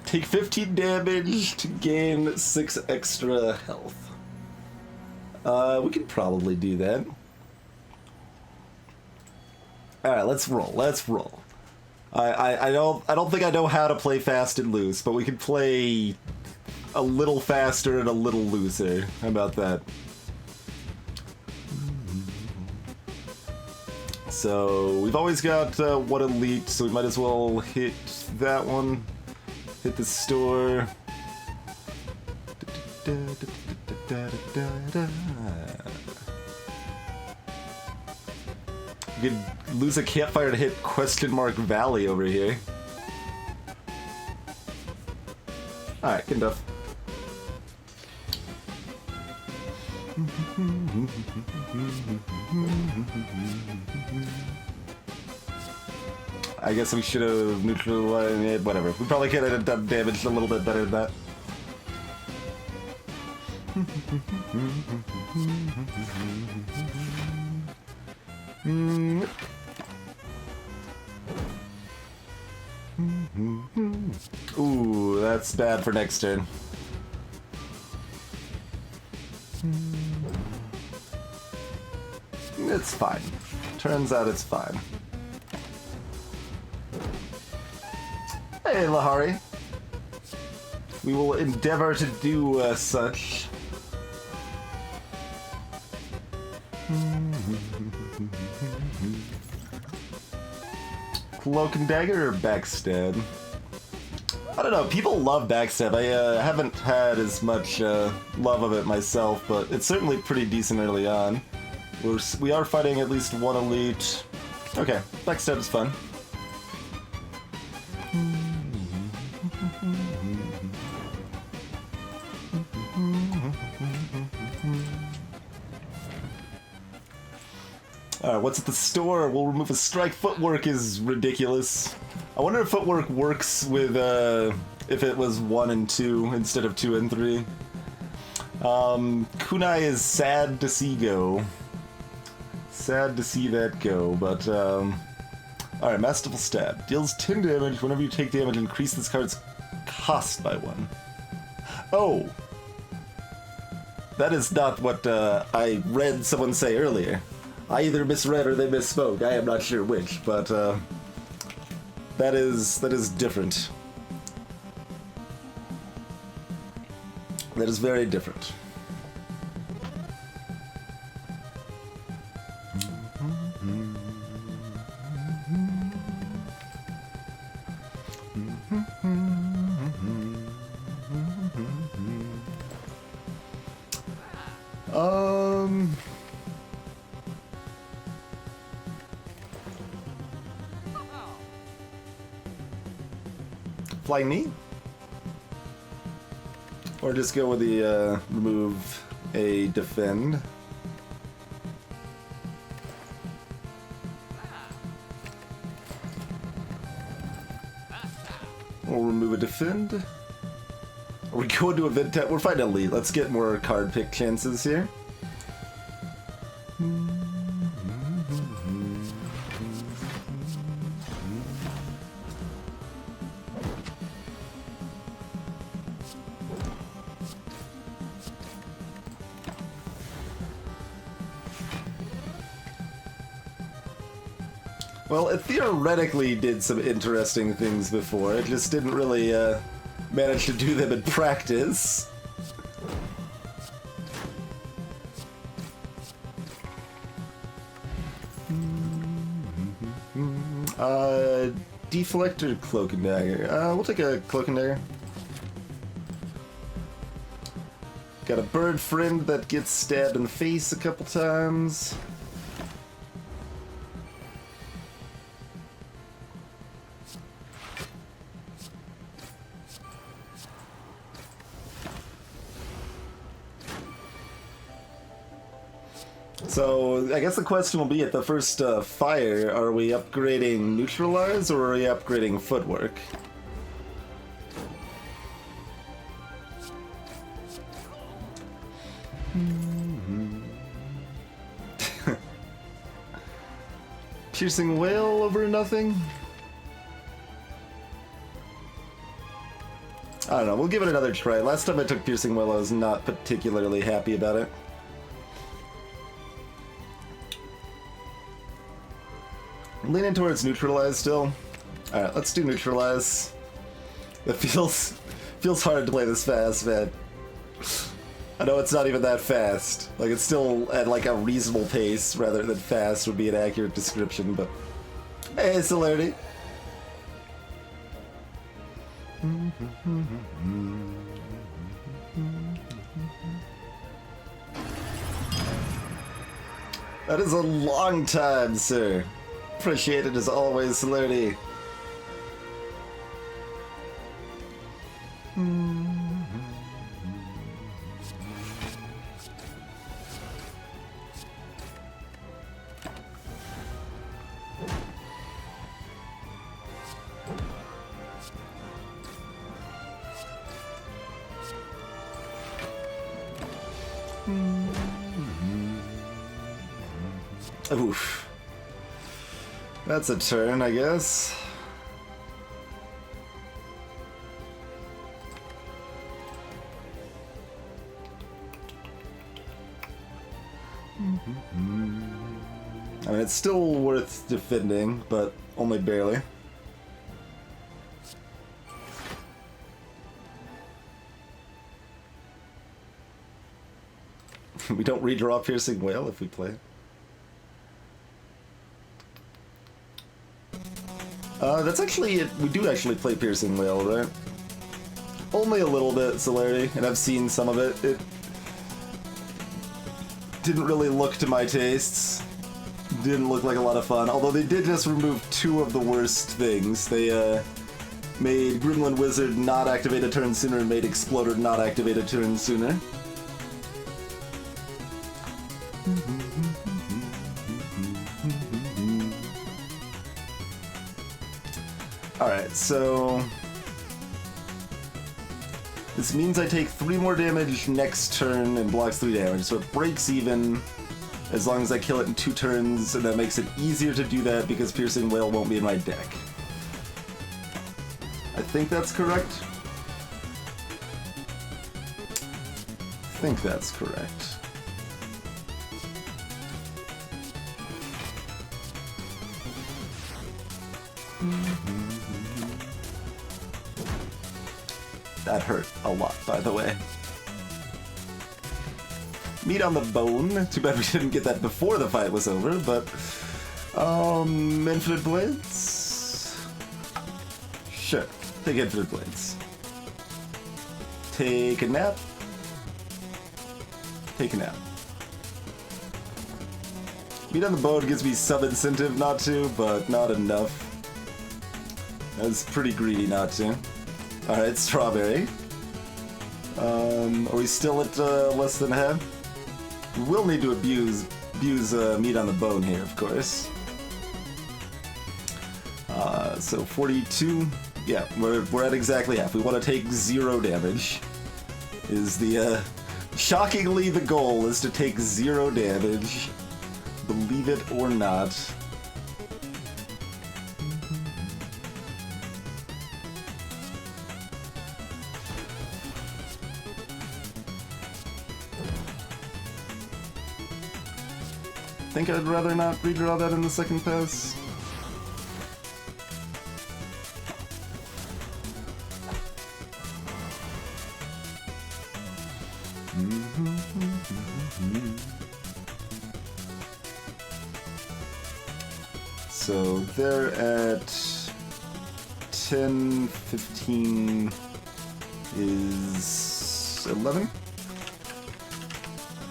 Take 15 damage to gain 6 extra health. We can probably do that. Alright, let's roll. Let's roll. I don't think I know how to play fast and loose, but we can play a little faster and a little looser. How about that? So we've always got one elite, so we might as well hit that one. Hit the store. You could lose a campfire to hit question mark Valley over here. Alright, good enough. I guess we should have neutralized it, whatever. We probably could have done damage a little bit better than that. Ooh, that's bad for next turn. It's fine. Turns out it's fine. Hey, Lahari. We will endeavor to do such. Cloak and Dagger or Backstab? I don't know, people love Backstab. I haven't had as much love of it myself, but it's certainly pretty decent early on. We are fighting at least one elite. Okay, Backstab is fun. Alright, what's at the store? We'll remove a strike. Footwork is ridiculous. I wonder if Footwork works with, if it was 1 and 2 instead of 2 and 3. Kunai is sad to see go. Sad to see that go, but, alright, Masterful Stab. Deals 10 damage. Whenever you take damage, increase this card's cost by 1. Oh! That is not what, I read someone say earlier. I either misread or they misspoke. I am not sure which, but that is different. That is very different. Flying knee? Or just go with the remove a defend. We'll remove a defend. Are we going to event tap? We're fighting elite. Let's get more card pick chances here. Well, it theoretically did some interesting things before. It just didn't really manage to do them in practice. Deflect or Cloak and Dagger? We'll take a Cloak and Dagger. Got a bird friend that gets stabbed in the face a couple times. So, I guess the question will be at the first fire, are we upgrading Neutralize or are we upgrading Footwork? Piercing Whale over nothing? I don't know, we'll give it another try. Last time I took Piercing Well, I was not particularly happy about it. I'm leaning towards Neutralize still. Alright, let's do Neutralize. It feels hard to play this fast, man. I know it's not even that fast. Like, it's still at like a reasonable pace rather than fast would be an accurate description, but hey, Celerity. That is a long time, sir. Appreciate it as always, Celerity. Oof. That's a turn, I guess. I mean, it's still worth defending, but only barely. We don't redraw Piercing Whale if we play. That's actually it. We do actually play Piercing Whale, right? Only a little bit, Celerity, and I've seen some of it. It didn't really look to my tastes. Didn't look like a lot of fun, although they did just remove two of the worst things. They made Gremlin Wizard not activate a turn sooner and made Exploder not activate a turn sooner. Alright, so this means I take 3 more damage next turn and blocks 3 damage, so it breaks even as long as I kill it in 2 turns, and that makes it easier to do that because Piercing Whale won't be in my deck. I think that's correct. I think that's correct. That hurt a lot, by the way. Meat on the bone. Too bad we didn't get that before the fight was over, but... Infinite Blades? Sure. Take Infinite Blades. Take a nap. Take a nap. Meat on the bone gives me some incentive not to, but not enough. That's pretty greedy not to. Alright, Strawberry. Are we still at less than half? We will need to abuse Meat on the Bone here, of course. So 42. Yeah, we're at exactly half. We want to take 0 damage. Is the shockingly the goal is to take 0 damage. Believe it or not. I think I'd rather not redraw that in the second pass. So they're at 10, 15 is 11?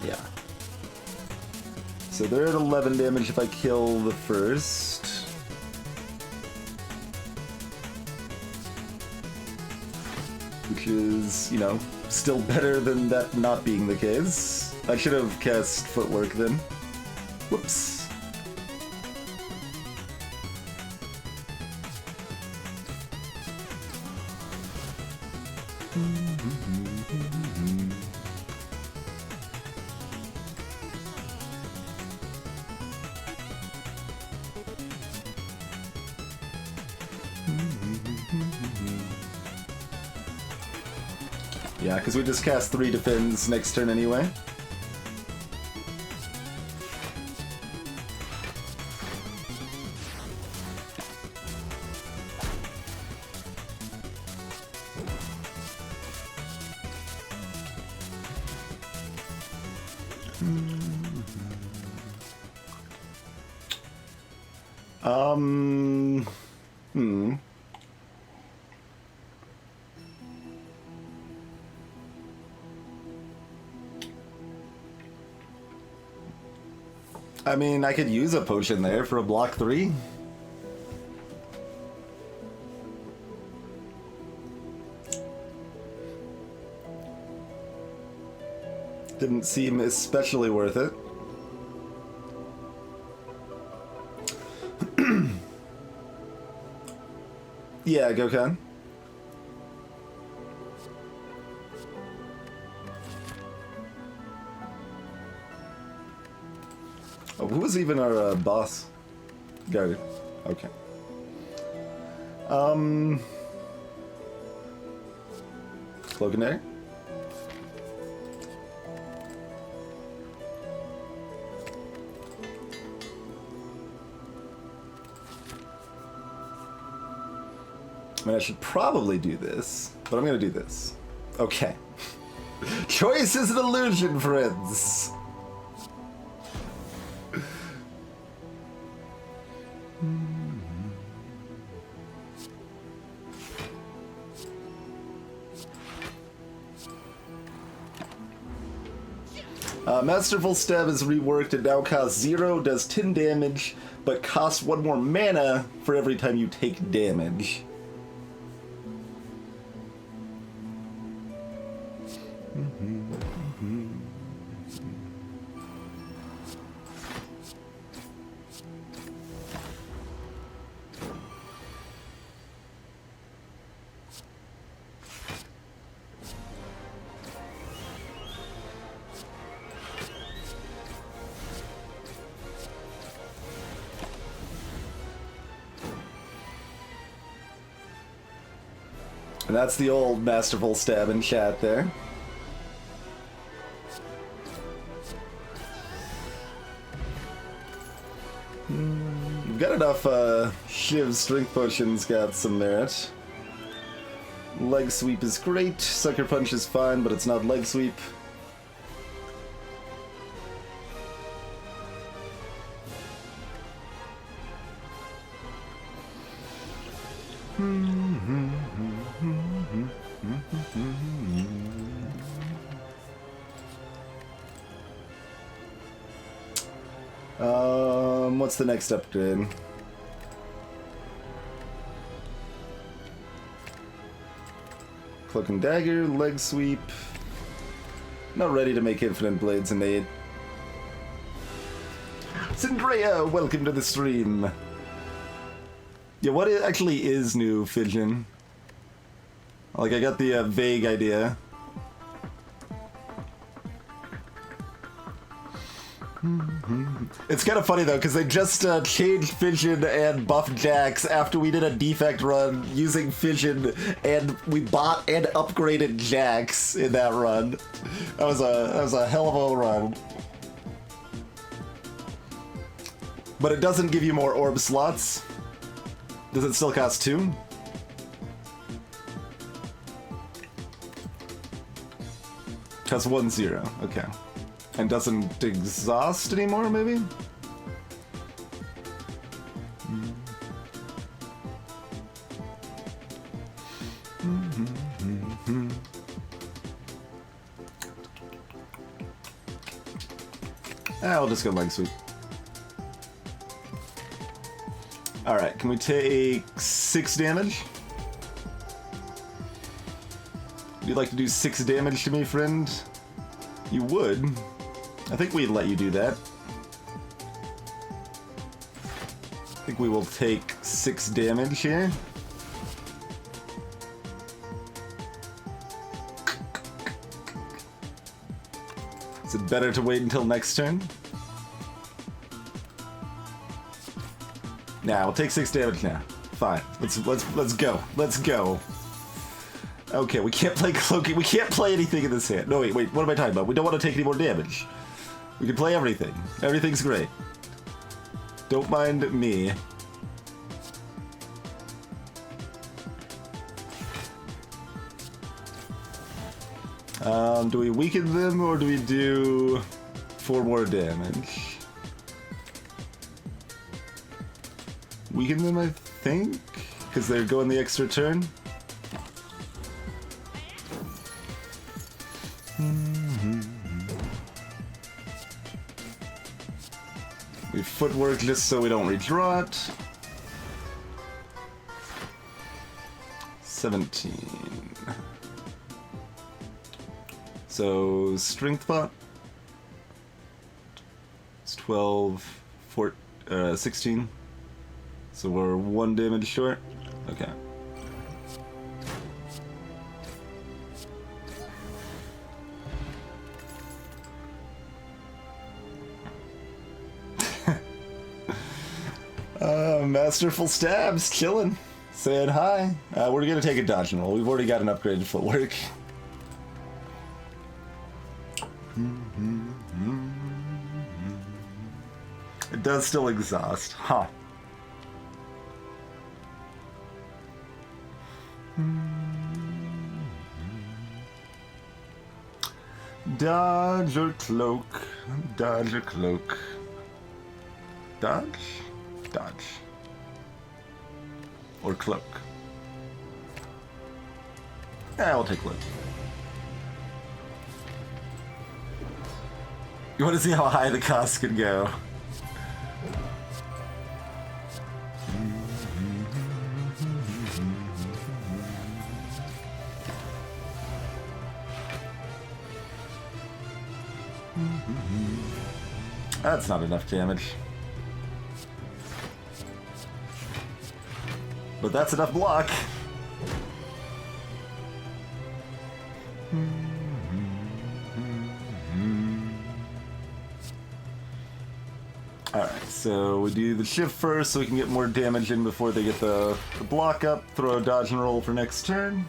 Yeah. So they're at 11 damage if I kill the first. Which is, you know, still better than that not being the case. I should have cast Footwork then. Whoops. Yeah, because we just cast 3 defends next turn anyway. I mean, I could use a potion there for a block 3. Didn't seem especially worth it. Yeah, Gokhan. Oh, who was even our boss? Guardian. Okay. Cloak and Dagger? I mean, I should probably do this, but I'm gonna do this. Okay. Choice is an illusion, friends! Masterful Stab is reworked and now costs 0, does 10 damage, but costs 1 more mana for every time you take damage. And that's the old Masterful Stab in chat there. We've got enough Shiv Strength Potions, got some merit. Leg Sweep is great. Sucker Punch is fine, but it's not Leg Sweep. What's the next upgrade? Cloak and Dagger, Leg Sweep. Not ready to make Infinite Blades innate. Syndrea, welcome to the stream. Yeah, what actually is new, Fidgeon? Like, I got the vague idea. It's kind of funny though, because they just changed Fission and buffed Jax after we did a defect run using Fission, and we bought and upgraded Jax in that run. That was a hell of a run. But it doesn't give you more orb slots. Does it still cost 2? Costs 1-0. Okay. And doesn't exhaust anymore, maybe? I'll just go Leg Sweep. Alright, can we take 6 damage? Would you like to do 6 damage to me, friend? You would. I think we'd let you do that. I think we will take 6 damage here. Is it better to wait until next turn? Nah, we'll take 6 damage now. Fine. Let's go. Let's go. Okay, we can't play cloaking. We can't play anything in this hand. No, wait, what am I talking about? We don't want to take any more damage. We can play everything. Everything's great. Don't mind me. Do we weaken them or do we do 4 more damage? Weaken them, I think? Because they're going the extra turn? We footwork just so we don't redraw it. 17. So, strength bot. It's 12, 14, 16. So we're 1 damage short. Okay. Masterful Stabs, chillin', saying hi. We're gonna take a dodge and roll. We've already got an upgraded footwork. It does still exhaust, huh? Dodge or cloak, dodge or cloak. Dodge? Dodge. Or cloak. Yeah, I'll take cloak. You want to see how high the cost can go? That's not enough damage. But that's enough block. Alright, so we do the shift first so we can get more damage in before they get the block up. Throw a dodge and roll for next turn.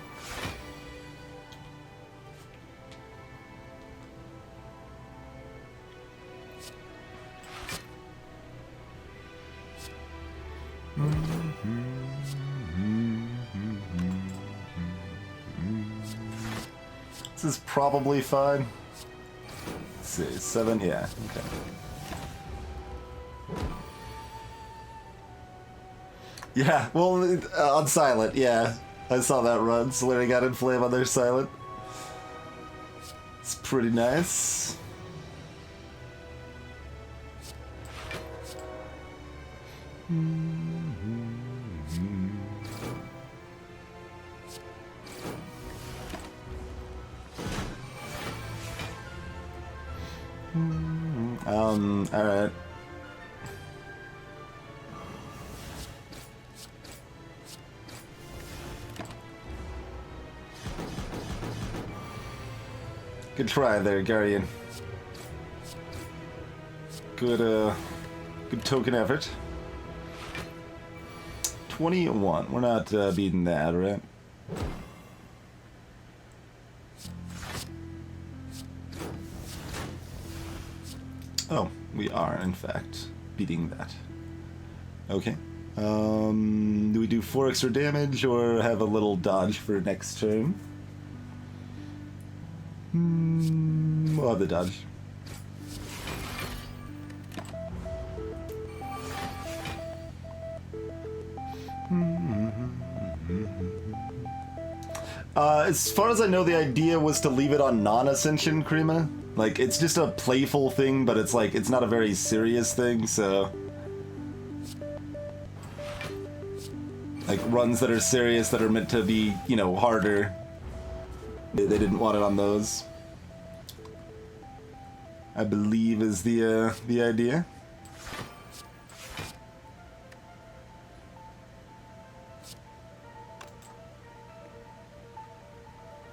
This is probably fine. Let's see, 7, yeah, okay. Yeah, well, on silent, yeah. I saw that run, so when I got in flame on their silent. It's pretty nice. Alright. Good try there, Guardian. Good, good token effort. 21. We're not beating that, right? Oh, we are, in fact, beating that. Okay. Do we do 4 extra damage or have a little dodge for next turn? We'll have the dodge. As far as I know, the idea was to leave it on non-ascension, Krima. Like, it's just a playful thing, but it's like, it's not a very serious thing, so... Like, runs that are serious, that are meant to be, you know, harder. They didn't want it on those. I believe is the idea.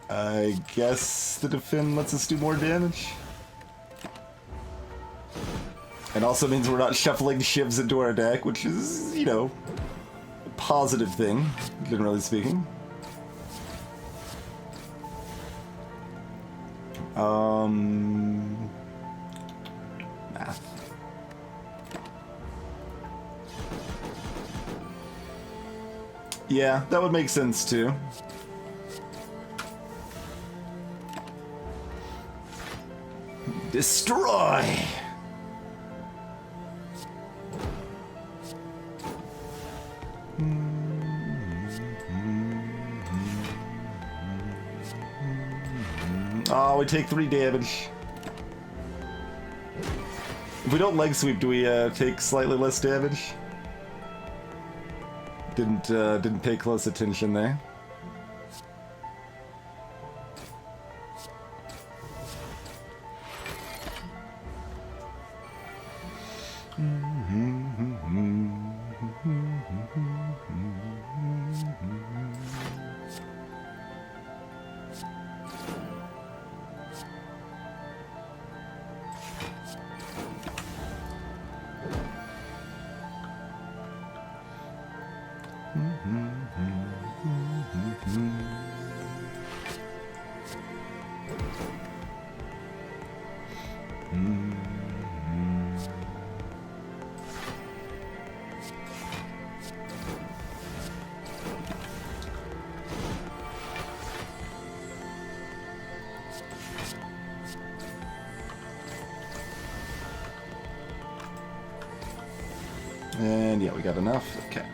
I guess the defend lets us do more damage. And also means we're not shuffling shivs into our deck, which is, you know, a positive thing, generally speaking. Math. Yeah, that would make sense too. Destroy! Oh, we take 3 damage. If we don't leg sweep, do we take slightly less damage? Didn't pay close attention there. And yeah, we got enough. Okay.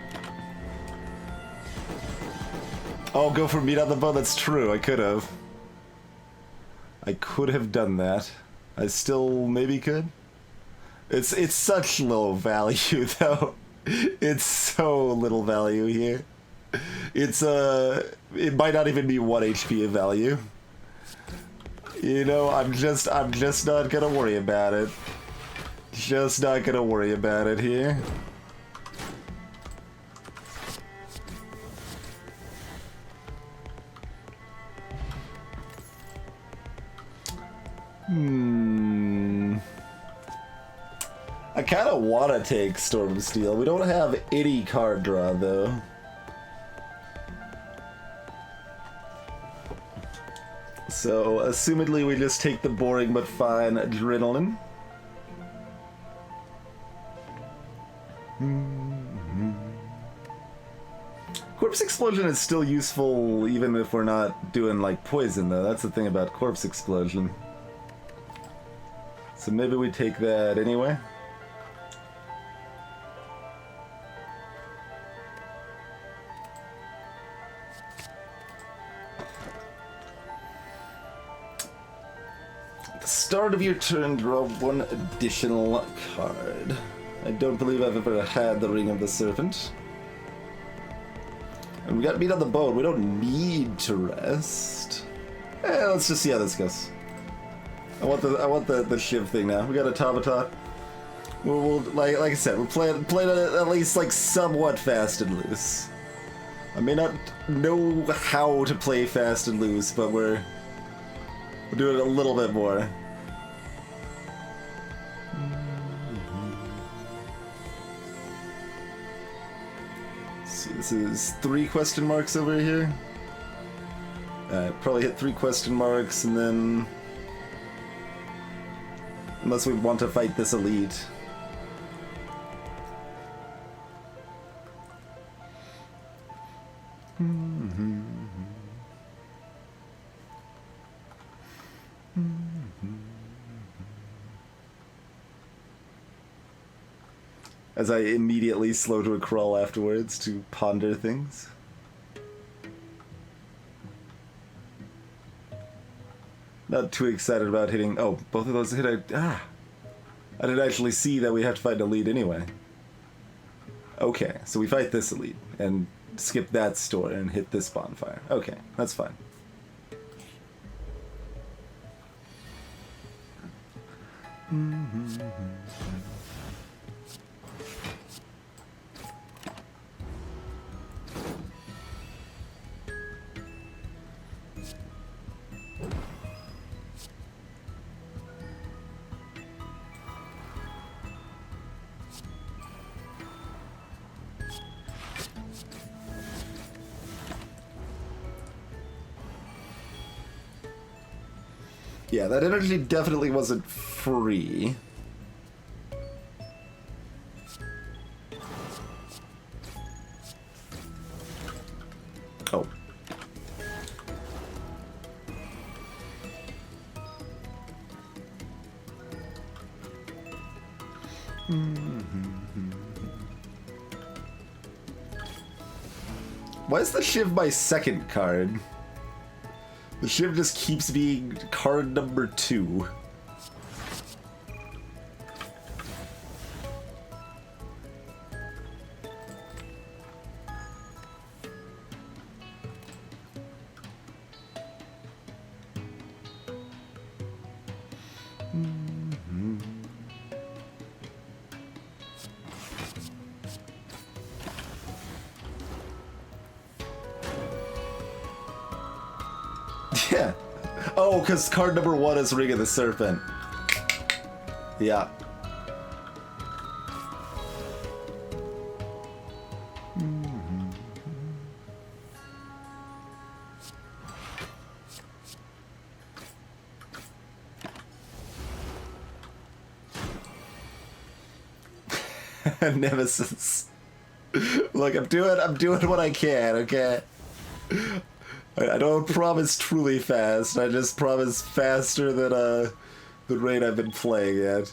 Oh, go for meat on the bone. That's true. I could have. I could have done that. I still maybe could. It's such low value though. It's so little value here. It's it might not even be 1 HP of value. You know, I'm just not gonna worry about it. Just not gonna worry about it here. I kind of want to take Storm of Steel. We don't have any card draw, though. So, assumedly, we just take the boring but fine Adrenaline. Corpse Explosion is still useful even if we're not doing, like, poison, though. That's the thing about Corpse Explosion. So maybe we take that anyway. At the start of your turn, draw 1 additional card. I don't believe I've ever had the Ring of the Serpent. And we got meat on the bone. We don't need to rest. Let's just see how this goes. I want the Shiv thing now. We got a Tabata. We'll like I said, we're playing at least like somewhat fast and loose. I may not know how to play fast and loose, but we're doing it a little bit more. Let's see, this is 3 question marks over here. Probably hit 3 question marks and then. Unless we want to fight this elite. As I immediately slow to a crawl afterwards to ponder things. Not too excited about hitting. Oh, both of those hit. I didn't actually see that we have to fight an elite anyway. Okay, so we fight this elite and skip that store and hit this bonfire. Okay, that's fine. Yeah, that energy definitely wasn't free. Oh. Why is the Shiv my second card? The Shiv just keeps being card number 2. Yeah. Oh, because card number 1 is Ring of the Serpent. Yeah. Nemesis. Look, I'm doing what I can, okay? I don't promise truly fast. I just promise faster than the rate I've been playing at.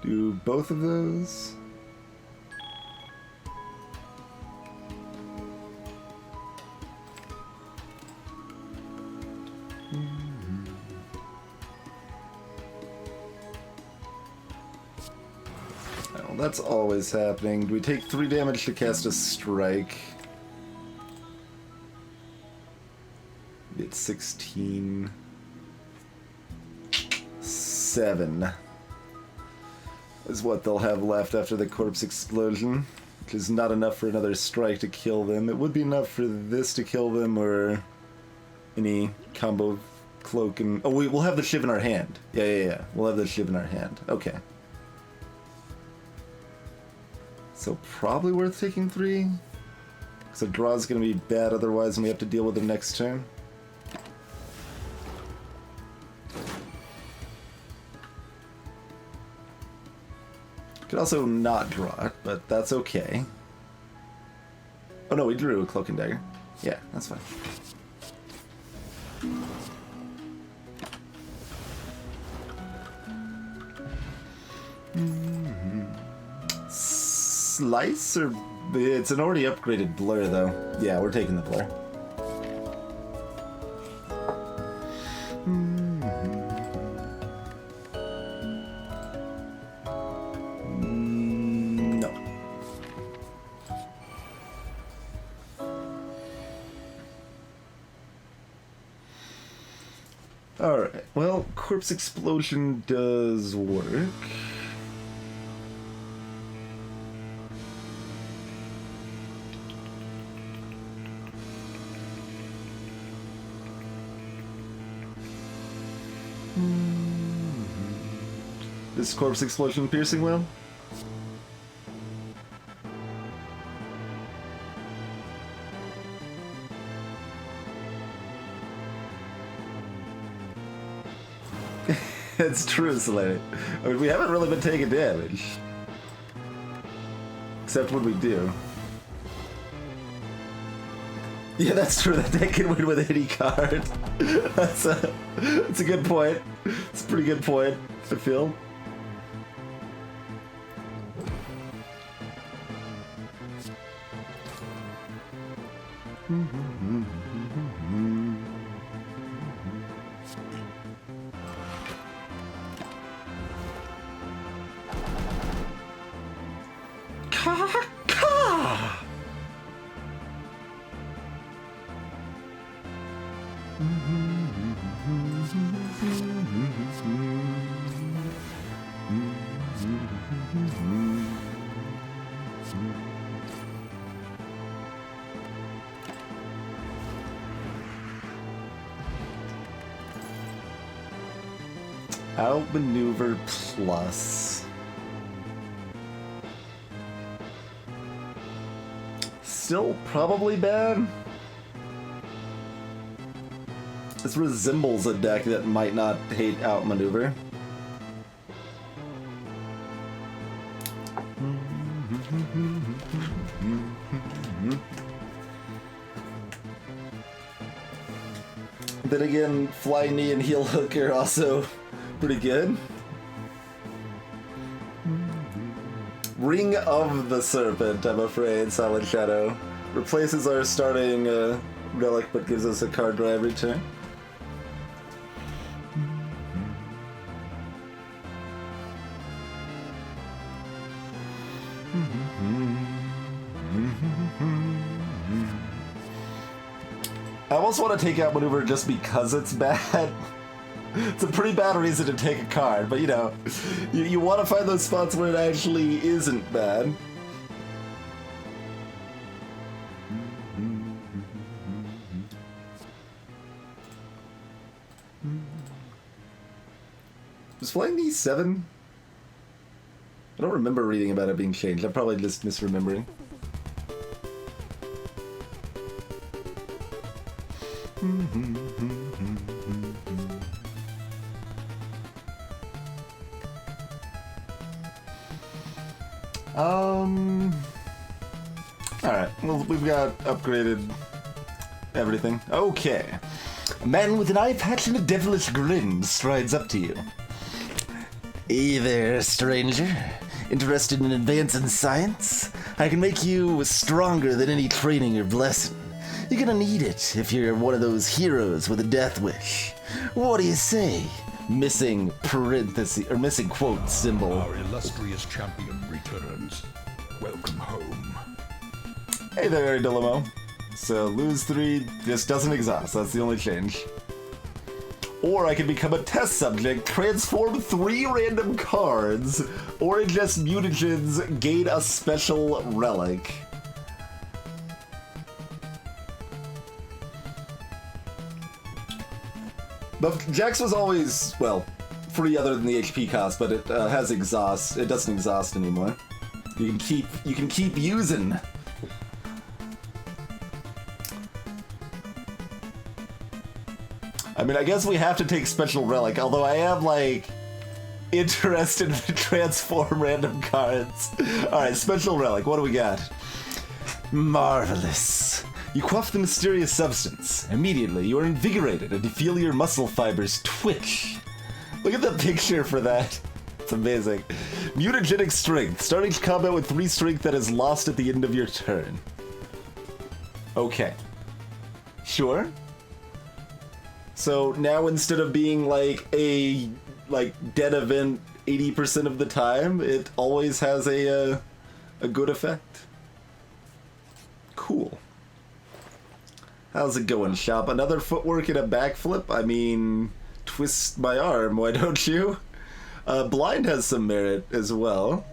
Do both of those? Well, that's always happening. Do we take 3 damage to cast a strike? It's 16. 7 is what they'll have left after the corpse explosion, which is not enough for another strike to kill them. It would be enough for this to kill them, or any combo cloak and... Oh, we'll have the Shiv in our hand. Yeah. We'll have the Shiv in our hand. Okay. So probably worth taking 3. Because a draw is going to be bad otherwise, and we have to deal with it next turn. Could also not draw it, but that's okay. Oh no, we drew a Cloak and Dagger. Yeah, that's fine. Slice, or... It's an already upgraded Blur, though. Yeah, we're taking the Blur. No. Alright, well, Corpse Explosion does work. Is Corpse Explosion piercing well? It's true, Selene. I mean, we haven't really been taking damage. Except when we do. Yeah, that's true. That deck can win with any card. That's a good point. It's a pretty good point, I feel. Outmaneuver plus. Still probably bad. This resembles a deck that might not hate outmaneuver. Then again, Fly Knee and Heel Hook are also pretty good. Ring of the Serpent, I'm afraid, Silent Shadow. Replaces our starting relic, but gives us a card draw every turn. I almost want to take out Maneuver just because it's bad. It's a pretty bad reason to take a card, but you know, you want to find those spots where it actually isn't bad. Was Flying Knee 7? I don't remember reading about it being changed. I'm probably just misremembering. Alright, well, we've got upgraded everything. Okay. A man with an eye patch and a devilish grin strides up to you. Hey there, stranger. Interested in advancing science? I can make you stronger than any training or blessing. You're gonna need it if you're one of those heroes with a death wish. What do you say? Missing parenthesis, or missing quote symbol. Our illustrious champion returns. Welcome home. Hey there, Dilimo. So lose 3 just doesn't exhaust, that's the only change. Or I can become a test subject, transform 3 random cards, or ingest mutagens, gain a special relic. But Jax was always, well, free other than the HP cost, but it has exhaust. It doesn't exhaust anymore. You can keep using. I mean, I guess we have to take Special Relic, although I am, like, interested in the transform random cards. Alright, Special Relic, what do we got? Marvelous. You quaff the mysterious substance. Immediately, you are invigorated and you feel your muscle fibers twitch. Look at the picture for that. It's amazing. Mutagenic Strength. Start each combat with 3 strength that is lost at the end of your turn. Okay. Sure. So now instead of being like a dead event 80% of the time, it always has a good effect. Cool. How's it going, shop? Another footwork and a backflip? I mean, twist my arm, why don't you? Blind has some merit as well.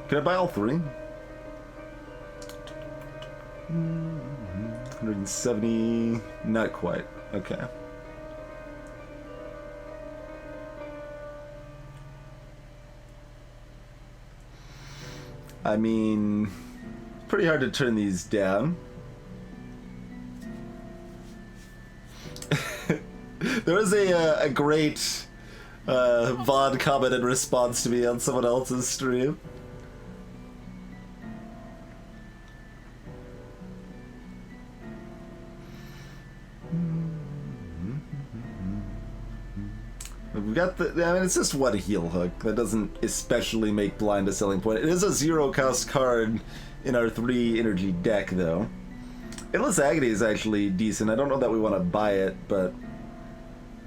Can I buy all 3? 170, not quite. Okay. I mean, pretty hard to turn these down. There was a great VOD comment in response to me on someone else's stream. We've got the, I mean, it's just one heel hook. That doesn't especially make Blind a selling point. It is a 0-cost card in our 3 energy deck, though. Endless Agony is actually decent. I don't know that we want to buy it, but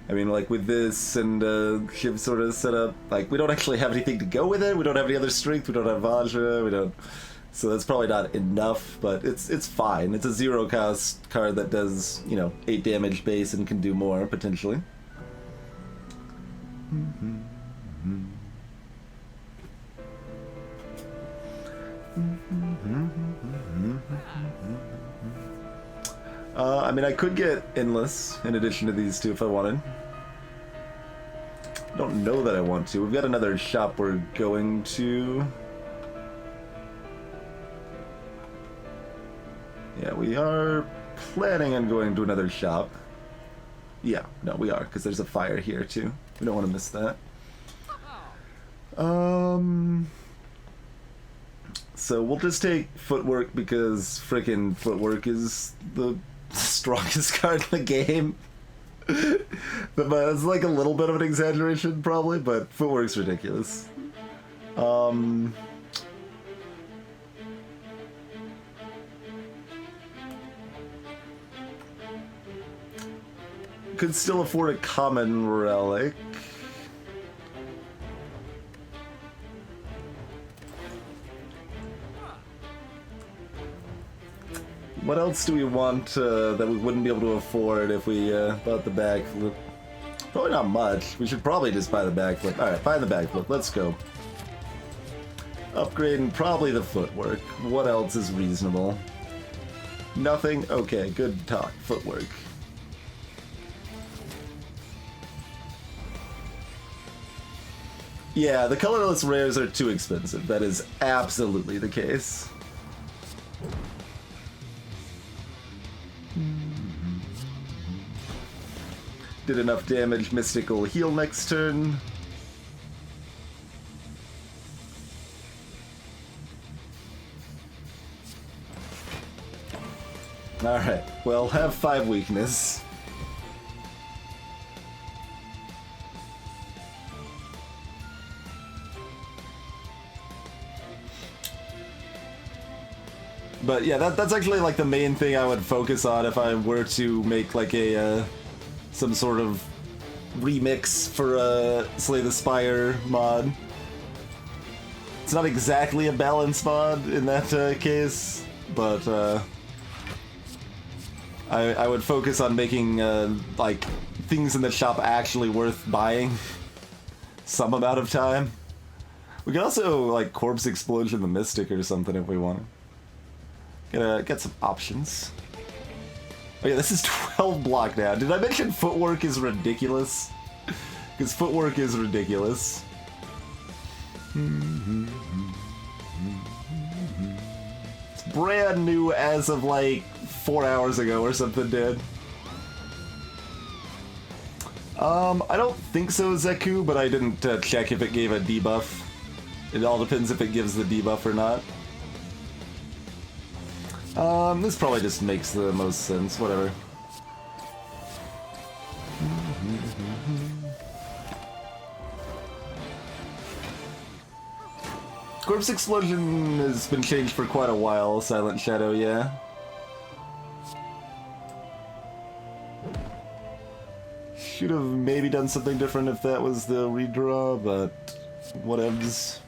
I mean, like, with this and Shiv sort of set up, like, we don't actually have anything to go with it. We don't have any other strength. We don't have Vajra. We don't. So that's probably not enough, but it's fine. It's a 0-cost card that does, you know, 8 damage base and can do more, potentially. mean, I could get Endless in addition to these two if I wanted. I don't know that I want to. We've got another shop we're going to. Yeah, we are planning on going to another shop. Yeah, no, we are, because there's a fire here too. We don't want to miss that. So we'll just take Footwork because frickin' Footwork is the strongest card in the game. It's like a little bit of an exaggeration probably, but Footwork's ridiculous. Could still afford a common relic. What else do we want that we wouldn't be able to afford if we bought the backflip? Probably not much. We should probably just buy the backflip. Alright, buy the backflip. Let's go. Upgrading probably the Footwork. What else is reasonable? Nothing? Okay, good talk. Footwork. Yeah, the colorless rares are too expensive. That is absolutely the case. Did enough damage, Mystical heal next turn. Alright, well, have 5 weakness. But yeah, that's actually like the main thing I would focus on if I were to make like a some sort of remix for Slay the Spire mod. It's not exactly a balance mod in that case, but I would focus on making like things in the shop actually worth buying some amount of time. We could also like Corpse Explosion the Mystic or something if we want. Gotta get some options. Oh yeah, this is 12 block now. Did I mention Footwork is ridiculous? Because Footwork is ridiculous. It's brand new as of like 4 hours ago or something, dude. I don't think so, Zeku, but I didn't check if it gave a debuff. It all depends if it gives the debuff or not. This probably just makes the most sense, whatever. Corpse Explosion has been changed for quite a while, Silent Shadow, yeah. Should have maybe done something different if that was the redraw, but whatevs.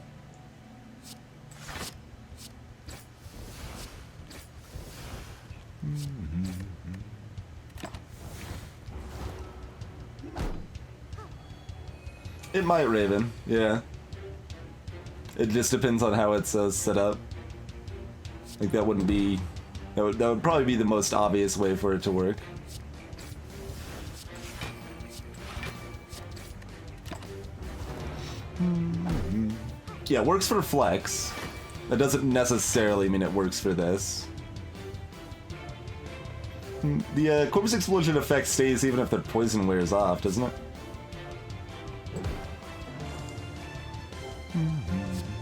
It might Raven, yeah. It just depends on how it's set up. Like that wouldn't be... That would probably be the most obvious way for it to work. Yeah, it works for Flex. That doesn't necessarily mean it works for this. The Corpse Explosion effect stays even if the poison wears off, doesn't it?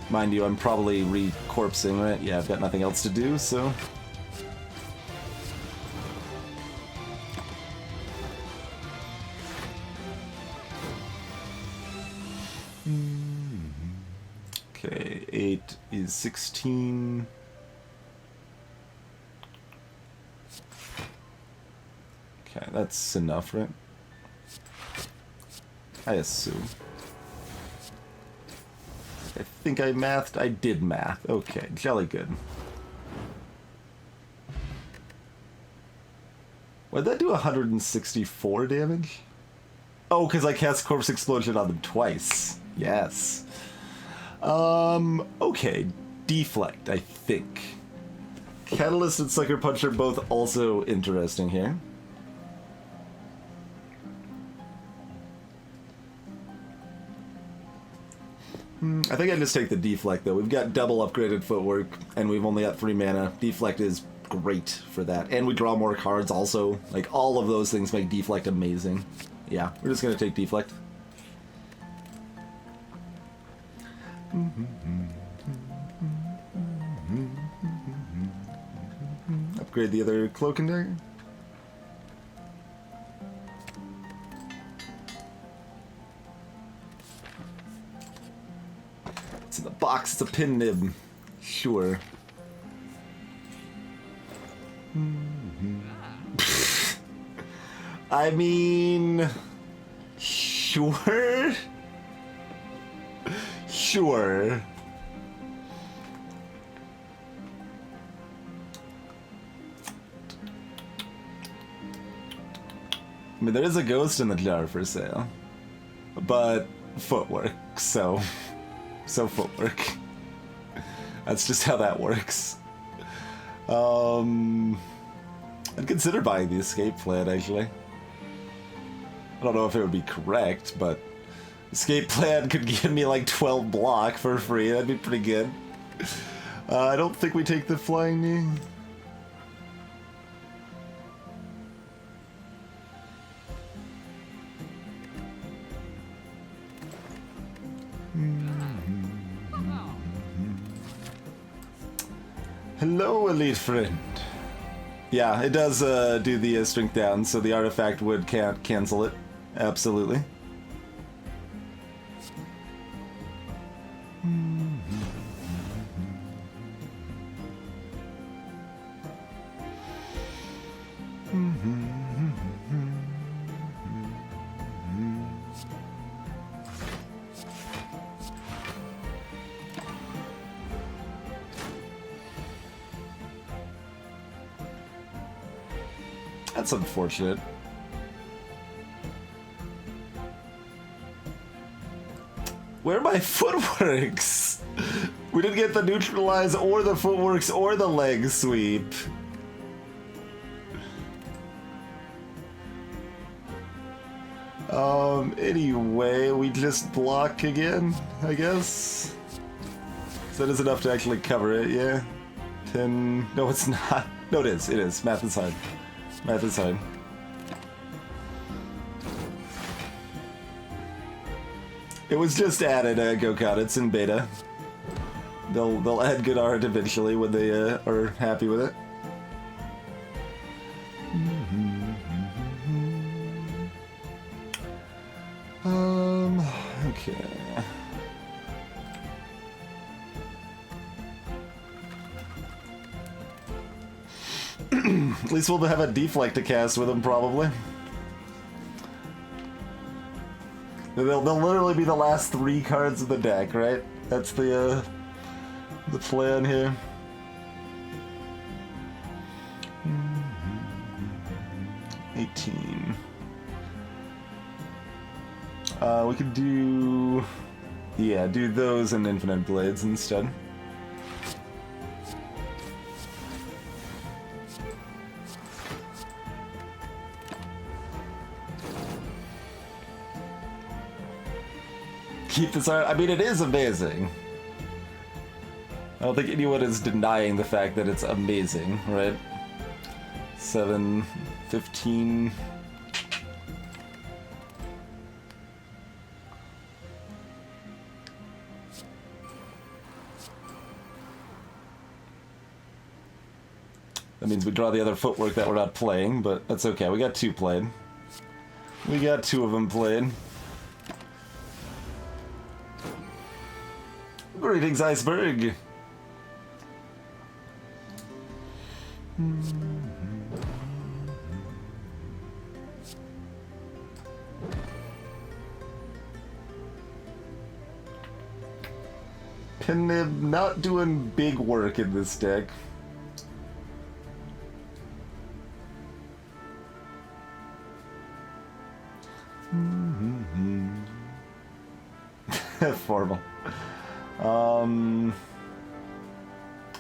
Mind you, I'm probably re-corpsing, right? Yeah, I've got nothing else to do, so... Okay, 8 is 16... Okay, that's enough, right? I assume. I think I mathed. I did math. Okay, jolly good. Why'd that do 164 damage? Oh, because I cast Corpse Explosion on them twice. Yes. Okay. Deflect, I think. Catalyst and Sucker Punch are both also interesting here. I think I just take the deflect though. We've got double upgraded footwork, and we've only got 3 mana. Deflect is great for that, and we draw more cards also. Like, all of those things make deflect amazing. Yeah, we're just gonna take deflect. Upgrade the other cloak and dagger. It's in the box, it's a pin nib. Sure. I mean... Sure? Sure. I mean, there is a ghost in the jar for sale. But footwork, so footwork. That's just how that works. I'd consider buying the escape plan, actually. I don't know if it would be correct, but escape plan could give me like 12 block for free. That'd be pretty good. I don't think we take the flying knee. Hello, elite friend. Yeah, it does do the strength down, so the artifact would cancel it. Absolutely. That's unfortunate. Where are my footworks? We didn't get the neutralize or the footworks or the leg sweep. Anyway, we just block again, I guess. So that is enough to actually cover it, yeah? 10... No, it's not. No, it is. It is. Math is hard. Math is hard. It was just added, Gokad. It's in beta. They'll add good art eventually when they are happy with it. Okay. At least we'll have a deflect to cast with them, probably. They'll literally be the last 3 cards of the deck, right? That's the plan here. We could do... Yeah, do those and Infinite Blades instead. Keep this art. I mean, it is amazing. I don't think anyone is denying the fact that it's amazing, right? 7, 15... That means we draw the other footwork that we're not playing, but that's okay. We got 2 played. We got 2 of them played. Greetings, Iceberg! Pinnib not doing big work in this deck. Formal.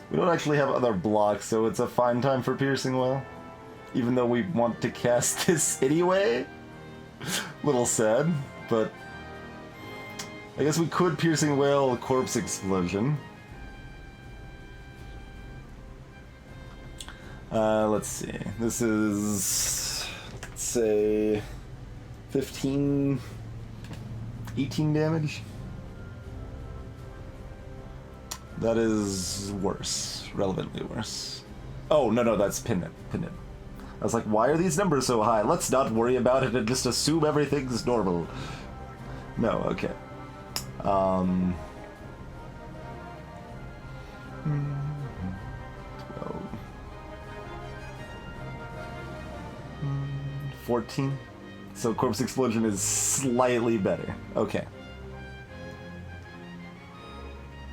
We don't actually have other blocks, so it's a fine time for Piercing Well. Even though we want to cast this anyway. Little sad, but I guess we could Piercing Wail, Corpse Explosion. Let's see. This is, let's say, 15, 18 damage. That is worse. Relevantly worse. Oh, no, that's pin it. I was like, why are these numbers so high? Let's not worry about it and just assume everything's normal. No, okay. 12. 14. So Corpse Explosion is slightly better. Okay.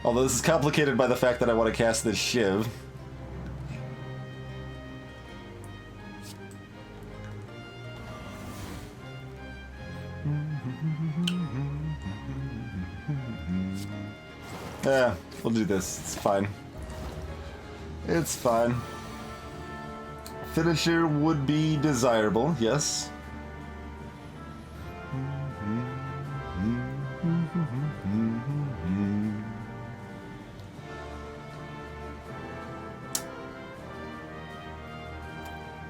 Although this is complicated by the fact that I want to cast this Shiv. Yeah, we'll do this. It's fine. It's fine. Finisher would be desirable, yes.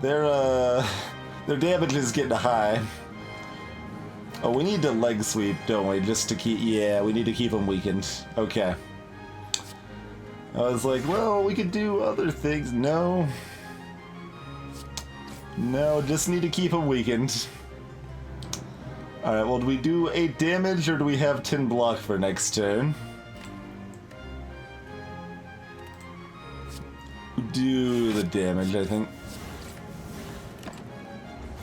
Their damage is getting high. Oh, we need to leg sweep, don't we? Just to keep... Yeah, we need to keep them weakened. Okay. I was like, well, we could do other things. No. No, just need to keep them weakened. Alright, well, do we do 8 damage, or do we have 10 block for next turn? Do the damage, I think.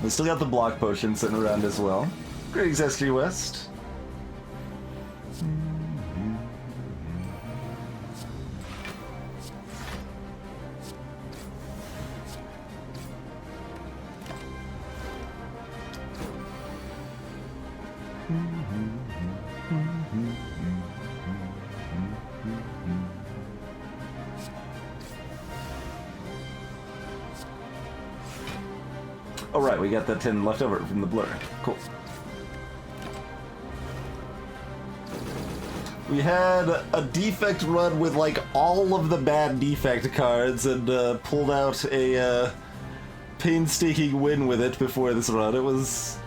We still got the block potion sitting around as well. Great SG West. Oh right, we got that 10 left over from the blur. Cool. We had a defect run with like all of the bad defect cards and pulled out a painstaking win with it before this run. It was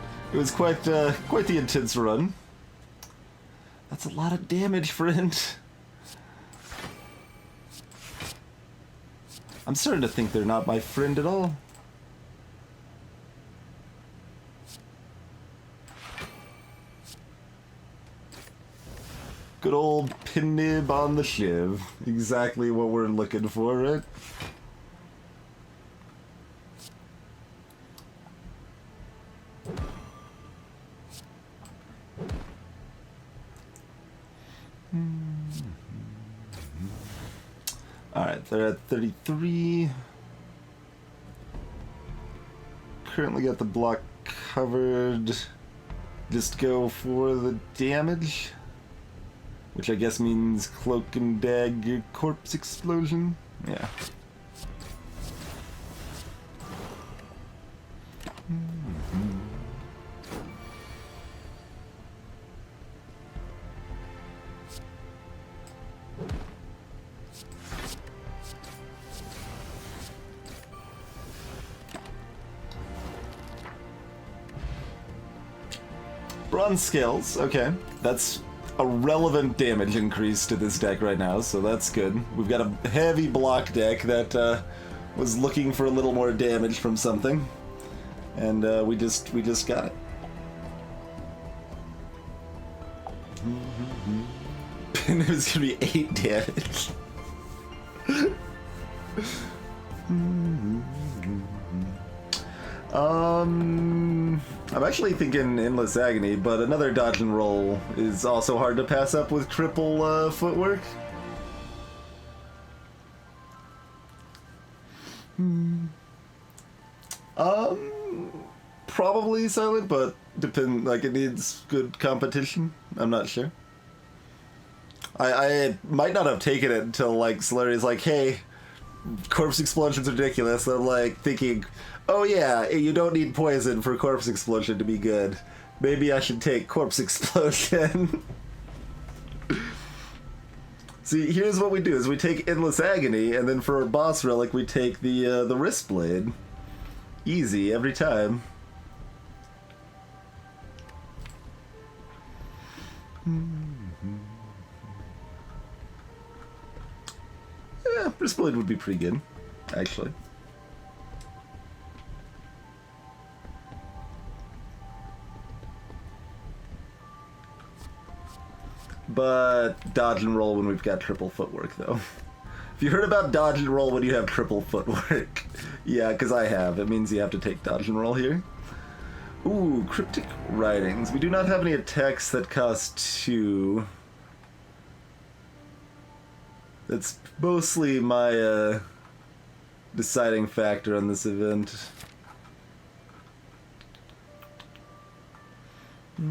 quite the intense run. That's a lot of damage, friend. I'm starting to think they're not my friend at all. Good old pin nib on the Shiv. Exactly what we're looking for, right? Alright, they're at 33. Currently got the block covered. Just go for the damage. Which I guess means Cloak and Dagger Corpse Explosion? Yeah. Bronze Scales, okay. That's a relevant damage increase to this deck right now, so that's good. We've got a heavy block deck that was looking for a little more damage from something, and we just got it. And it was gonna be 8 damage. I'm actually thinking Endless Agony, but another dodge and roll is also hard to pass up with triple footwork. Probably Silent, but like it needs good competition. I'm not sure. I might not have taken it until like Solari's like, hey, Corpse Explosion's ridiculous. I'm like thinking, oh yeah, you don't need poison for Corpse Explosion to be good. Maybe I should take Corpse Explosion. See, here's what we do: is we take Endless Agony, and then for our boss relic, we take the wrist blade. Easy every time. Yeah, wrist blade would be pretty good, actually. But dodge and roll when we've got triple footwork, though. If you heard about dodge and roll when you have triple footwork, yeah, because I have. It means you have to take dodge and roll here. Ooh, cryptic writings. We do not have any attacks that cost 2. That's mostly my deciding factor on this event. I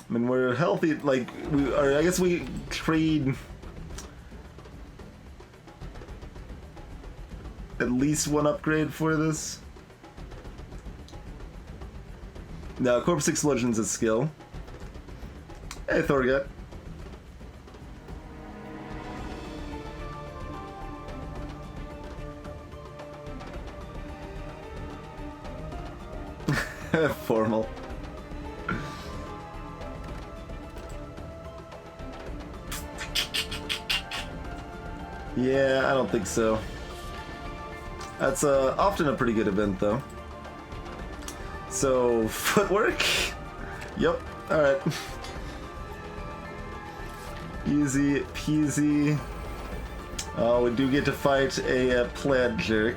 mean, we're healthy, like, I guess we trade at least 1 upgrade for this. No, Corpse Explosion's a skill. Hey, Thorgut. Formal. Yeah, I don't think so. That's often a pretty good event, though. So, footwork? Yep, alright. Easy peasy. Oh, we do get to fight a plaid jerk.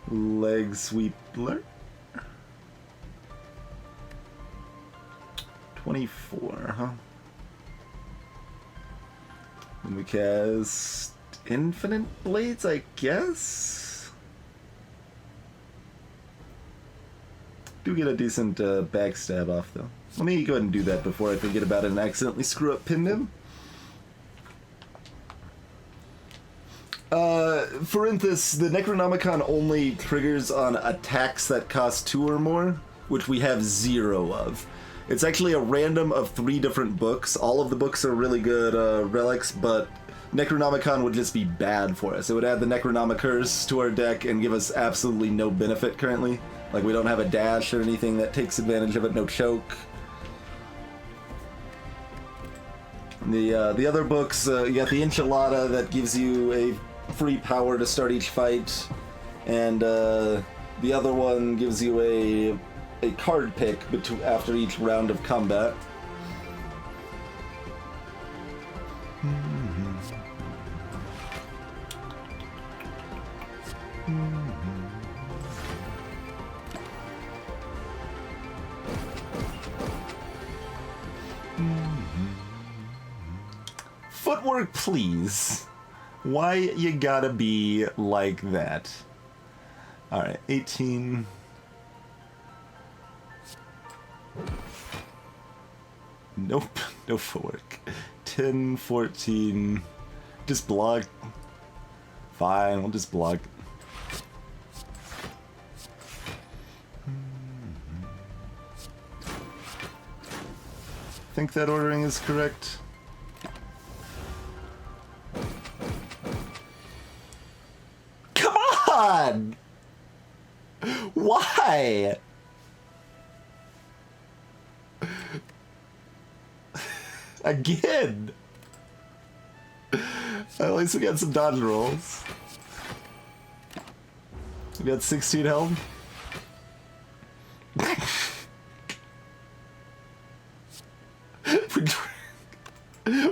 Leg sweepler. 24, huh? And we cast infinite blades, I guess? Do get a decent backstab off, though. Let me go ahead and do that before I forget about it and accidentally screw up Pindem. For instance, the Necronomicon only triggers on attacks that cost 2 or more, which we have 0 of. It's actually a random of 3 different books. All of the books are really good relics, but Necronomicon would just be bad for us. It would add the Necronomicurse to our deck and give us absolutely no benefit currently. Like, we don't have a dash or anything that takes advantage of it, no choke. The other books, you got the Enchilada that gives you a free power to start each fight, and the other one gives you a card pick after each round of combat. Footwork, please. Why you gotta be like that? Alright, 18. Nope, no footwork. 10, 14. Just block. Fine, we'll just block. Think that ordering is correct. Come on! Why? Again! At least we got some dodge rolls. We got 16 health.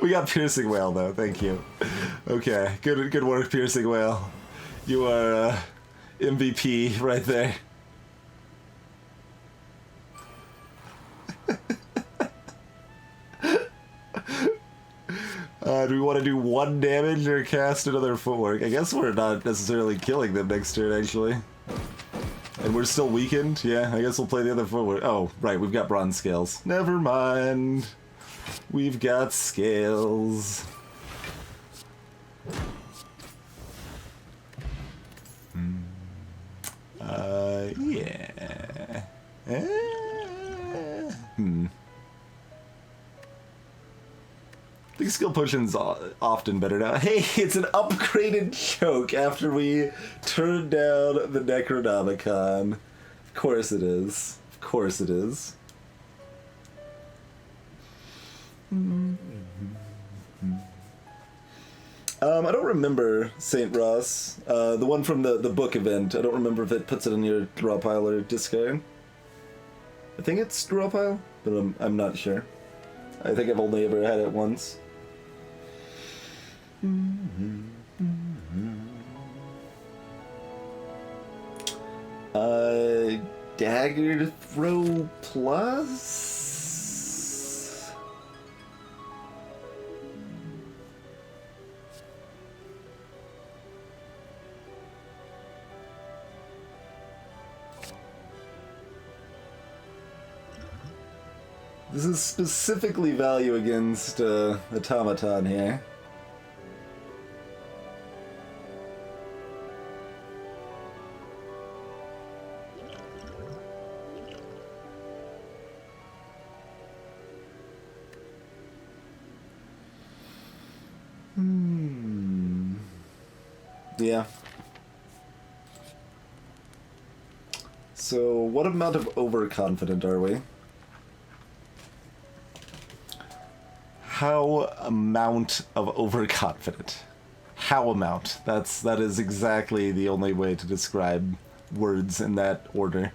We got Piercing Whale though, thank you. Okay, good work, Piercing Whale. You are MVP right there. Do we want to do 1 damage or cast another footwork? I guess we're not necessarily killing them next turn, actually. And we're still weakened? Yeah, I guess we'll play the other footwork. Oh, right, we've got bronze scales. Never mind. We've got scales. Yeah. think skill potion's often better now. Hey, it's an upgraded choke after we turned down the Necronomicon. Of course it is. Of course it is. I don't remember St. Ross. The one from the book event. I don't remember if it puts it in your draw pile or discard. I think it's draw pile, but I'm not sure. I think I've only ever had it once. Dagger throw plus? This is specifically value against Automaton here. Yeah. So, what amount of overconfident are we? How amount of overconfident? How amount? That is exactly the only way to describe words in that order.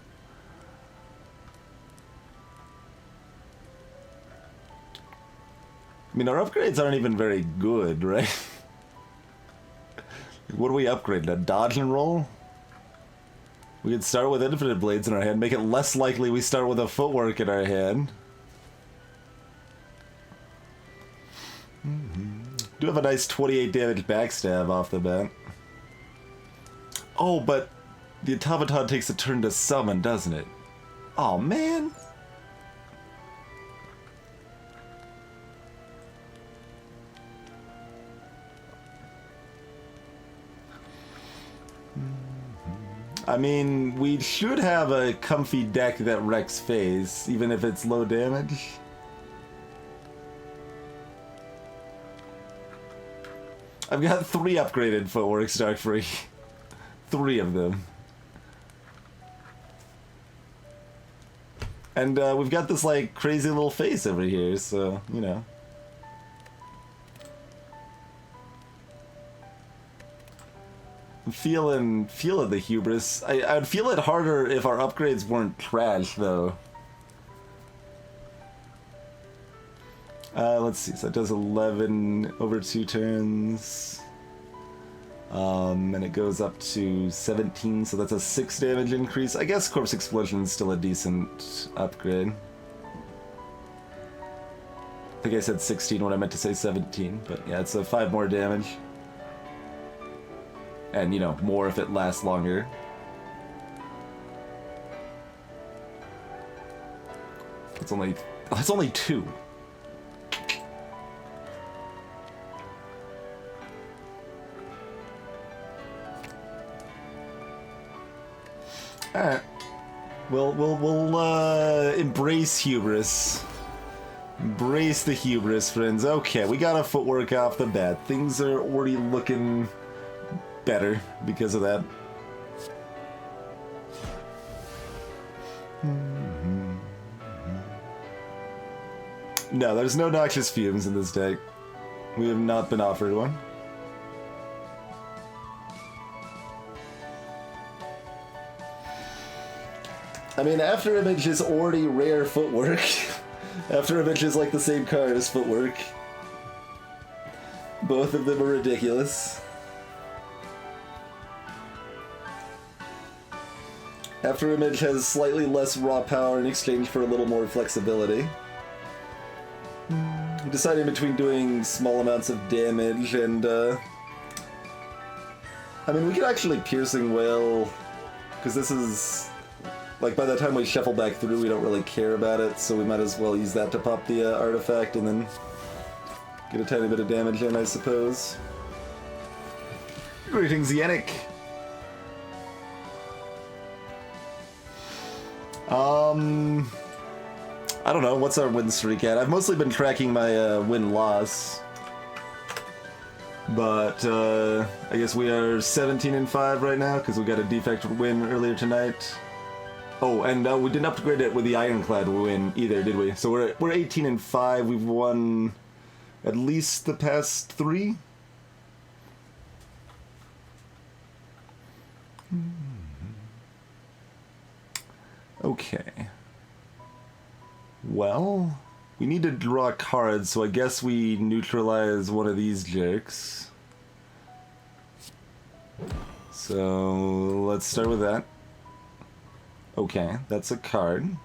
I mean, our upgrades aren't even very good, right? What do we upgrade? A dodge and roll? We could start with infinite blades in our hand, make it less likely we start with a footwork in our hand. Do have a nice 28 damage backstab off the bat. Oh, but the automaton takes a turn to summon, doesn't it? Oh, man. I mean, we should have a comfy deck that wrecks phase, even if it's low damage. I've got 3 upgraded Footworks Dark Free. 3 of them. And we've got this, like, crazy little face over here, so, you know. I'm feeling the hubris. I'd feel it harder if our upgrades weren't trash, though. Let's see, so it does 11 over 2 turns. And it goes up to 17, so that's a 6 damage increase. I guess Corpse Explosion is still a decent upgrade. I think I said 16 when I meant to say 17, but yeah, it's a 5 more damage. And, you know, more if it lasts longer. It's only 2. Alright. We'll embrace hubris. Embrace the hubris, friends. Okay, we got a footwork off the bat. Things are already looking better because of that. No, there's no noxious fumes in this deck. We have not been offered one. I mean, After Image is already rare footwork. After Image is like the same card as footwork. Both of them are ridiculous. After Image has slightly less raw power in exchange for a little more flexibility. I'm deciding between doing small amounts of damage and, I mean, we could actually Piercing Wail, because this is, like, by the time we shuffle back through, we don't really care about it, so we might as well use that to pop the artifact and then get a tiny bit of damage in, I suppose. Greetings, Yannick! I don't know, what's our win streak at? I've mostly been tracking my win-loss. But I guess we are 17-5 right now because we got a defect win earlier tonight. Oh, and we didn't upgrade it with the Ironclad win either, did we? So we're 18-5. We've won at least the past 3. Okay. Well, we need to draw cards, so I guess we neutralize one of these jerks. So let's start with that. Okay, that's a card.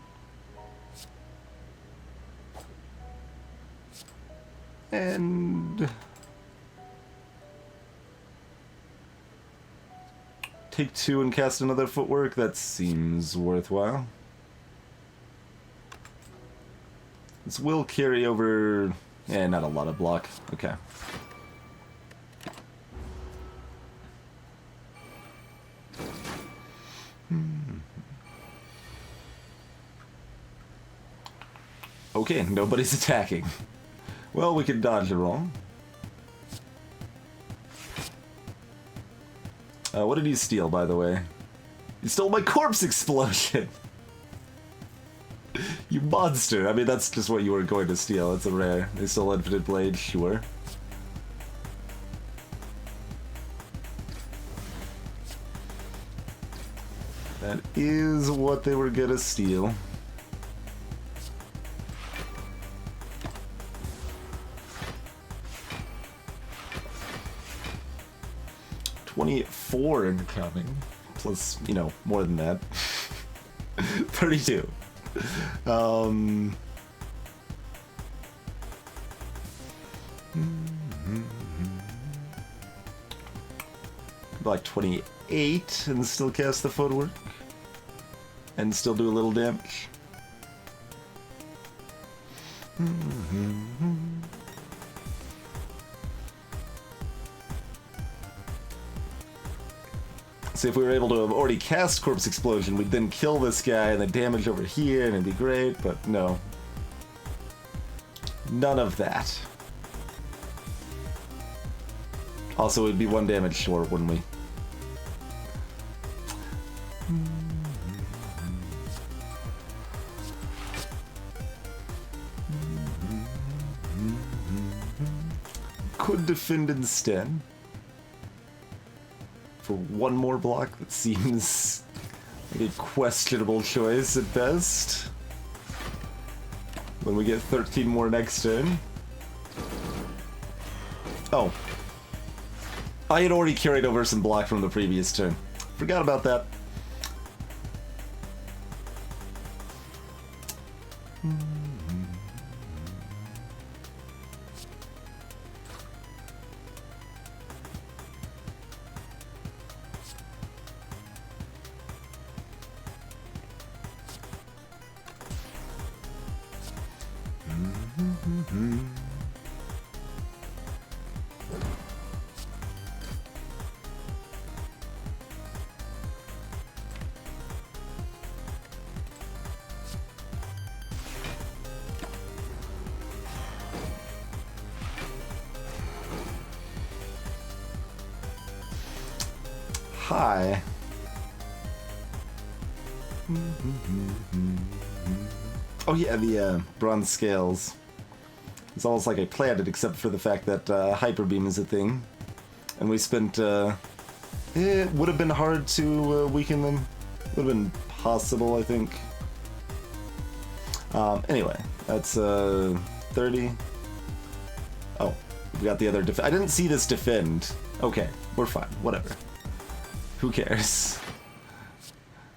And take 2 and cast another Footwork. That seems worthwhile. This will carry over... not a lot of block. Okay. Okay, nobody's attacking. Well, we could dodge a roll. What did he steal, by the way? He stole my corpse explosion! You monster! I mean, that's just what you were going to steal. It's a rare. They stole Infinite Blade, sure. That is what they were gonna steal. $24 incoming. Plus, you know, more than that. 32. Like 28 and still cast the Footwork. And still do a little damage. So if we were able to have already cast Corpse Explosion, we'd then kill this guy and then damage over here and it'd be great, but no. None of that. Also, it'd be 1 damage short, wouldn't we? Could defend instead. For 1 more block, that seems like a questionable choice at best. When we get 13 more next turn. Oh. I had already carried over some block from the previous turn. Forgot about that. Hi. Oh yeah, the bronze scales. It's almost like I planned it, except for the fact that Hyper Beam is a thing. And we spent... it would have been hard to weaken them. Would have been possible, I think. Anyway, that's 30. Oh, we got the other I didn't see this defend. Okay, we're fine, whatever. Who cares?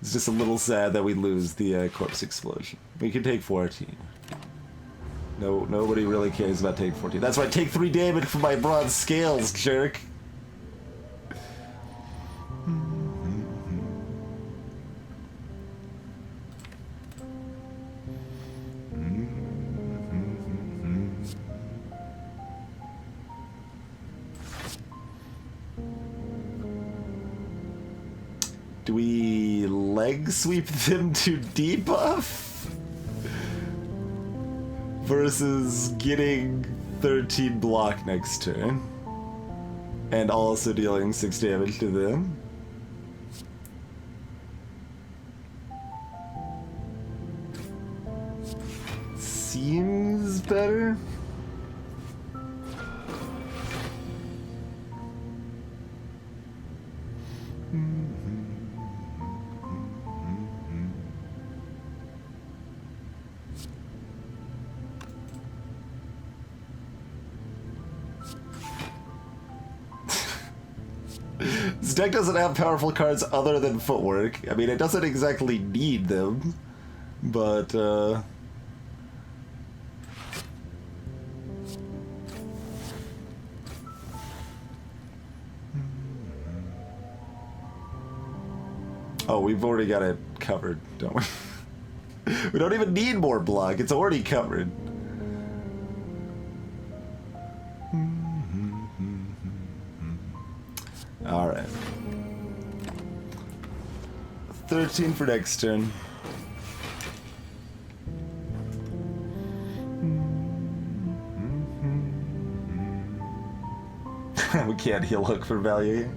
It's just a little sad that we lose the Corpse Explosion. We can take 14. No, nobody really cares about take 14. That's why I take 3 damage from my bronze scales, jerk. Do we leg sweep them to debuff? Versus getting 13 block next turn. And also dealing 6 damage to them. Seems better. This deck doesn't have powerful cards other than Footwork. I mean, it doesn't exactly need them, but, oh, we've already got it covered, don't we? We don't even need more block. It's already covered. Alright. 13 for next turn. We can't heal hook for value.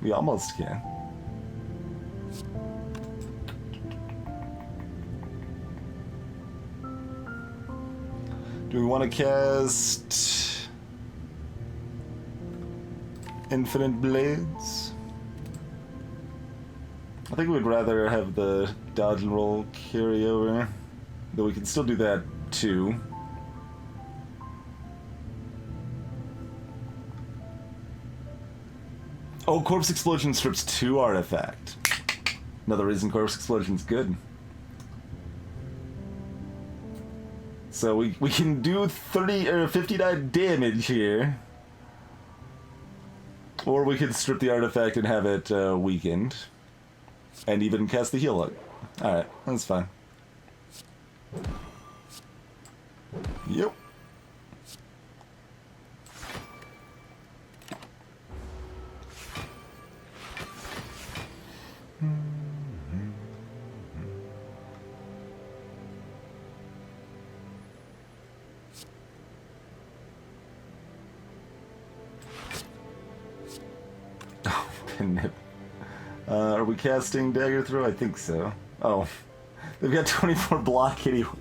We almost can. Do we want to cast Infinite Blades? I think we'd rather have the dodge and roll carry over, though we can still do that too. Oh, Corpse Explosion strips 2 artifact. Another reason Corpse Explosion's good. So we can do 30 or 59 damage here. Or we could strip the artifact and have it weakened. And even cast the heal hook. Alright, that's fine. Yep. Are we casting Dagger Throw? I think so. Oh, they've got 24 block anyway.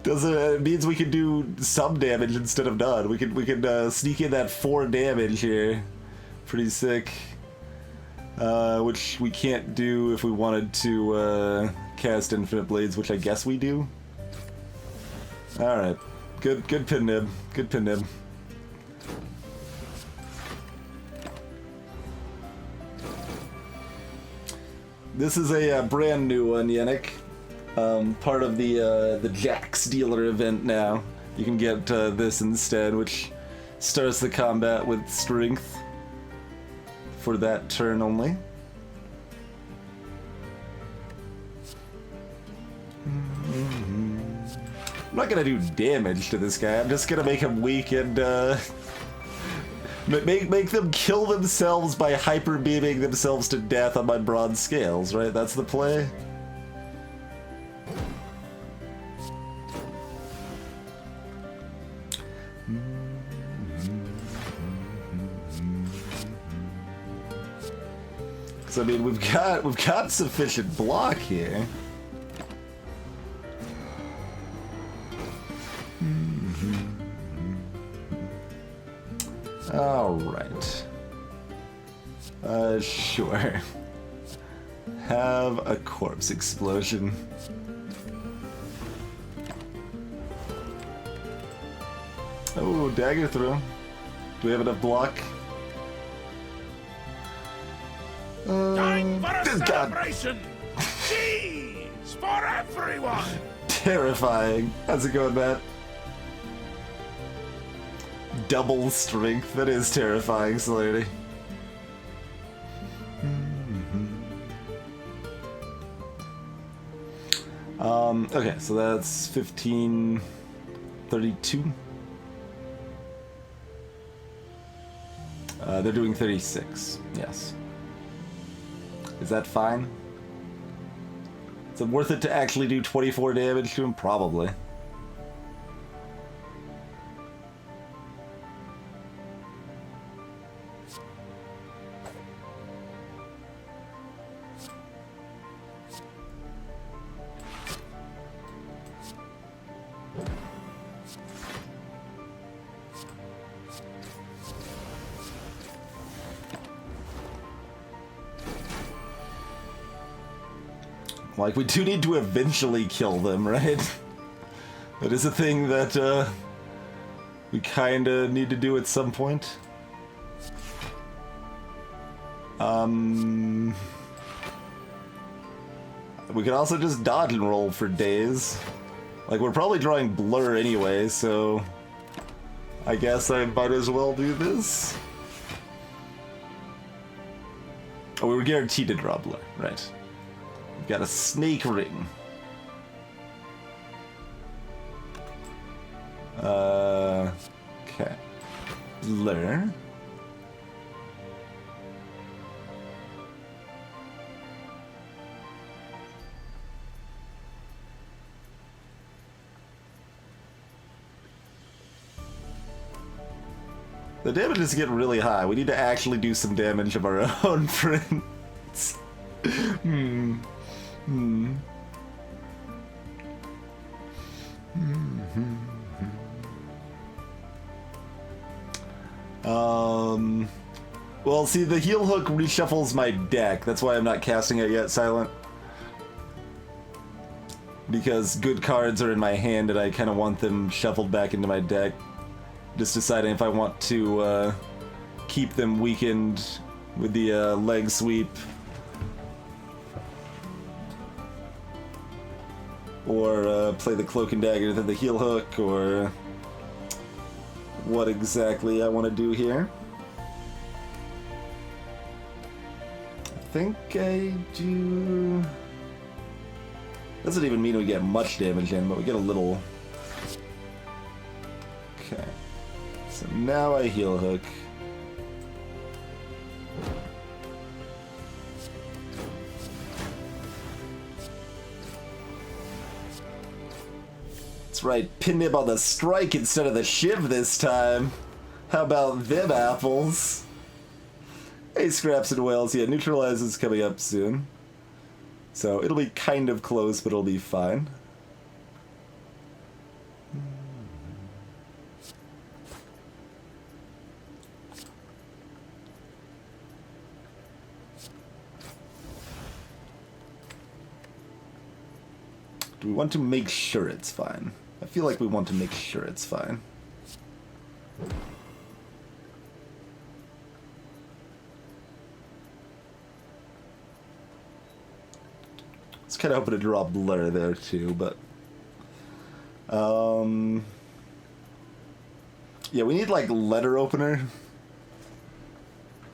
It means we can do some damage instead of none. We can sneak in that 4 damage here. Pretty sick. Which we can't do if we wanted to cast Infinite Blades, which I guess we do. All right, good pin nib. Good pin nib. This is a brand new one, Yannick. Part of the Jax Dealer event now. You can get this instead, which starts the combat with strength for that turn only. I'm not gonna do damage to this guy. I'm just gonna make him weak and make them kill themselves by hyper beaming themselves to death on my bronze scales, right? That's the play. Because I mean, we've got sufficient block here. All right. Sure. Have a Corpse Explosion. Oh, Dagger Throw. Do we have enough block? Time for a celebration! Cheese for everyone! Terrifying. How's it going, Matt? Double strength. That is terrifying, Celerity. Okay, so that's 1532. They're doing 36, yes. Is that fine? Is it worth it to actually do 24 damage to him? Probably. Like, we do need to eventually kill them, right? That is a thing that, we kinda need to do at some point. We could also just dodge and roll for days. Like, we're probably drawing blur anyway, so I guess I might as well do this. Oh, we were guaranteed to draw blur, right. We've got a snake ring. Okay. Blur. The damage is getting really high. We need to actually do some damage of our own, friends. Well, see, the heel hook reshuffles my deck. That's why I'm not casting it yet, Silent. Because good cards are in my hand and I kind of want them shuffled back into my deck. Just deciding if I want to keep them weakened with the leg sweep. Or play the cloak and dagger to the heel hook, or what exactly I want to do here. I think I do... Doesn't even mean we get much damage in, but we get a little. Okay. So now I heel hook. That's right, pin nib on the strike instead of the shiv this time. How about them apples? Hey, Scraps and Whales, yeah, Neutralize is coming up soon. So it'll be kind of close, but it'll be fine. Do we want to make sure it's fine? I feel like we want to make sure it's fine. I was kind of hoping to draw blur there too, but yeah, we need like letter opener.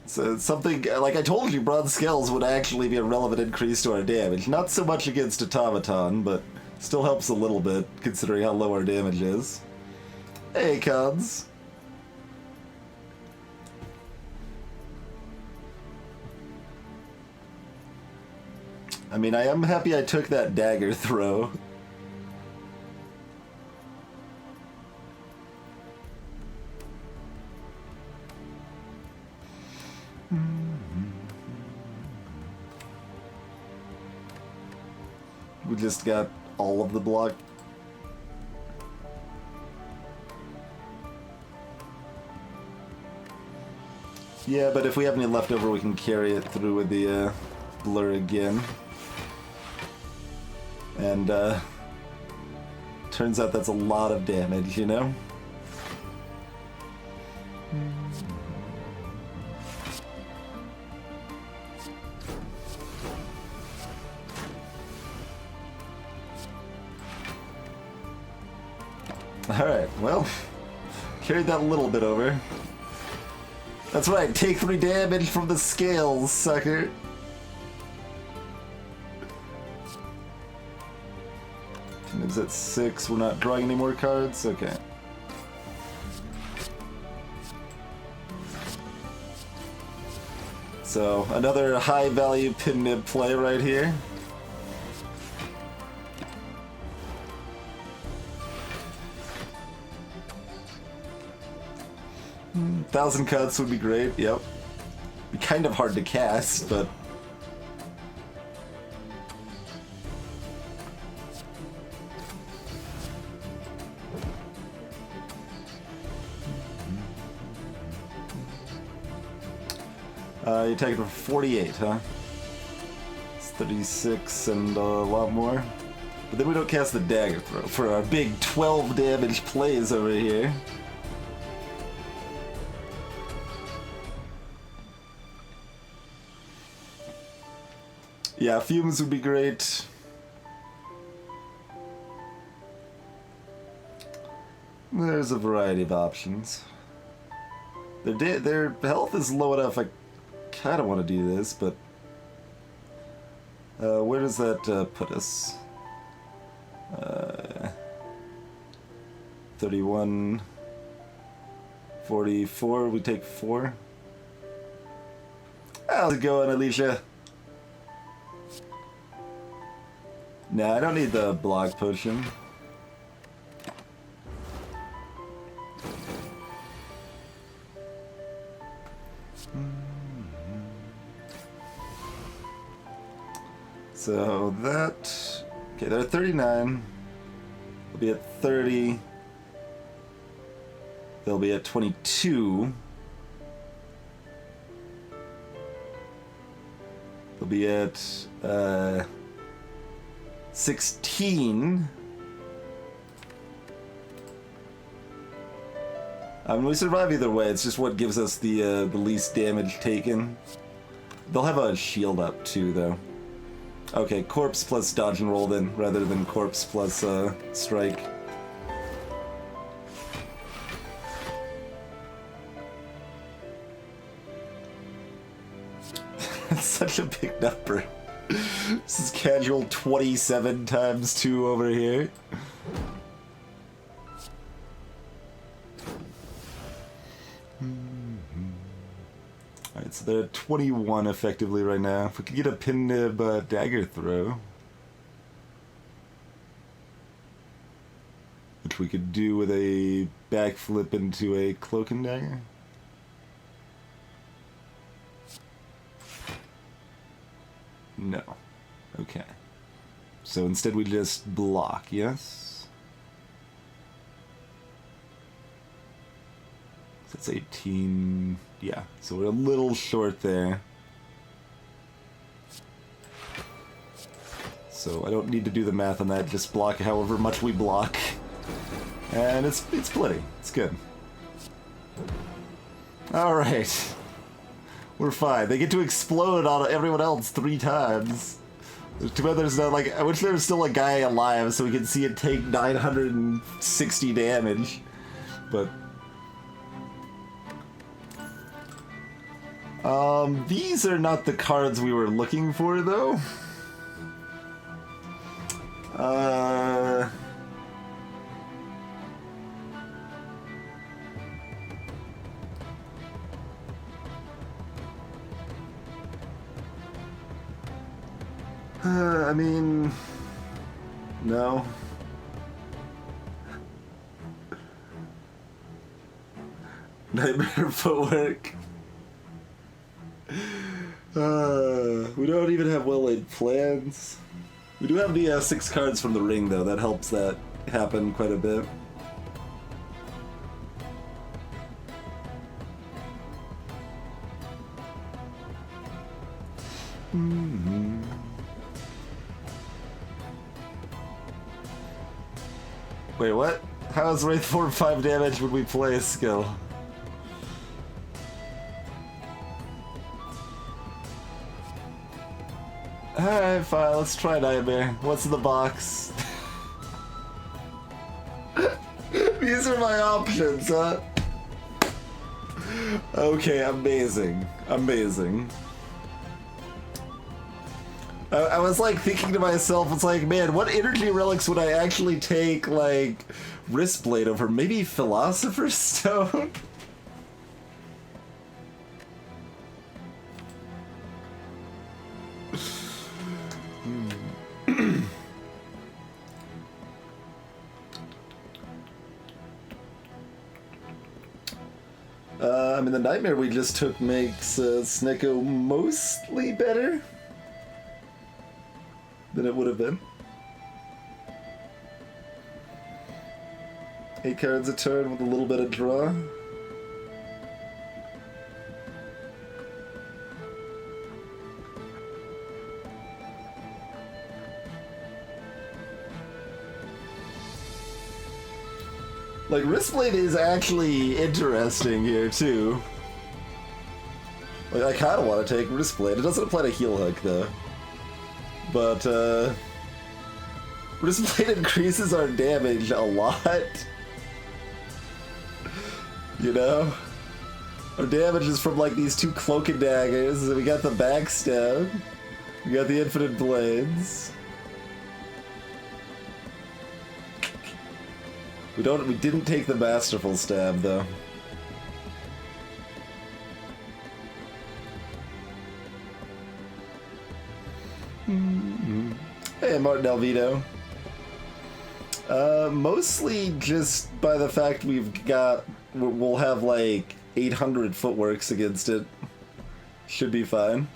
So something like I told you, Bronze Scales would actually be a relevant increase to our damage. Not so much against Automaton, but still helps a little bit considering how low our damage is. Hey, Cons. I mean, I am happy I took that dagger throw. We just got all of the block. Yeah, but if we have any left over, we can carry it through with the blur again. And turns out that's a lot of damage, you know? Alright, well, carried that a little bit over. That's right, take 3 damage from the scales, sucker. Nibs at 6, we're not drawing any more cards? Okay. So, another high value pin nib play right here. Thousand cuts would be great, yep. Be kind of hard to cast, but... you take it for 48, huh? It's 36 and a lot more. But then we don't cast the dagger throw for our big 12 damage plays over here. Yeah, fumes would be great. There's a variety of options. Their health is low enough, I kind of want to do this, but... where does that put us? 31... 44, we take 4. How's it going, Alicia? Nah, I don't need the block potion. So that... Okay, they're at 39. They'll be at 30. They'll be at 22. They'll be at 16. I mean, we survive either way. It's just what gives us the least damage taken. They'll have a shield up too, though. Okay, corpse plus dodge and roll then, rather than corpse plus strike. That's such a big number. This is casual 27 times 2 over here. Alright, so they're at 21 effectively right now. If we could get a pin nib dagger throw, which we could do with a backflip into a cloak and dagger. No. Okay. So instead we just block, yes? That's 18... Yeah, so we're a little short there. So I don't need to do the math on that, just block however much we block. And it's plenty. It's good. Alright. We're fine. They get to explode on everyone else 3 times. Too bad there's not, like, I wish there was still a guy alive so we could see it take 960 damage. But... these are not the cards we were looking for, though. I mean... No. Nightmare Footwork. We don't even have well-laid plans. We do have the 6 cards from the ring, though. That helps that happen quite a bit. Wait, what? How is Wraith 4-5 damage when we play a skill? Alright, fine, let's try Nightmare. What's in the box? These are my options, huh? Okay, amazing. Amazing. I was like thinking to myself, it's like, man, what energy relics would I actually take, like, Wristblade over? Maybe Philosopher's Stone? I mean, the Nightmare we just took makes Snecko mostly better than it would have been. 8 cards a turn with a little bit of draw. Like, Wristblade is actually interesting here, too. Like, I kind of want to take Wristblade. It doesn't apply to Heel Hook, though. But, Wristblade increases our damage a lot. You know? Our damage is from, like, these two Cloak and Daggers. We got the Backstab. We got the Infinite Blades. We didn't take the Masterful Stab, though. Hey, Martin Alvito. Mostly just by the fact we'll have like 800 footworks against it. Should be fine.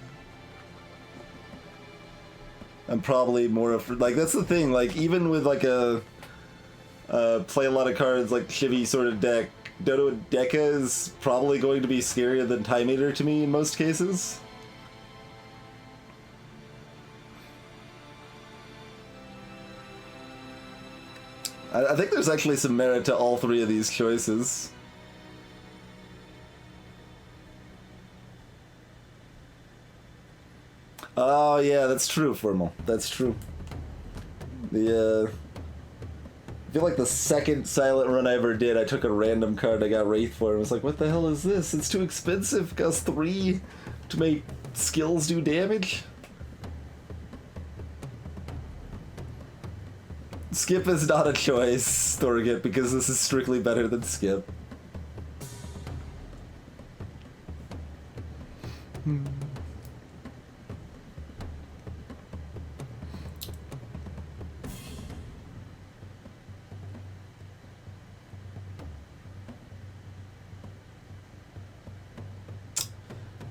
I'm probably more of, like, that's the thing, like, even with like a play a lot of cards like Shivy sort of deck, Dodo Deca is probably going to be scarier than Time Eater to me in most cases. I think there's actually some merit to all three of these choices. Oh yeah, that's true, Formal. That's true. I feel like the second silent run I ever did, I took a random card I got Wraith for and was like, what the hell is this? It's too expensive. Costs 3 to make skills do damage? Skip is not a choice, Thorgit, because this is strictly better than Skip.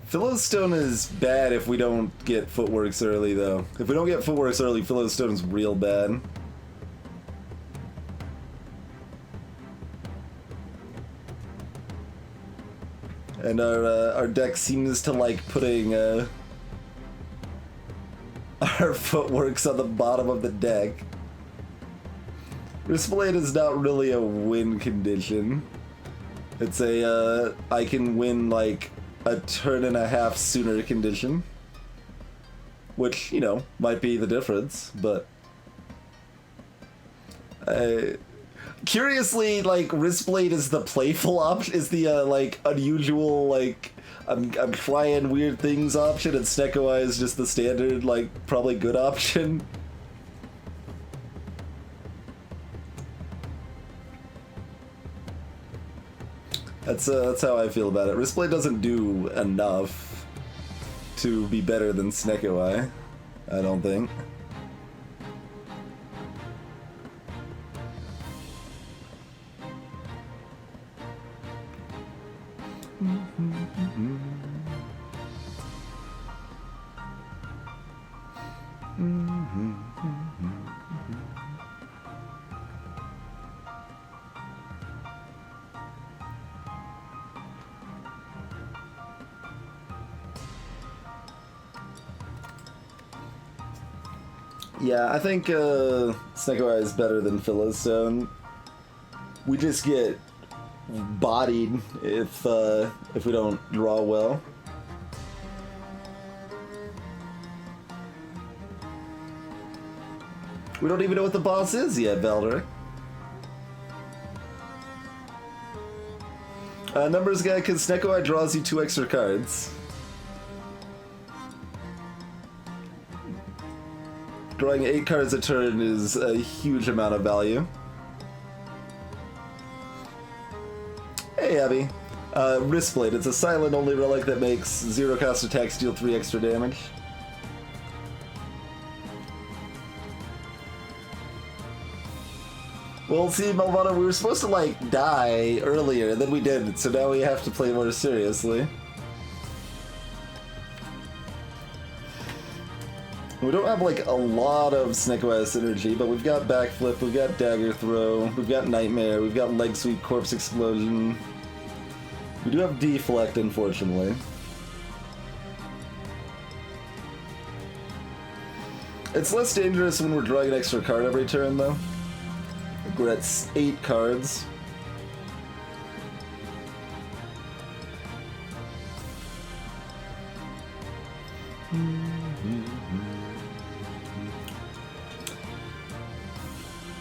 Philostone is bad if we don't get Footworks early, though. If we don't get Footworks early, Philostone's real bad. And our deck seems to like putting our Footworks on the bottom of the deck. Wristblade is not really a win condition. It's a I can win like a turn and a half sooner condition. Which, you know, might be the difference, but curiously, like, Wristblade is the playful option, is the, like, unusual, like, I'm trying weird things option, and Snecko Eye is just the standard, like, probably good option. That's how I feel about it. Wristblade doesn't do enough to be better than Snecko Eye, I don't think. Yeah, I think Snecko Eye is better than Philostone. We just get bodied if we don't draw well. We don't even know what the boss is yet, Valder. Numbers guy, because Snecko Eye draws you 2 extra cards. Drawing 8 cards a turn is a huge amount of value. Hey, Abby. Wristblade. It's a silent-only relic that makes 0 cost attacks deal 3 extra damage. Well, see, Malvado, we were supposed to, like, die earlier than we did, so now we have to play more seriously. We don't have, like, a lot of Snecko Eye synergy, but we've got Backflip, we've got Dagger Throw, we've got Nightmare, we've got Leg Sweep, Corpse Explosion. We do have Deflect, unfortunately. It's less dangerous when we're drawing an extra card every turn, though. We're at 8 cards.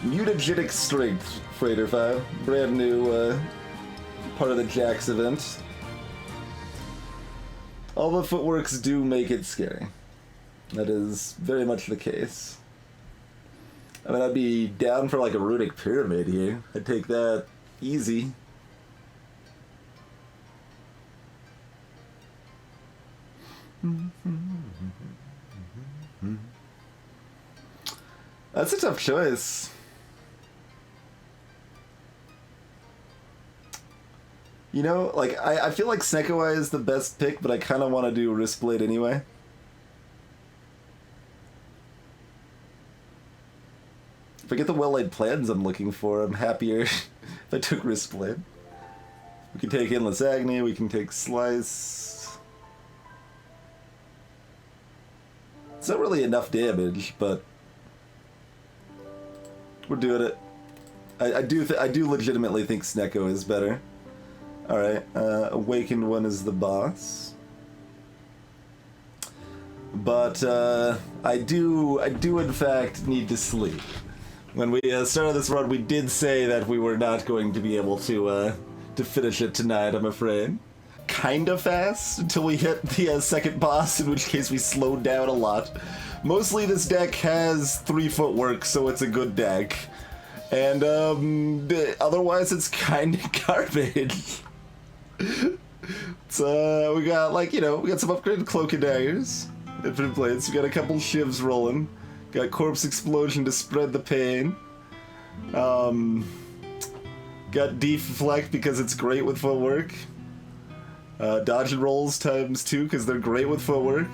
Mutagenic Strength, Freighter 5. Brand new part of the Jax event. All the footworks do make it scary. That is very much the case. I mean, I'd be down for like a runic pyramid here. I'd take that easy. That's a tough choice. You know, like, I feel like Snekoi is the best pick, but I kind of want to do Wristblade anyway. If I get the well-laid plans I'm looking for, I'm happier if I took Wristblade. We can take Endless Agony, we can take Slice. It's not really enough damage, but we're doing it. I do legitimately think Sneko is better. Alright, Awakened One is the boss. But I do in fact need to sleep. When we started this run, we did say that we were not going to be able to finish it tonight, I'm afraid. Kinda fast until we hit the second boss, in which case we slowed down a lot. Mostly this deck has 3 footwork, so it's a good deck. And otherwise it's kinda garbage. So we got, like, you know, we got some upgraded Cloak and Daggers, Infinite Blades, we got a couple shivs rolling, got Corpse Explosion to spread the pain, got Deflect because it's great with footwork, Dodge and Rolls times 2 because they're great with footwork,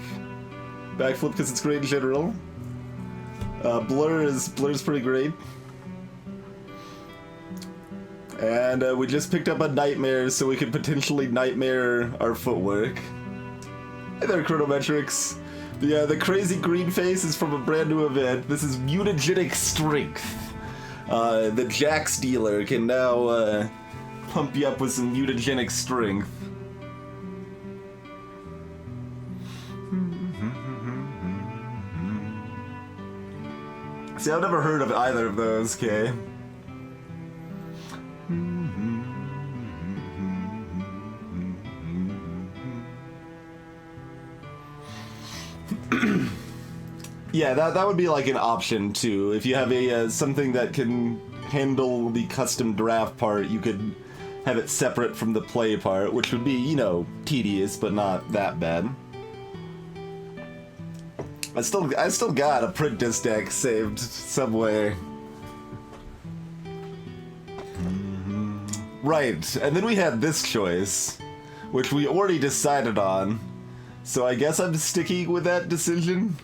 Backflip because it's great in general, Blur's pretty great. And we just picked up a Nightmare, so we could potentially Nightmare our footwork. Hey there, Chronometrics. The crazy green face is from a brand new event. This is Mutagenic Strength. The Jax dealer can now pump you up with some mutagenic strength. See, I've never heard of either of those, Kay. Yeah, that would be like an option too. If you have a something that can handle the custom draft part, you could have it separate from the play part, which would be, you know, tedious, but not that bad. I still got a print disc deck saved somewhere. Right, and then we had this choice, which we already decided on, so I guess I'm sticking with that decision.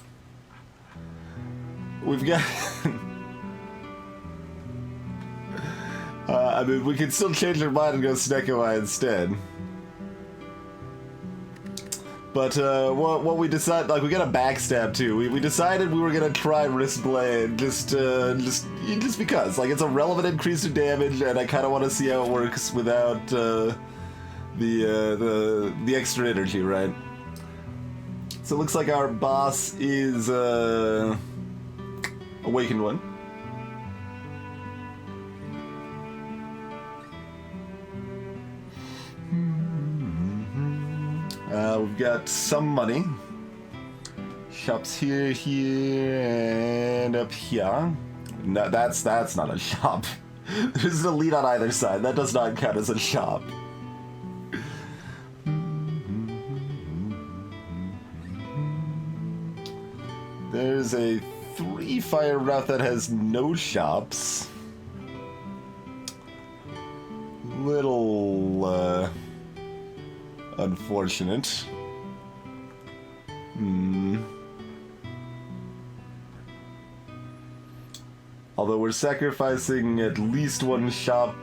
We've got... I mean, we could still change our mind and go Snekoi instead. But what we decided, like, we got a backstab too. We decided we were gonna try Wristblade just because, like, it's a relevant increase in damage, and I kind of want to see how it works without the extra energy, right? So it looks like our boss is Awakened One. We've got some money. Shops here, and up here. No, that's not a shop. There's an elite on either side. That does not count as a shop. There's a 3-fire route that has no shops. Little, unfortunate. Although we're sacrificing at least one shop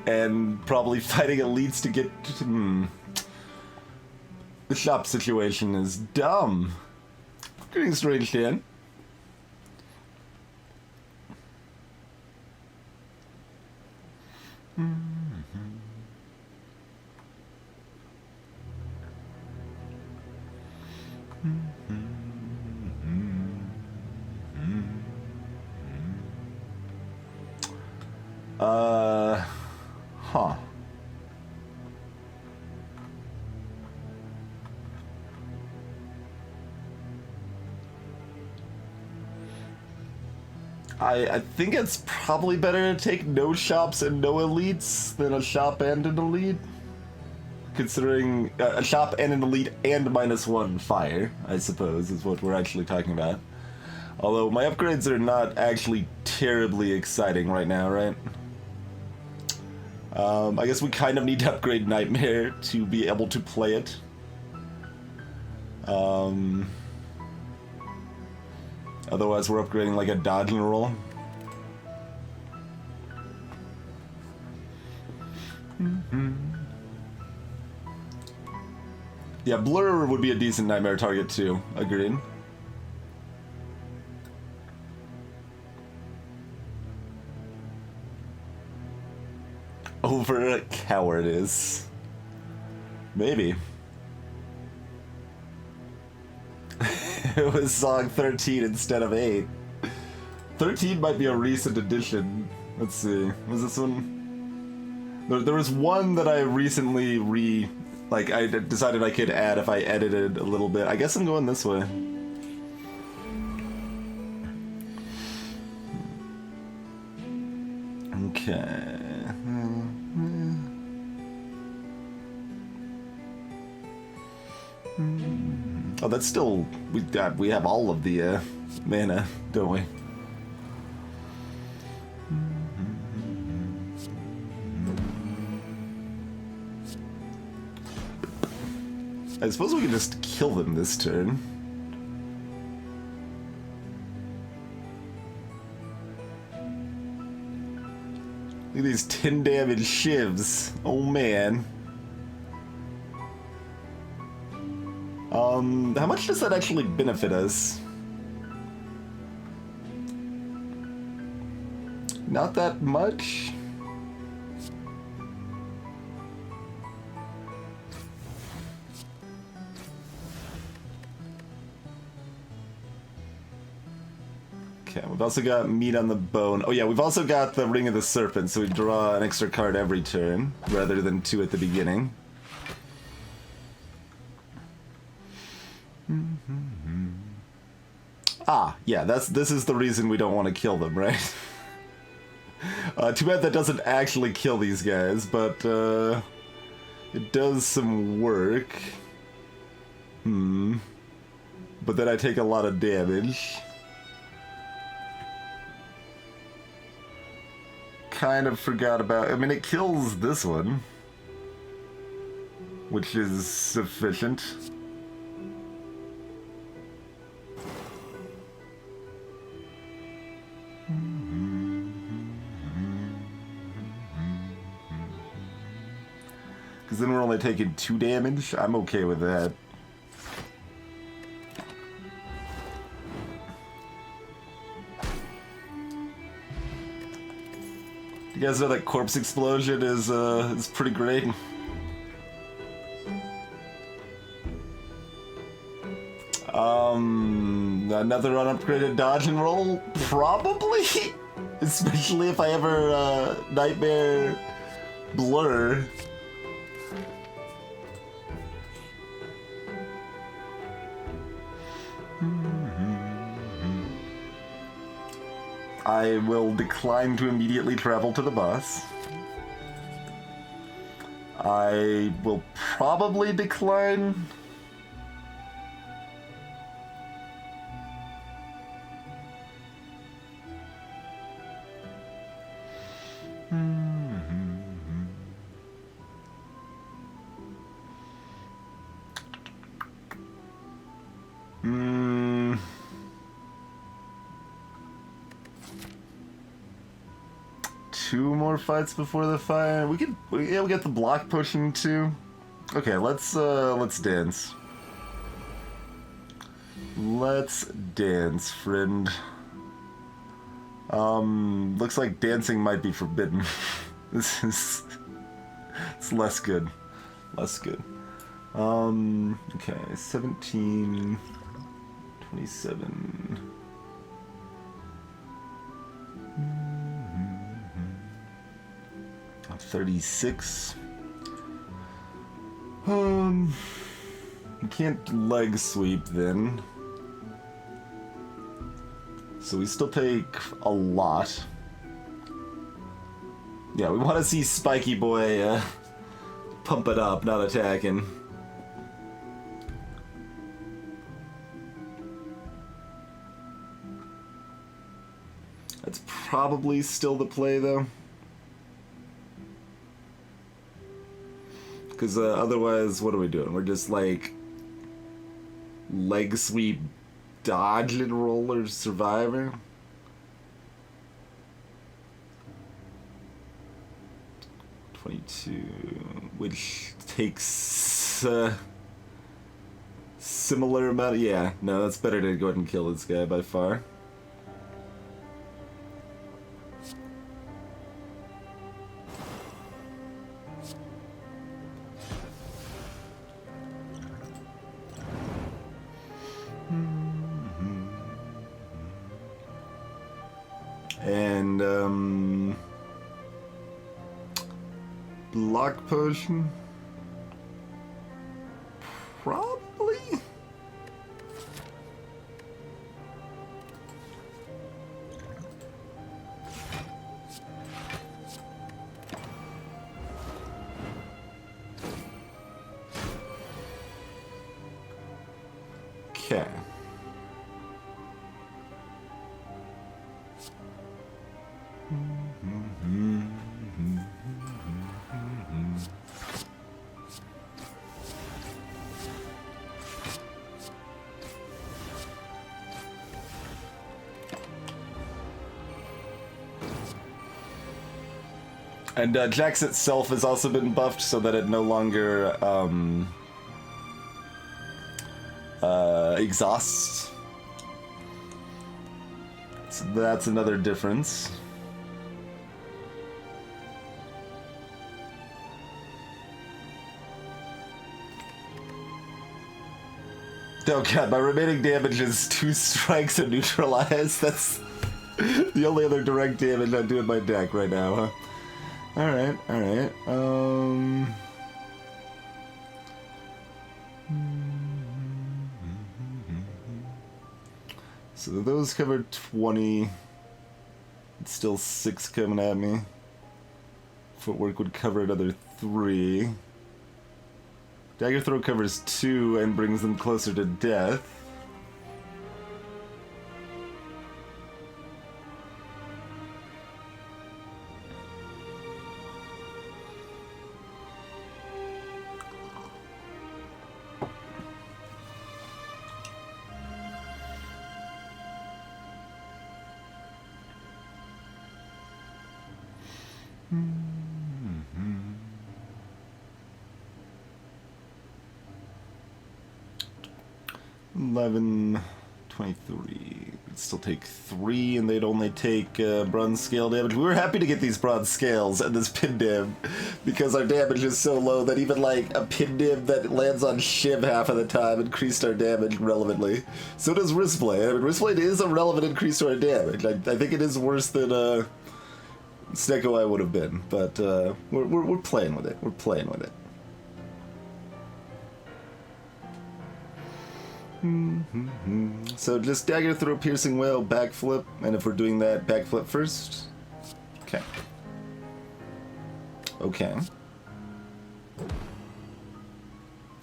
and probably fighting elites to get... The shop situation is dumb. Getting strange, Dan. Huh. I think it's probably better to take no shops and no elites than a shop and an elite. Considering a shop and an elite and -1 fire, I suppose, is what we're actually talking about. Although my upgrades are not actually terribly exciting right now, right? I guess we kind of need to upgrade Nightmare to be able to play it. Otherwise we're upgrading like a dodge and roll. Yeah, Blur would be a decent Nightmare target too. Agreed. Over cowardice. Maybe. It was song 13 instead of 8. 13 might be a recent addition. Let's see. Was this one? There was one that I recently I decided I could add if I edited a little bit. I guess I'm going this way. Okay. Oh, that's still... We have all of the mana, don't we? I suppose we can just kill them this turn. Look at these 10 damage shivs. Oh man. How much does that actually benefit us? Not that much. Okay, we've also got meat on the bone. Oh yeah, we've also got the Ring of the Serpent, so we draw an extra card every turn, rather than 2 at the beginning. Ah, yeah, this is the reason we don't want to kill them, right? Too bad that doesn't actually kill these guys, but it does some work. But then I take a lot of damage. Kind of forgot about... I mean, it kills this one, which is sufficient. Because then we're only taking 2 damage. I'm okay with that. You guys know that corpse explosion is pretty great. Another unupgraded dodge and roll? Probably? Especially if I ever Nightmare Blur. I will decline to immediately travel to the boss. I will probably decline. Two more fights before the fire. We'll get the block potion too. Okay, let's dance. Let's dance, friend. Looks like dancing might be forbidden. It's less good. Less good. Okay, 17, 27. 36. We can't leg sweep then. So we still take a lot. Yeah, we want to see Spiky Boy pump it up, not attacking. That's probably still the play, though. Because otherwise, what are we doing? We're just like leg sweep, dodge and roller survivor. Which takes similar amount of, yeah, no, that's better to go ahead and kill this guy by far. And block potion? Probably? Okay. And Jax itself has also been buffed so that it no longer exhausts. So that's another difference. Oh god, my remaining damage is 2 strikes and neutralize. That's the only other direct damage I do in my deck right now, huh? Alright, alright. So those covered 20. It's still 6 coming at me. Footwork would cover another 3. Dagger throw covers 2 and brings them closer to death. $11, 23. It'd still take 3, and they'd only take bronze scale damage. We were happy to get these bronze scales and this pin dim because our damage is so low that even like a pin dim that lands on Shiv half of the time increased our damage relevantly. So does Wristblade. I mean, Wristblade is a relevant increase to our damage. I think it is worse than Sneko I would have been, but we're playing with it. We're playing with it. So just dagger throw, piercing wail, backflip, and if we're doing that, backflip first. Okay. Okay.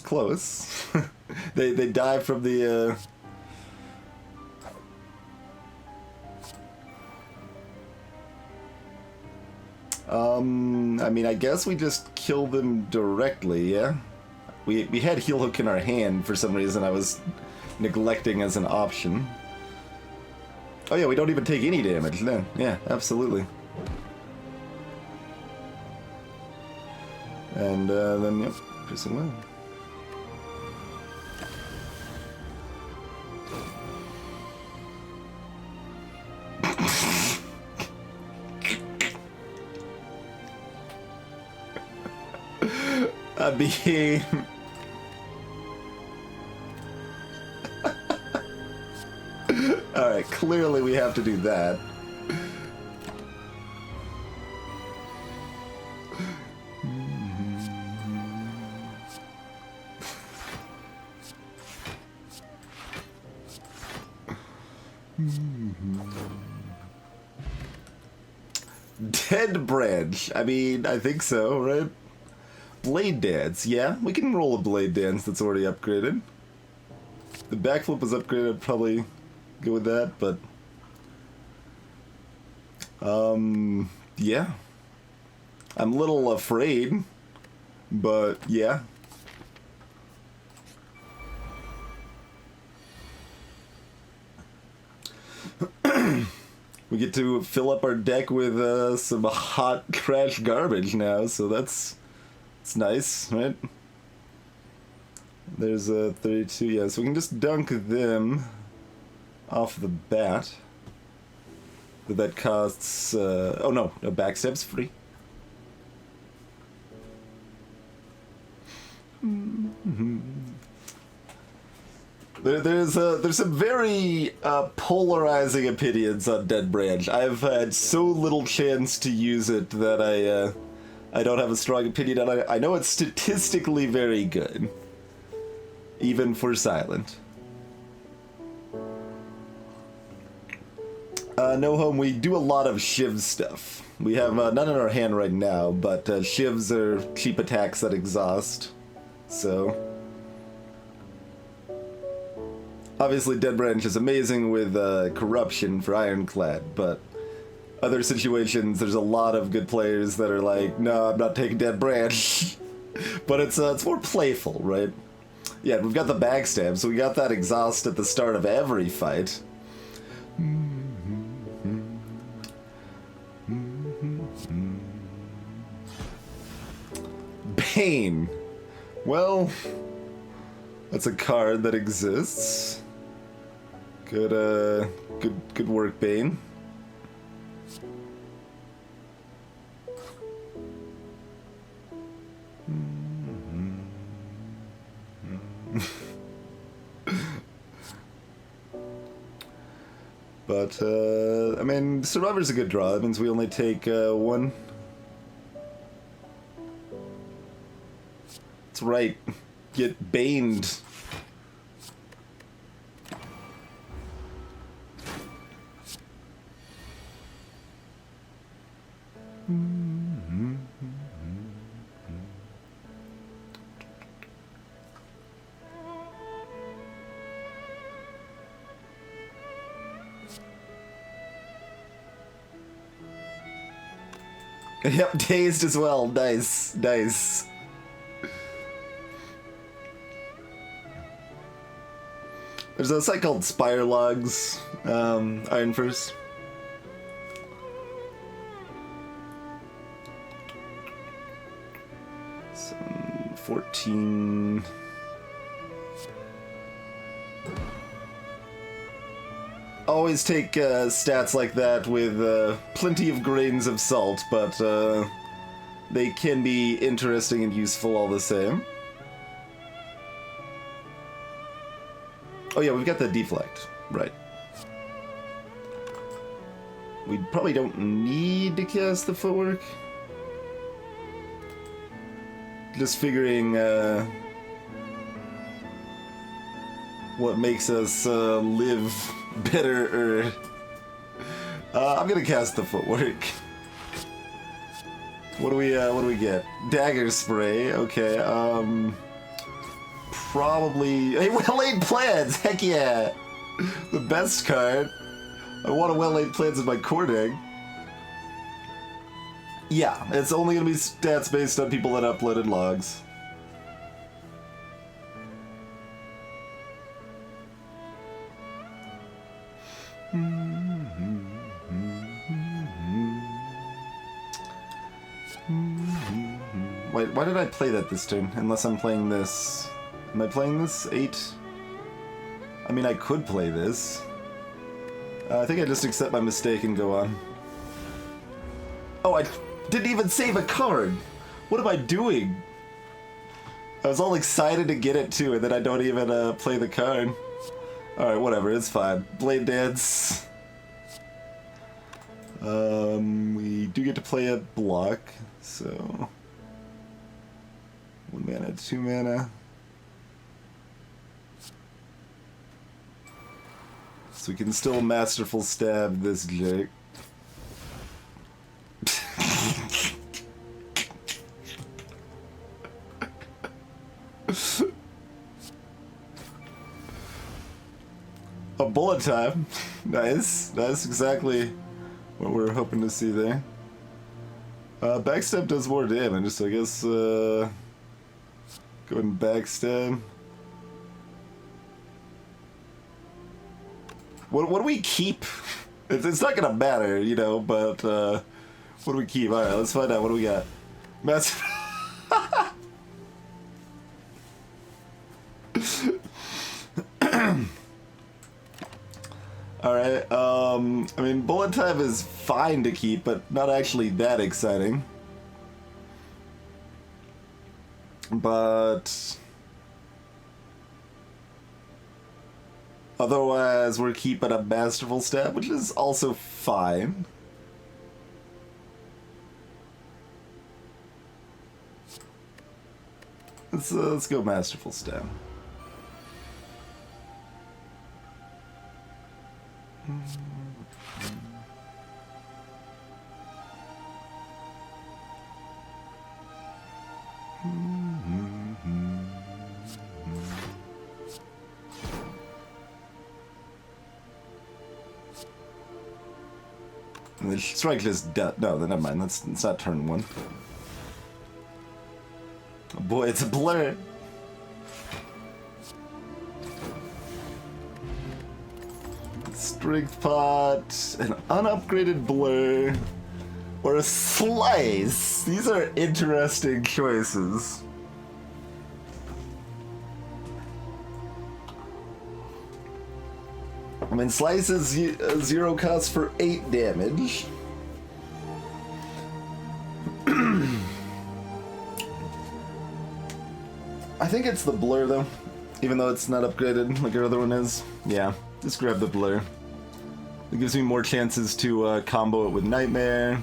Close. they die from the I mean, I guess we just kill them directly, yeah? We had Heel Hook in our hand for some reason I was neglecting as an option. Oh yeah, we don't even take any damage then. Yeah, absolutely. And then, yep, piercing wail. I mean... Alright, clearly we have to do that. Dead Branch. I mean, I think so, right? Blade Dance. Yeah, we can roll a Blade Dance that's already upgraded. The backflip is upgraded, I'd probably go with that, but... yeah. I'm a little afraid, but yeah. We get to fill up our deck with some hot crash garbage now, so it's nice, right? There's a 32, yeah, so we can just dunk them off the bat. That costs, oh no, backstep's free. There's some very polarizing opinions on Dead Branch. I've had so little chance to use it that I don't have a strong opinion on it. I know it's statistically very good, even for silent. No home, we do a lot of Shiv stuff. We have none in our hand right now, but Shivs are cheap attacks that exhaust, so... Obviously, Dead Branch is amazing with Corruption for Ironclad, but other situations, there's a lot of good players that are like, no, I'm not taking Dead Branch. But it's more playful, right? Yeah, we've got the backstab, so we got that exhaust at the start of every fight. Bane. Well, that's a card that exists. Good work, Bane. But, I mean, Survivor's a good draw. That means we only take one. That's right. Get baned. Yep, dazed as well. Nice, nice. There's a site called Spire Logs, Iron First. Some 14. Always take stats like that with plenty of grains of salt, but they can be interesting and useful all the same. Oh yeah, we've got the deflect, right. We probably don't need to cast the Footwork. Just figuring what makes us live better. I'm gonna cast the Footwork. What do we get? Dagger Spray. Okay. Probably. Hey, well-laid plans. Heck yeah. The best card. I want a well-laid plans in my core deck. Yeah, it's only gonna be stats based on people that uploaded logs. Wait, why did I play that this turn? Unless I'm playing this. Am I playing this? 8? I mean, I could play this. I think I just accept my mistake and go on. Oh, I didn't even save a card! What am I doing? I was all excited to get it too, and then I don't even play the card. Alright, whatever, it's fine. Blade Dance. We do get to play a block, so... 1 mana, 2 mana. So we can still masterful stab this Jake. A bullet time. Nice. That's exactly what we're hoping to see there. Backstab does more damage, so I guess go ahead and backstab. What do we keep? It's not gonna matter, you know, but what do we keep? Alright, let's find out. What do we got? Massive. Alright, I mean, bullet time is fine to keep, but not actually that exciting. But otherwise, we're keeping a masterful stab, which is also fine. Let's go masterful stab. And the strike just no, then never mind. It's not turn one. Oh boy, it's a blur. Strength pot, an unupgraded blur, or a slice. These are interesting choices. I mean, slice is 0 cost for 8 damage. I think it's the blur though, even though it's not upgraded like our other one is. Yeah, just grab the blur. It gives me more chances to combo it with Nightmare.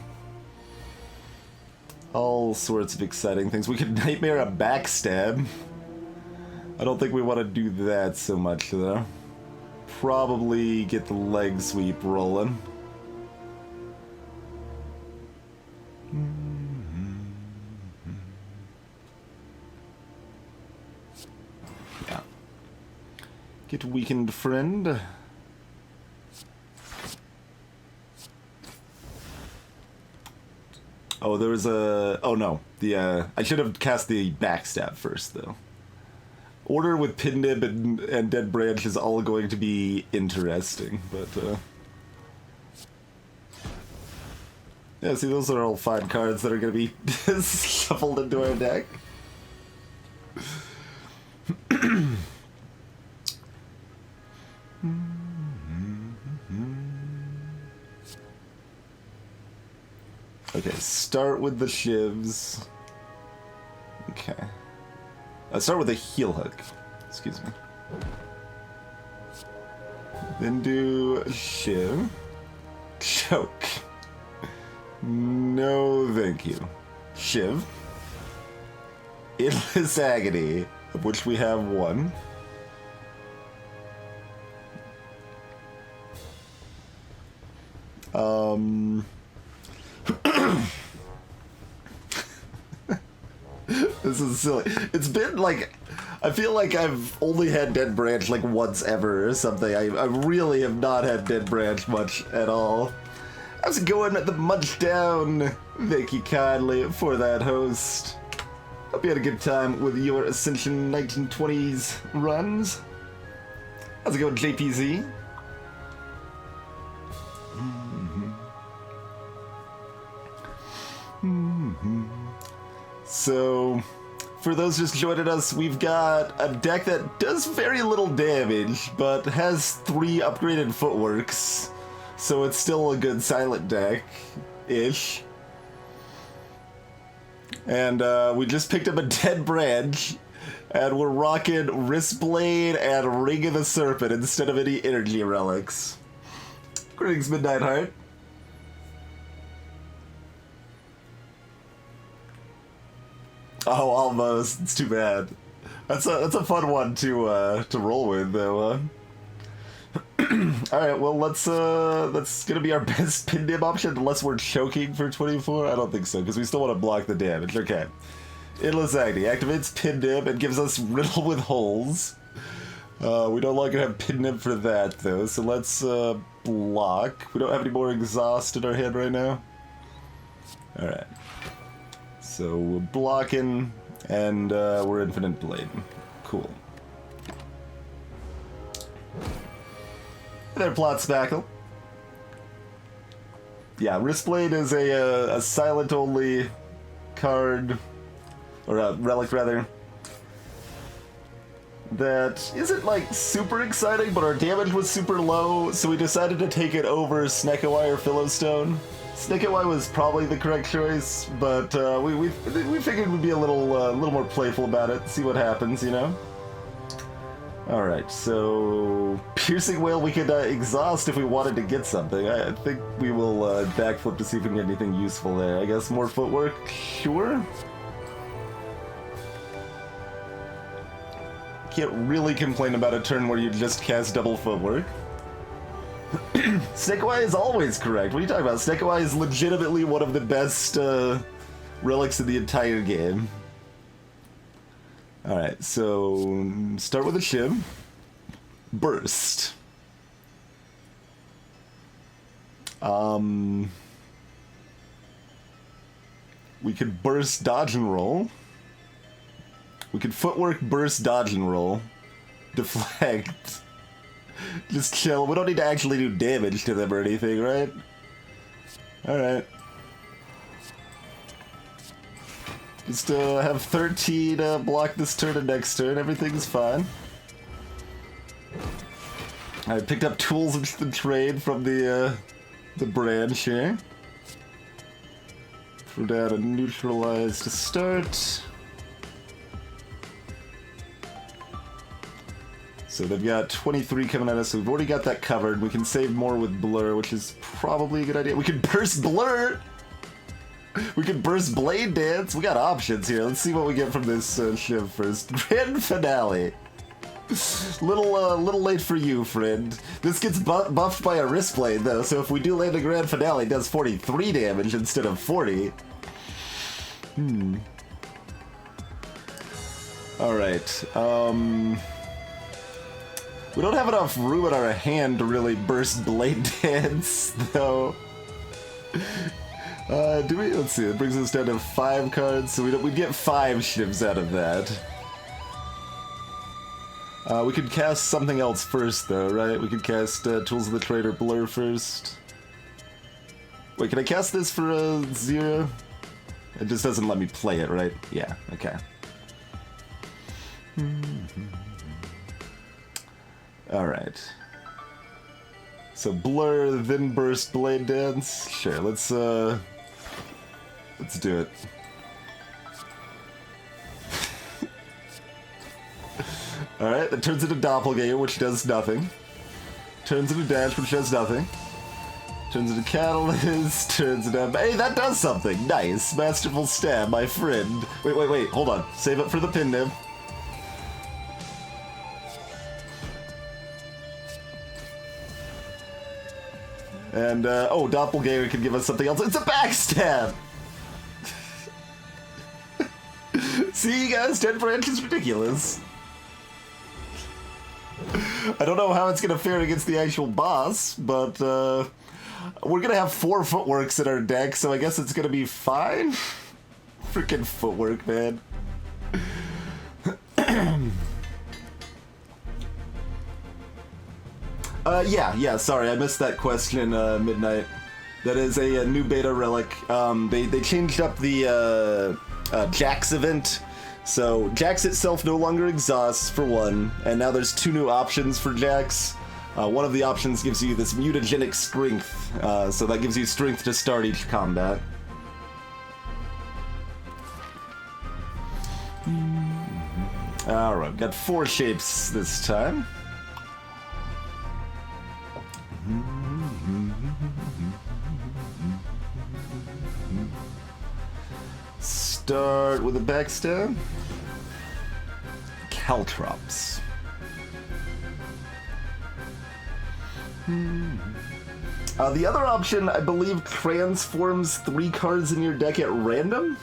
All sorts of exciting things. We could Nightmare a backstab. I don't think we want to do that so much though. Probably get the leg sweep rolling. Yeah. Get weakened, friend. Oh, there was a... Oh, no. I should have cast the backstab first, though. Order with Pindib and Dead Branch is all going to be interesting, but... Yeah, see, those are all fine cards that are going to be shuffled into our deck. Okay, start with the shivs. Okay. Start with a heel hook. Excuse me. Then do shiv. Choke. No, thank you. Shiv. Endless Agony, of which we have one. This is silly. It's been like, I feel like I've only had Dead Branch like once ever or something. I really have not had Dead Branch much at all. How's it going at the Munch Down? Thank you kindly for that host. Hope you had a good time with your Ascension 1920s runs. How's it going, JPZ? So, for those just joining us, we've got a deck that does very little damage, but has 3 upgraded footworks. So it's still a good silent deck-ish. And we just picked up a Dead Branch, and we're rocking Wristblade and Ring of the Serpent instead of any energy relics. Greetings, Midnight Heart. Oh, almost. It's too bad. That's a fun one to roll with, though. Alright, well, that's gonna be our best pin dim option, unless we're choking for 24? I don't think so, because we still want to block the damage. Okay. Endless Agony activates pin dim and gives us riddle with holes. We no longer have pin dim for that, though, so let's block. We don't have any more exhaust in our hand right now. Alright. So we're blocking, and we're Infinite Blade. Cool. Hey there, Plot Spackle. Yeah, Wristblade is a silent-only card, or a relic, rather, that isn't, like, super exciting, but our damage was super low, so we decided to take it over Snekawai or Philostone. Snekawai was probably the correct choice, but we figured we'd be a little more playful about it, see what happens, you know? Alright, so Piercing Whale we could exhaust if we wanted to get something. I think we will backflip to see if we can get anything useful there. I guess more Footwork? Sure? Can't really complain about a turn where you just cast double Footwork. Snekawai is always correct. What are you talking about? Snekawai is legitimately one of the best relics in the entire game. Alright, so start with a shim. Burst. We could burst, dodge, and roll. We could Footwork, burst, dodge, and roll. Deflect. Just chill. We don't need to actually do damage to them or anything, right? Alright. Just have 13 block this turn and next turn. Everything's fine. I picked up tools into the trade from the branch here. Throw down a neutralize to start. So they've got 23 coming at us, so we've already got that covered. We can save more with Blur, which is probably a good idea. We can burst Blur! We can burst Blade Dance. We got options here. Let's see what we get from this shiv first. Grand Finale. Little late for you, friend. This gets buffed by a wrist blade, though, so if we do land a Grand Finale, it does 43 damage instead of 40. Alright, we don't have enough room in our hand to really burst Blade Dance, though. Do we? Let's see, it brings us down to 5 cards, so we'd get 5 shivs out of that. We could cast something else first, though, right? We could cast Tools of the Trade or Blur first. Wait, can I cast this for a 0? It just doesn't let me play it, right? Yeah, okay. Alright. So Blur, then burst Blade Dance. Sure, let's do it. Alright, that turns into Doppelganger, which does nothing. Turns into Dash, which does nothing. Turns into Catalyst, turns into... Hey, that does something! Nice! Masterful Stab, my friend. Wait, hold on. Save it for the pin nib. And, oh, Doppelganger can give us something else. It's a backstab! See, you guys, 10 branch is ridiculous. I don't know how it's gonna fare against the actual boss, but, we're gonna have 4 Footworks in our deck, so I guess it's gonna be fine. Freaking Footwork, man. Yeah, sorry, I missed that question, Midnight. That is a new beta relic. They changed up the, Jax event. So, Jax itself no longer exhausts, for one, and now there's 2 new options for Jax. One of the options gives you this mutagenic strength, so that gives you strength to start each combat. Alright, got 4 shapes this time. Start with a backstab. Caltrops. The other option, I believe, transforms 3 cards in your deck at random.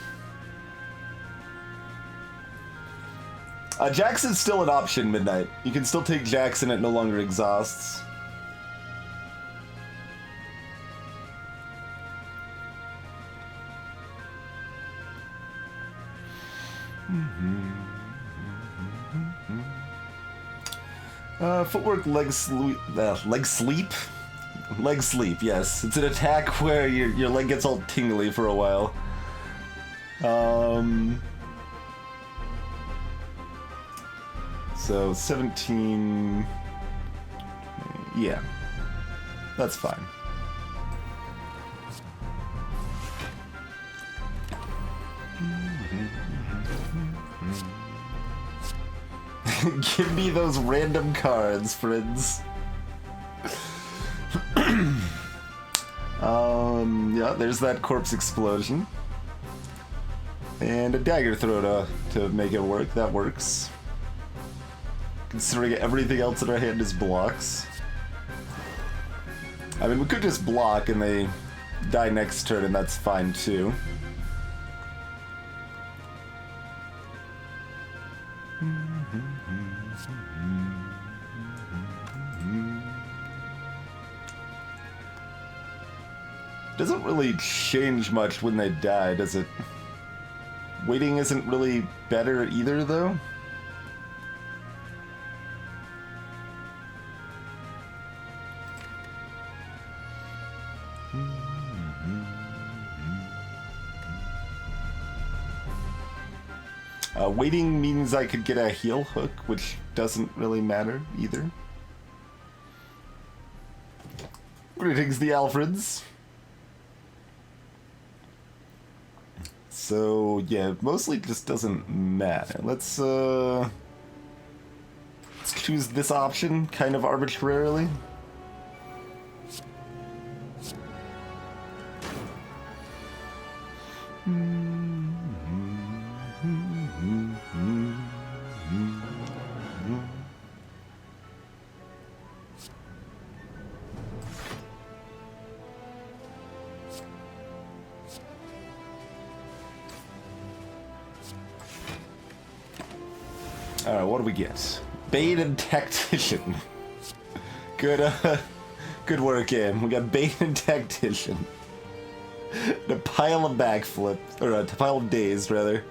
Jackson's still an option, Midnight. You can still take Jackson, it no longer exhausts. Footwork leg sleep. Leg sleep, yes. It's an attack where your leg gets all tingly for a while. So 17. Yeah, that's fine. Give me those random cards, friends. Yeah, there's that corpse explosion. And a dagger throw to make it work. That works. Considering everything else in our hand is blocks. I mean, we could just block and they die next turn, and that's fine too. Doesn't really change much when they die, does it? Waiting isn't really better either, though. Waiting means I could get a heal hook, which doesn't really matter either. Greetings, the Alfreds. So, yeah, mostly just doesn't matter. Let's choose this option, kind of arbitrarily. Alright, what do we get? Bait and Tactician. Good, good work, game. We got Bait and Tactician. And a pile of backflips, or a pile of dazed, rather.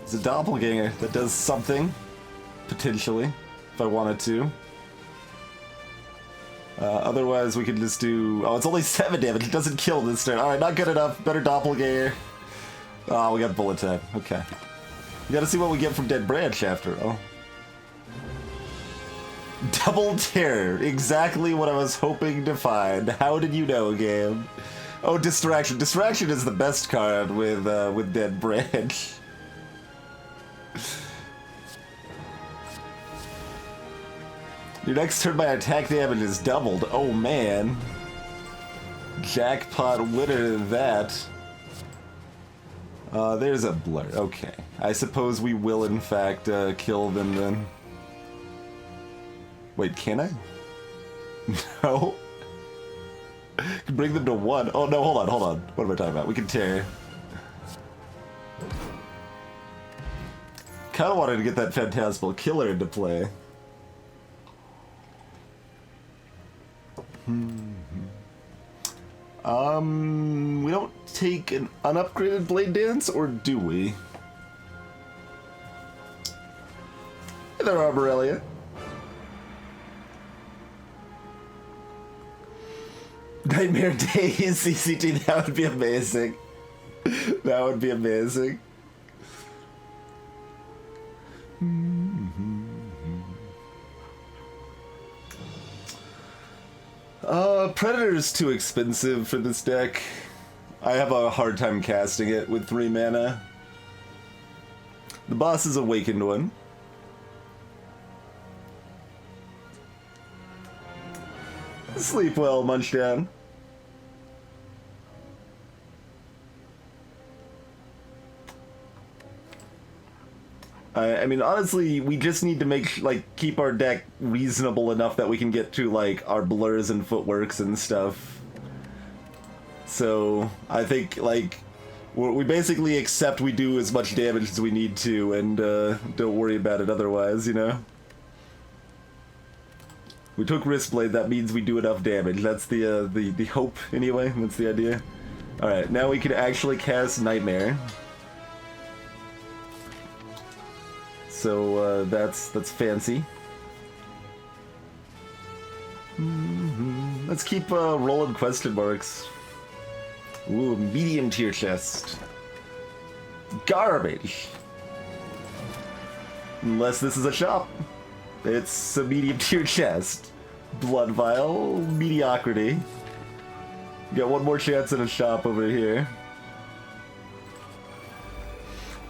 It's a doppelganger that does something, potentially, if I wanted to. Otherwise, we could just do... Oh, it's only 7 damage. It doesn't kill this turn. Alright, not good enough. Better doppelganger. Oh, we got bullet time. Okay. We gotta see what we get from Dead Branch after all. Double Terror. Exactly what I was hoping to find. How did you know, game? Oh, Distraction. Distraction is the best card with Dead Branch. Your next turn, my attack damage is doubled. Oh, man. Jackpot winner that. There's a blur. Okay. I suppose we will, in fact, kill them then. Wait, can I? No? Can bring them to 1. Oh, no, hold on. What am I talking about? We can tear. Kinda wanted to get that Phantasmal Killer into play. We don't take an unupgraded Blade Dance, or do we? Hey there, Arborelia. Nightmare Days, CCT, that would be amazing. That would be amazing. Predator's too expensive for this deck. I have a hard time casting it with 3 mana. The boss is Awakened One. Sleep well, Munchdown. I mean, honestly, we just need to make, like, keep our deck reasonable enough that we can get to, like, our blurs and footworks and stuff. So, I think, like, we basically accept we do as much damage as we need to and don't worry about it otherwise, you know? We took Wristblade, that means we do enough damage. That's the hope, anyway. That's the idea. Alright, now we can actually cast Nightmare. So, that's fancy. Let's keep rolling question marks. Ooh, medium tier chest. Garbage. Unless this is a shop. It's a medium tier chest. Blood vial, mediocrity. Got one more chance in a shop over here.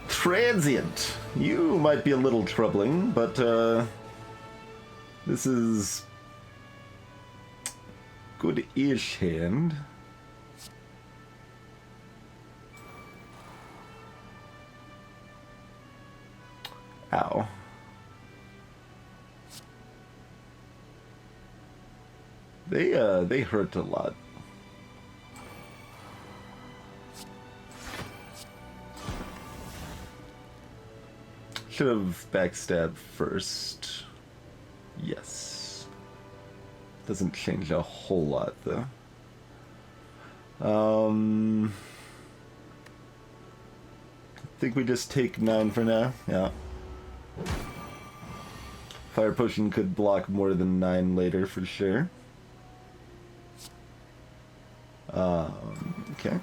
Transient. You might be a little troubling, but this is good-ish hand. Ow. They hurt a lot. Should have backstabbed first. Yes. Doesn't change a whole lot though. I think we just take 9 for now. Yeah. Fire Potion could block more than 9 later for sure. Okay.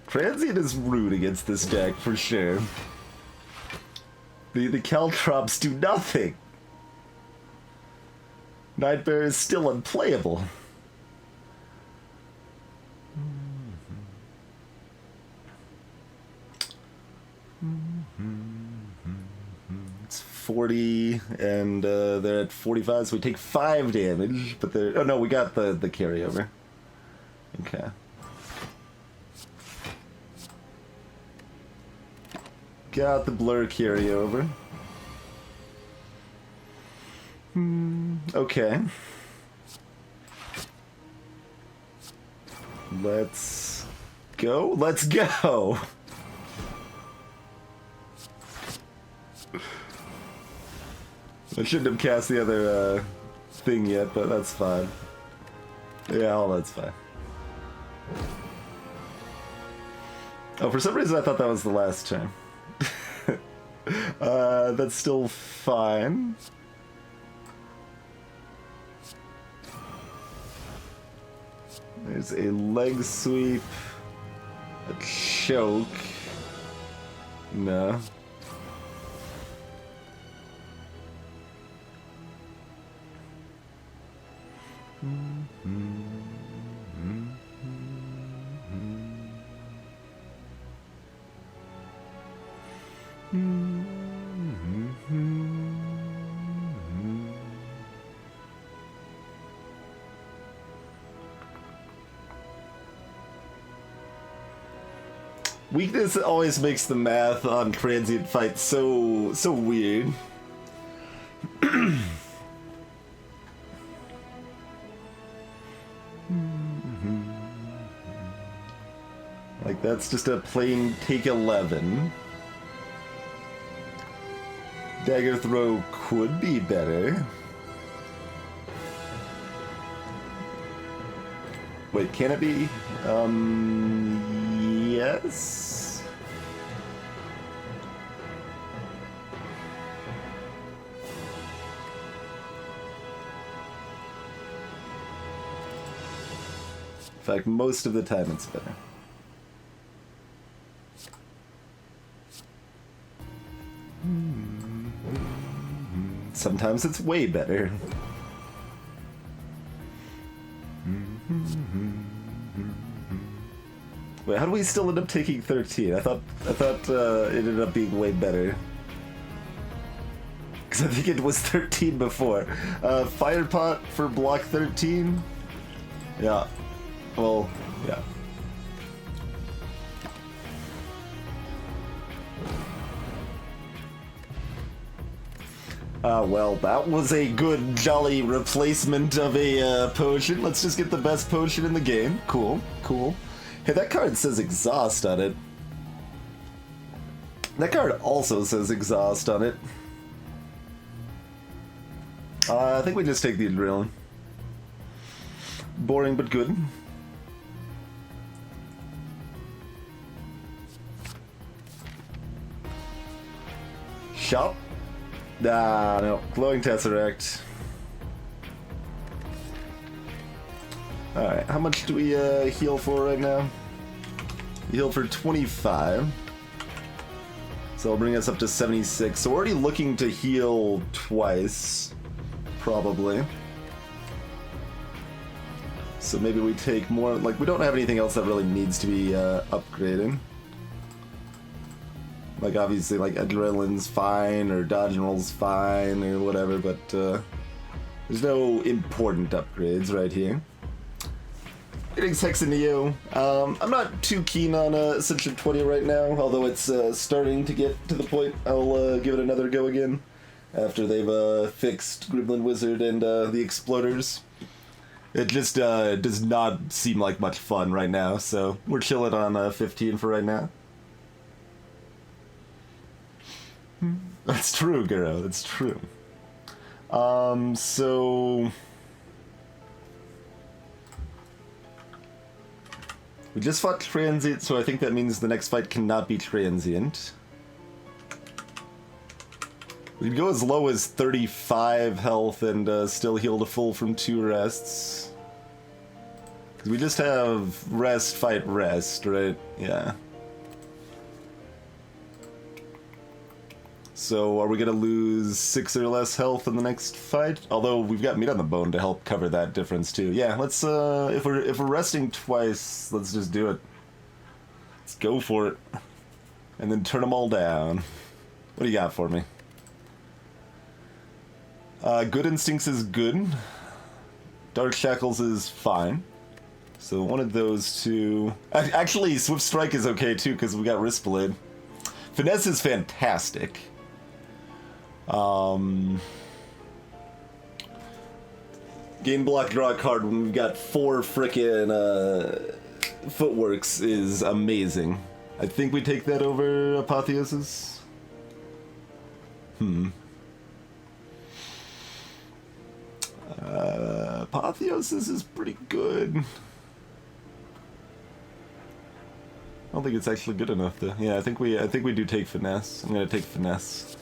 Transient is rude against this deck for sure. The Caltrops do nothing. Nightmare is still unplayable. It's 40, and they're at 45, so we take 5 damage, but they're... Oh no, we got the carryover. Okay. Got the blur carryover. Okay. Let's go. Let's go! I shouldn't have cast the other thing yet, but that's fine. Yeah, all that's fine. Oh, for some reason I thought that was the last turn. That's still fine. There's a leg sweep, a choke. No. Weakness always makes the math on transient fights so weird. Like that's just a plain take 11. Dagger throw could be better. Wait, can it be? Yes. In fact, most of the time it's better. Sometimes it's way better. Wait, how do we still end up taking 13? I thought it ended up being way better. Because I think it was 13 before. Fire pot for block 13? Yeah. Well, yeah. Well, that was a good, jolly replacement of a potion. Let's just get the best potion in the game. Cool, cool. Hey, that card says exhaust on it. That card also says exhaust on it. I think we just take the adrenaline. Boring but good. Shop? Nah, no. Glowing Tesseract. Alright, how much do we heal for right now? We heal for 25. So it'll bring us up to 76. So we're already looking to heal twice. Probably. So maybe we take more, like, we don't have anything else that really needs to be upgraded. Like, obviously, like, adrenaline's fine, or dodge and roll's fine, or whatever, but there's no important upgrades right here. Getting Hex and Neo. I'm not too keen on Ascension 20 right now, although it's starting to get to the point I'll give it another go again, after they've fixed Gremlin Wizard and the Exploders. It just does not seem like much fun right now, so we're chilling on 15 for right now. That's true, Garo, that's true. So... we just fought Transient, so I think that means the next fight cannot be Transient. We can go as low as 35 health and still heal to full from 2 rests. Because we just have rest, fight, rest, right? Yeah. So are we going to lose 6 or less health in the next fight? Although we've got meat on the bone to help cover that difference too. Yeah, let's if we're resting twice, let's just do it. Let's go for it. And then turn them all down. What do you got for me? Good Instincts is good. Dark Shackles is fine. So one of those two... Actually, Swift Strike is okay too, because we got Wrist Blade. Finesse is fantastic. Gain block, draw a card when we've got 4 frickin' Footworks is amazing. I think we take that over Apotheosis. Apotheosis is pretty good. I don't think it's actually good enough though. Yeah, I think we do take Finesse. I'm gonna take Finesse.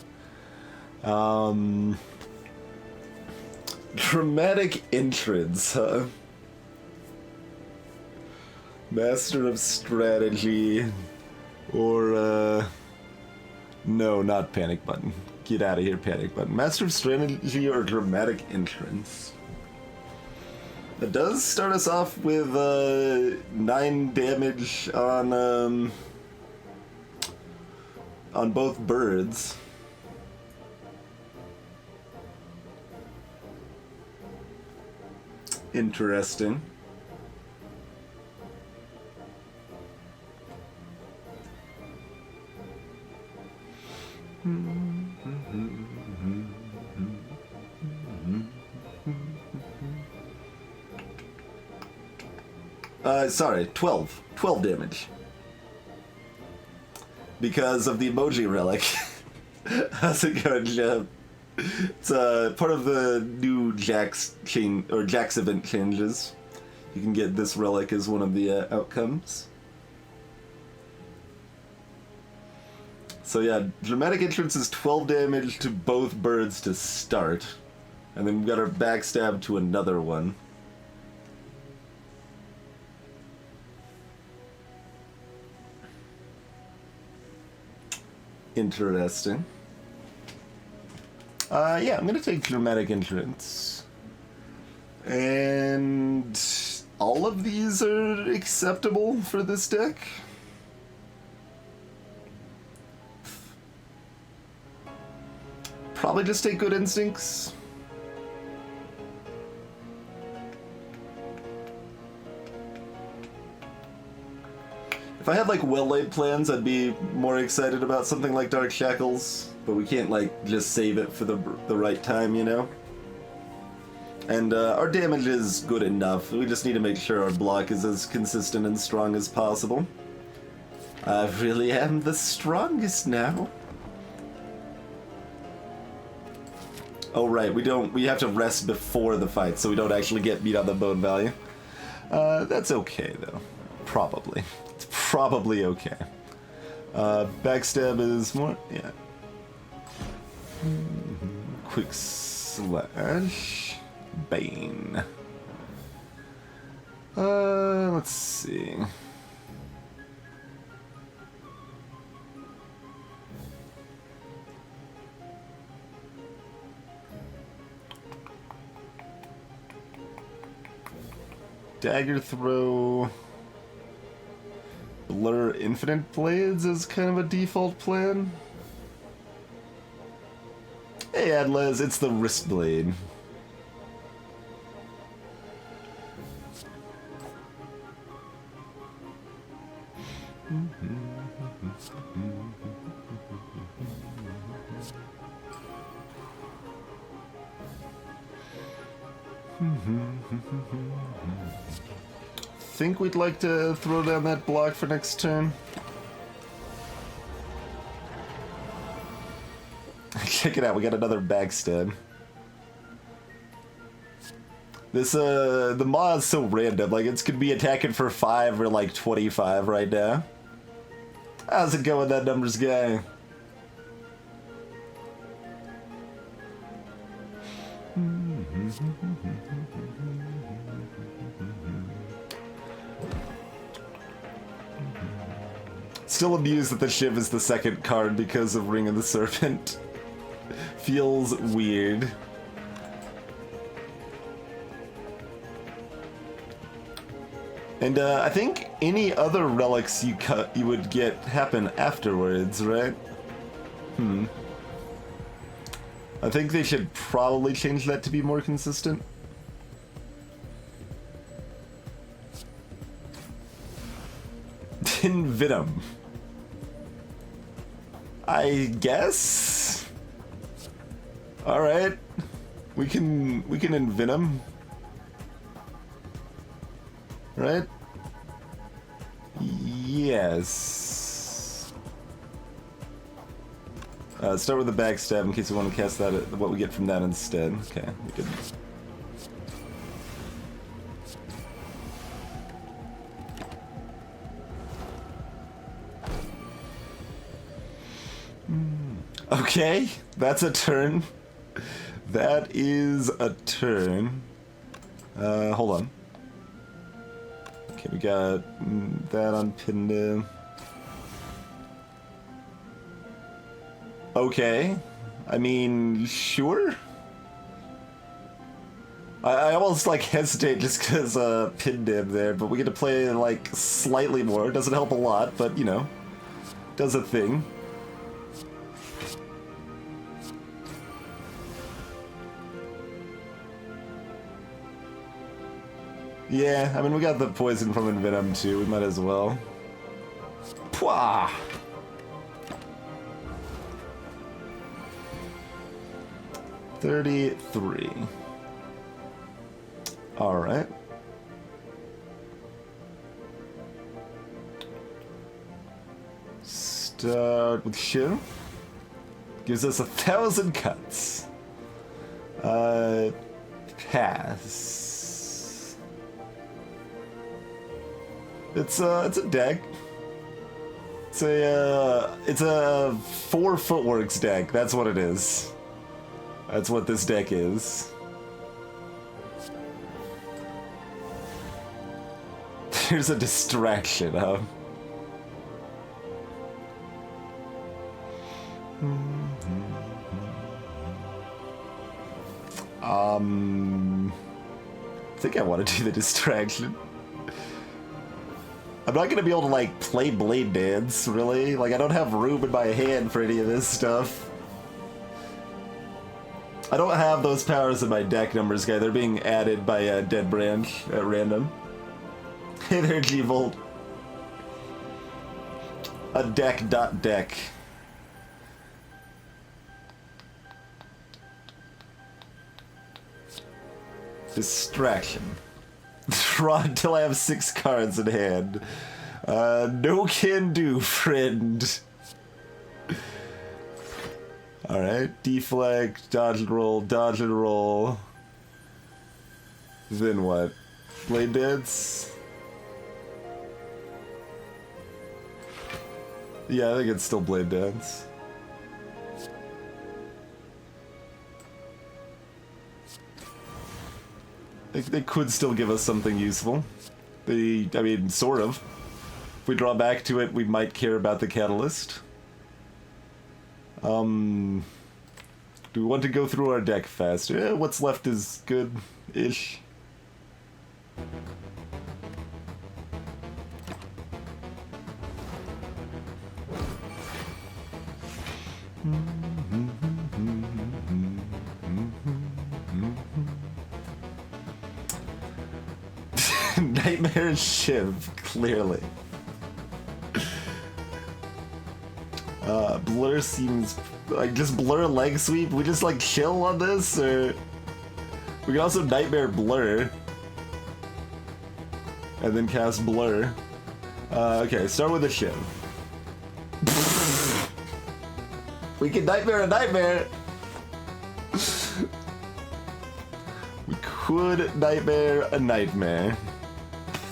Dramatic Entrance, huh? Master of Strategy, or no, not Panic Button. Get out of here, Panic Button. Master of Strategy or Dramatic Entrance. It does start us off with 9 damage on both birds. Interesting. Sorry, 12 damage. Because of the emoji relic. How's it going, Jeb? It's part of the new Jax event changes. You can get this relic as one of the outcomes. So yeah, Dramatic Entrance is 12 damage to both birds to start. And then we've got our backstab to another one. Interesting. Yeah, I'm gonna take Dramatic Entrance. And all of these are acceptable for this deck. probably just take Good Instincts. If I had like well-laid plans, I'd be more excited about something like Dark Shackles, but we can't like just save it for the right time, you know? And our damage is good enough. We just need to make sure our block is as consistent and strong as possible. I really am the strongest now. Oh right, we have to rest before the fight, so we don't actually get beat on the bone value. That's okay though. Probably. It's probably okay. Backstab is more, yeah. Quick slash. Bane. Let's see. Dagger throw. Blur infinite blades is kind of a default plan. Hey Adlez, it's the wrist blade. Think we'd like to throw down that block for next turn. Check it out, we got another backstab. This the mod's so random, like it's could be attacking for 5 or like 25 right now. How's it going, that numbers guy? Still amused that the Shiv is the second card because of Ring of the Serpent. Feels weird. And I think any other relics you would get happen afterwards, right? I think they should probably change that to be more consistent. Envenom. I guess. All right, we can envenom, right? Yes. Start with the backstab in case we want to cast that. What we get from that instead. Okay, we could. Okay, that's a turn. That is a turn. Hold on. Okay, we got that on Pinda. Okay. I mean, sure. I almost like hesitate just because pinned him there, but we get to play like slightly more. It doesn't help a lot, but you know, does a thing. Yeah, I mean, we got the poison from Envenom too, we might as well. Pwah! $33. Alright. Start with Shiv. Gives us 1,000 cuts. Pass. It's a deck. It's a 4 Footworks deck. That's what it is. That's what this deck is. There's a distraction, huh? I think I want to do the distraction. I'm not gonna be able to, like, play Blade Dance, really. Like, I don't have room in my hand for any of this stuff. I don't have those powers in my deck numbers, guy. They're being added by Dead Branch at random. Hey there, G-Volt. A deck. Distraction. Draw until I have 6 cards in hand. No can do, friend. Alright, deflect, dodge and roll. Then what? Blade Dance? Yeah, I think it's still Blade Dance. They could still give us something useful. I mean, sort of. If we draw back to it, we might care about the catalyst. Do we want to go through our deck faster? What's left is good-ish. Nightmare Shiv, clearly. Blur seems like just Blur leg sweep. We just like chill on this, or we can also Nightmare Blur and then cast Blur. Okay, start with a Shiv. We can Nightmare a Nightmare. We could Nightmare a Nightmare.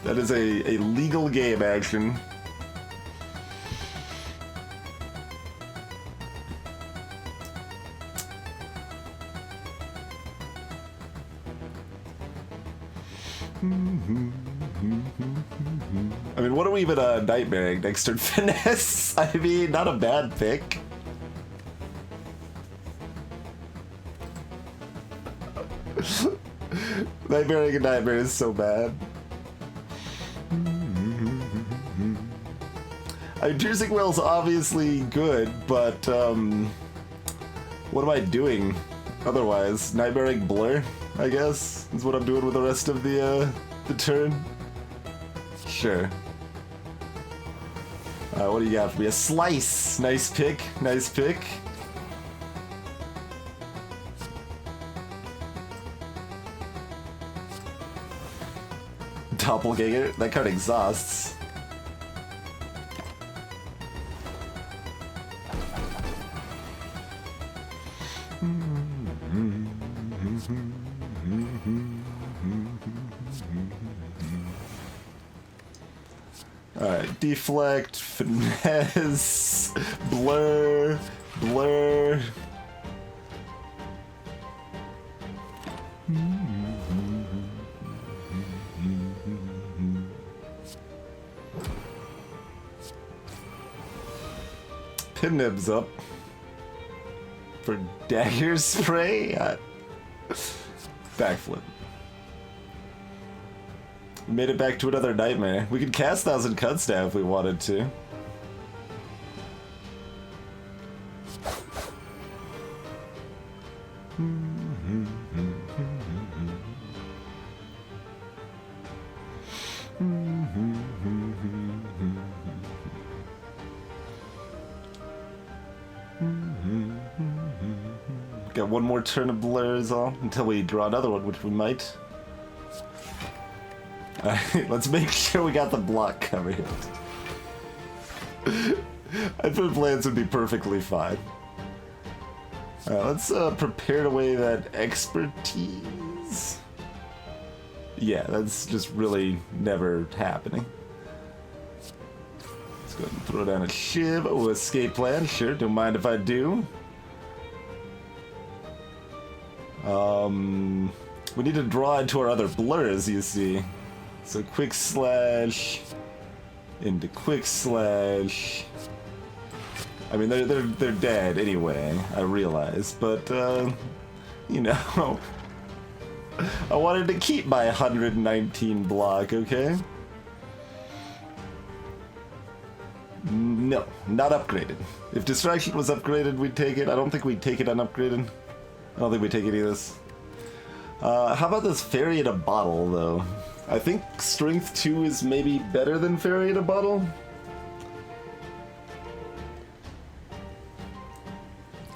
That is a legal game action. I mean, what are we even nightmaring next turn? Finesse? I mean, not a bad pick. Nightmaring a nightmare is so bad. I mean, Piercing Will's obviously good, but what am I doing otherwise? Nightmaring Blur, I guess, is what I'm doing with the rest of the turn. Sure. What do you got for me? A Slice! Nice pick, nice pick. Doppelganger? That card exhausts. Alright, deflect, finesse, blur. Pin nibs up for dagger spray. Backflip. We made it back to another nightmare. We could cast Thousand Cuts now if we wanted to. Got one more turn of blurs on until we draw another one, which we might. Alright, let's make sure we got the block covered. I thought plans would be perfectly fine. Alright, let's prepare to weigh that expertise. Yeah, that's just really never happening. Let's go ahead and throw down a Shiv. Oh, escape plan. Sure, don't mind if I do. We need to draw into our other blurs, you see. So quick slash into quick slash. I mean, they're dead anyway. I realize, but you know, I wanted to keep my 119 block. Okay. No, not upgraded. If distraction was upgraded, we'd take it. I don't think we'd take it unupgraded. I don't think we take any of this. How about this Fairy in a Bottle, though? I think Strength 2 is maybe better than Fairy in a Bottle.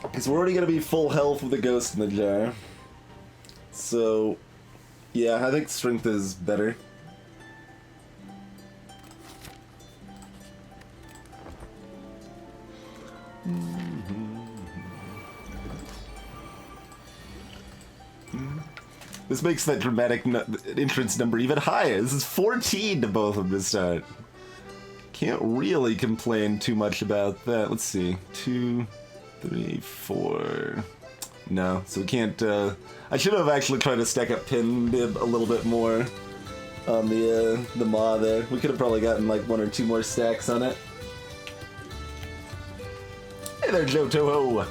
Because we're already going to be full health with a Ghost in the Jar. So, yeah, I think Strength is better. This makes that dramatic entrance number even higher. This is 14 to both of them to start. Can't really complain too much about that. Let's see. 2, 3, 4. No, so we can't. I should have actually tried to stack up Pin Nib a little bit more on the Maw there. We could have probably gotten like 1 or 2 more stacks on it. Hey there, Joe Toho!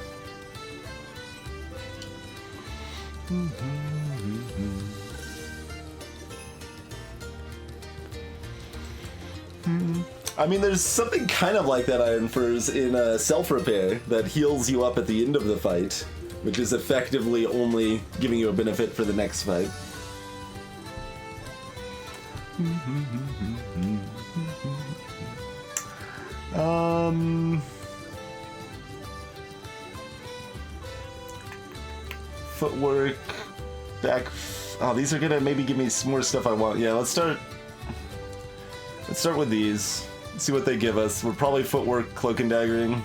I mean, there's something kind of like that Iron Furs in Self-Repair that heals you up at the end of the fight, which is effectively only giving you a benefit for the next fight. Footwork, back. Oh, these are gonna maybe give me some more stuff I want. Yeah, let's start with these. See what they give us. We're probably Footwork, Cloak and Daggering.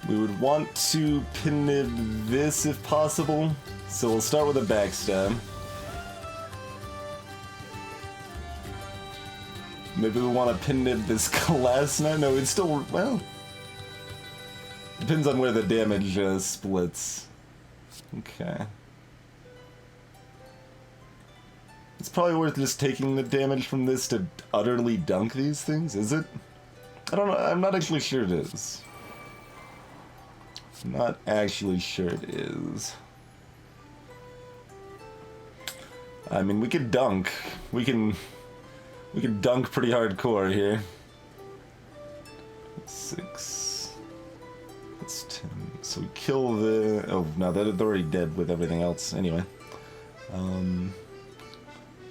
We would want to Pin Nib this if possible. So we'll start with a Backstab. Maybe we want to Pin Nib this Glass Knight. No, it's still, well, depends on where the damage splits. Okay. It's probably worth just taking the damage from this to utterly dunk these things, is it? I don't know, I'm not actually sure it is. I'm not actually sure it is. I mean, we could dunk. We can dunk pretty hardcore here. 6. That's 10. So we kill the... Oh, no, they're already dead with everything else. Anyway.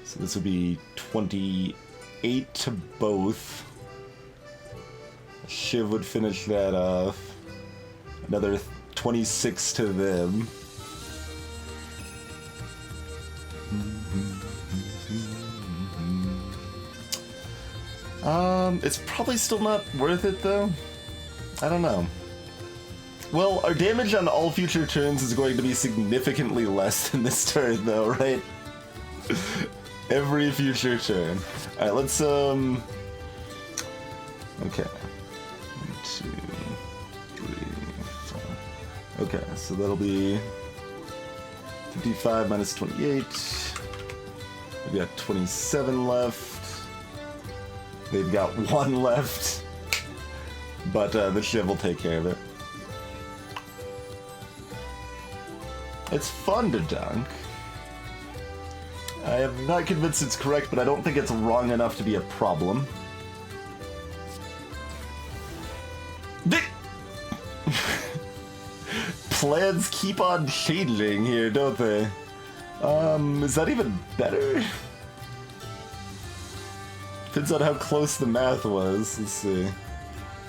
So this would be 28 to both. Shiv would finish that off. Another 26 to them. It's probably still not worth it, though. I don't know. Well, our damage on all future turns is going to be significantly less than this turn, though, right? Every future turn. Alright, let's, Okay. 1, 2, 3, 4. Okay, so that'll be 55 minus 28. We've got 27 left. They've got 1 left. But the Shiv will take care of it. It's fun to dunk. I am not convinced it's correct, but I don't think it's wrong enough to be a problem. Plans keep on changing here, don't they? Is that even better? Depends on how close the math was. Let's see.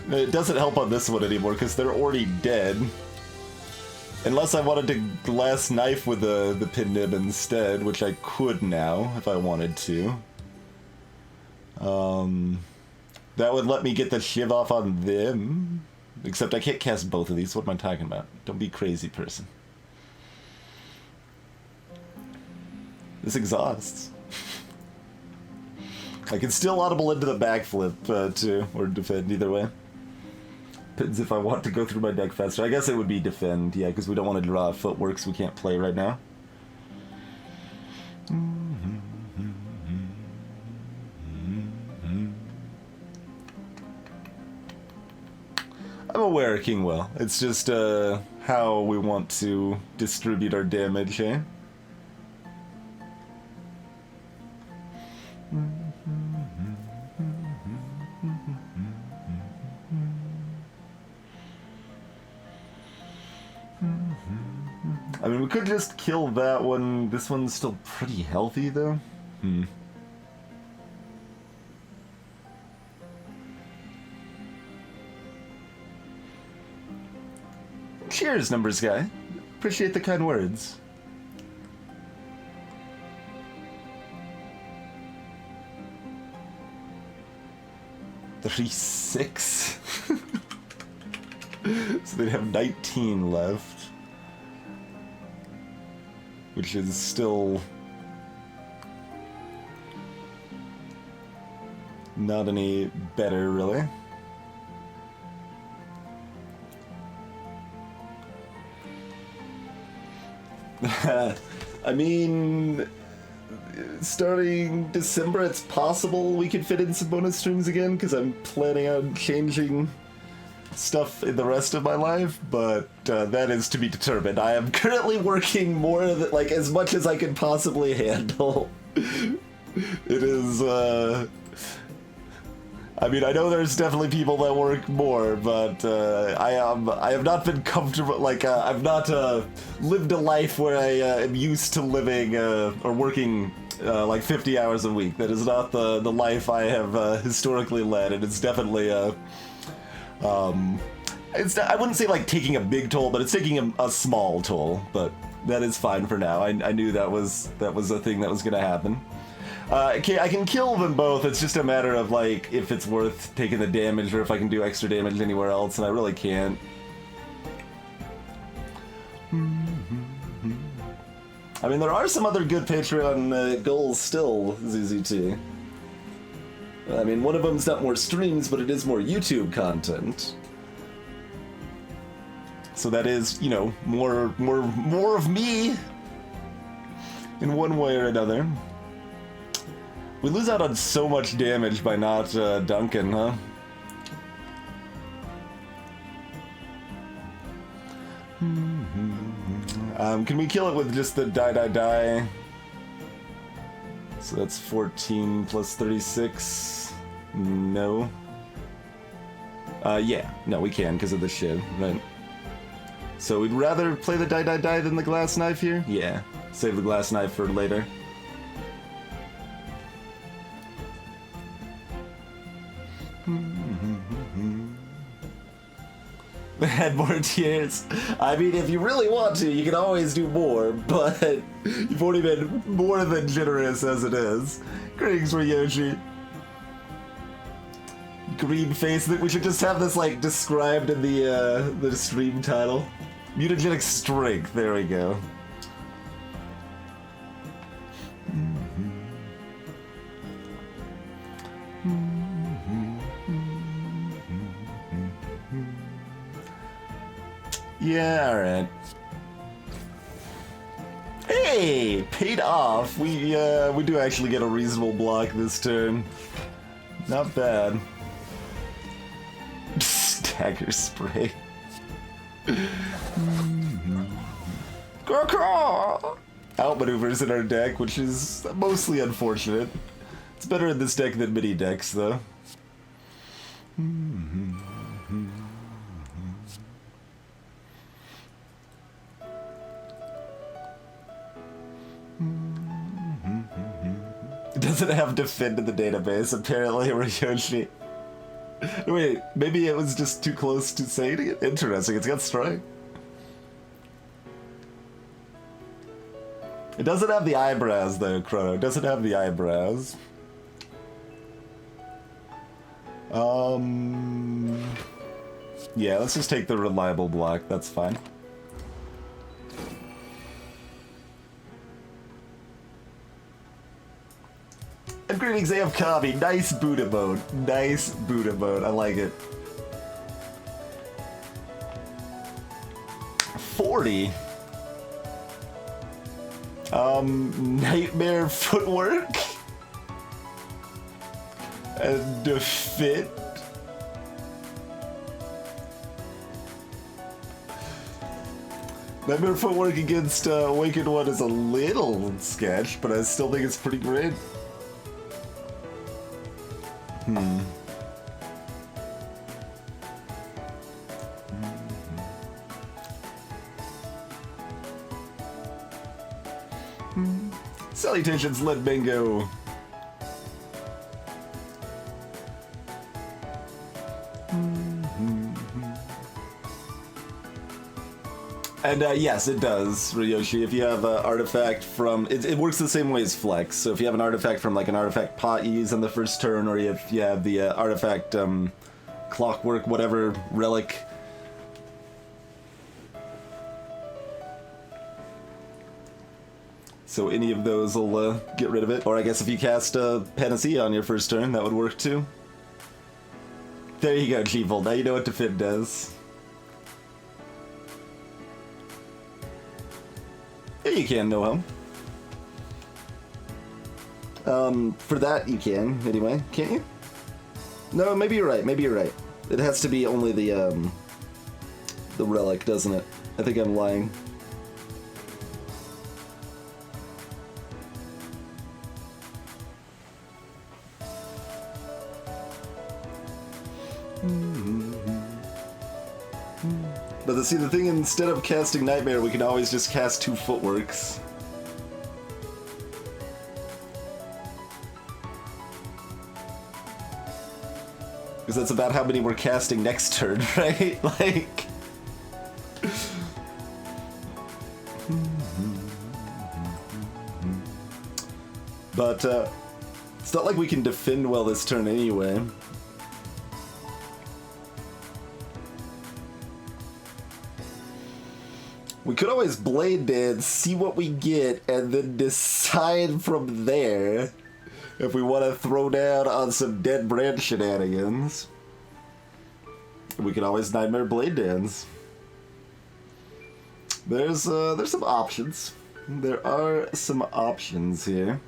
It doesn't help on this one anymore because they're already dead. Unless I wanted to Glass Knife with the Pin Nib instead, which I could now if I wanted to. That would let me get the Shiv off on them. Except I can't cast both of these. What am I talking about? Don't be crazy, person. This exhausts. I can still audible into the backflip, too, or defend, either way. Depends if I want to go through my deck faster. I guess it would be defend, yeah, because we don't want to draw Footwork, so we can't play right now. I'm aware, Kingwell. It's just, how we want to distribute our damage, eh? I mean, we could just kill that one. This one's still pretty healthy, though. Cheers, numbers guy. Appreciate the kind words. $36. So they'd have 19 left. Which is still not any better, really. I mean, starting December, it's possible we could fit in some bonus streams again, because I'm planning on changing stuff in the rest of my life, but that is to be determined. I am currently working more than, like, as much as I can possibly handle. It is, I mean, I know there's definitely people that work more, but I have not been comfortable, like, I've not lived a life where I am used to living or working like 50 hours a week. That is not the life I have historically led, and it's definitely it's not, I wouldn't say like taking a big toll, but it's taking a small toll, but that is fine for now. I knew that was a thing that was gonna happen. Okay, I can kill them both, it's just a matter of like if it's worth taking the damage or if I can do extra damage anywhere else, and I really can't. I mean, there are some other good Patreon goals still, ZZT. I mean, one of them's not more streams, but it is more YouTube content. So that is, you know, more of me in one way or another. We lose out on so much damage by not dunking, huh? Can we kill it with just the die? So that's 14 plus 36. No. Yeah. No, we can because of the shiv, right? So we'd rather play the die than the glass knife here? Yeah. Save the glass knife for later. Add more tiers. I mean, if you really want to, you can always do more, but you've already been more than generous as it is. Greetings, Ryoshi. Green face. We should just have this like described in the stream title. Mutagenic strength. There we go. Yeah, alright. Hey! Paid off! We do actually get a reasonable block this turn. Not bad. Stagger spray. Outmaneuvers in our deck, which is mostly unfortunate. It's better in this deck than mini decks, though. It doesn't have defend in the database, apparently, Ryoshi. Wait, maybe it was just too close to saying it? Interesting, it's got strike. It doesn't have the eyebrows, though, Chrono. It doesn't have the eyebrows. Yeah, let's just take the reliable block, that's fine. And greetings, AF Kavi. Nice Buddha mode. Nice Buddha mode. I like it. 40. Nightmare Footwork. And Defit. Nightmare Footwork against Awakened One is a little sketch, but I still think it's pretty great. Salutations, Lit Bingo. And yes, it does, Ryoshi. If you have an artifact from... It works the same way as Flex. So if you have an artifact from like an artifact pot you use on the first turn, or if you have the artifact clockwork, whatever, relic... So any of those will get rid of it. Or I guess if you cast Panacea on your first turn, that would work too. There you go, Chiefle. Now you know what Defend does. Yeah, you can, no hum. For that you can, anyway. Can't you? No, maybe you're right. Maybe you're right. It has to be only the relic, doesn't it? I think I'm lying. But see, the thing, instead of casting Nightmare, we can always just cast 2 Footworks. Because that's about how many we're casting next turn, right? Like... But, it's not like we can defend well this turn anyway. We could always Blade Dance, see what we get, and then decide from there if we want to throw down on some Dead Brand shenanigans. We could always Nightmare Blade Dance. There's some options. There are some options here.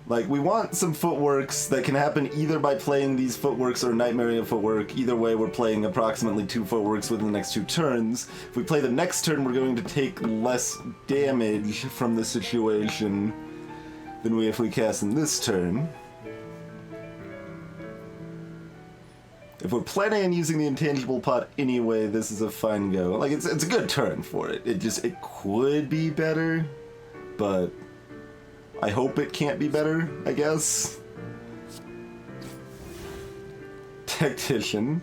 Like, we want some Footworks that can happen either by playing these Footworks or Nightmaring a Footwork. Either way, we're playing approximately 2 Footworks within the next 2 turns. If we play the next turn, we're going to take less damage from the situation than if we cast in this turn. If we're planning on using the Intangible Pot anyway, this is a fine go. Like, it's a good turn for it. It could be better, but... I hope it can't be better, I guess. Tactician.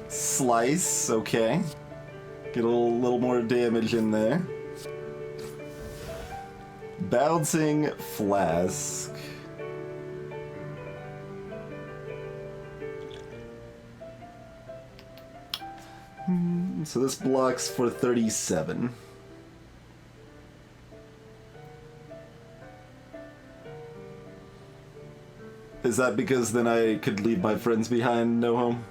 Slice, okay. Get a little more damage in there. Bouncing Flask. So this blocks for 37. Is that because then I could leave my friends behind, no home?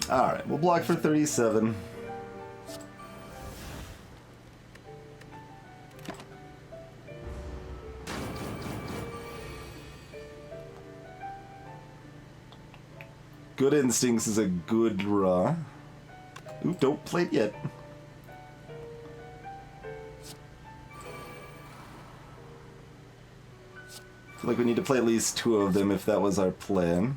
Alright, we'll block for 37. Good Instincts is a good draw. Ooh, don't play it yet. I feel like we need to play at least 2 of them if that was our plan.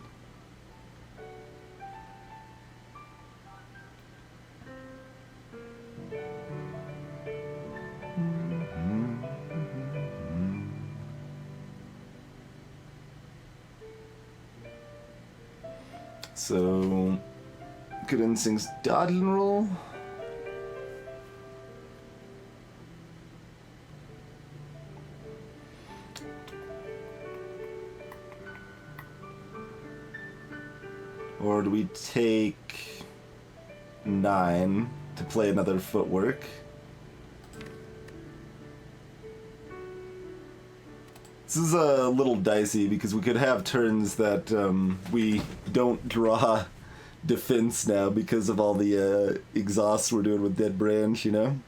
So, Good Instincts, dodge and roll. Or do we take 9 to play another Footwork? This is a little dicey because we could have turns that we don't draw defense now because of all the exhausts we're doing with Dead Branch, you know?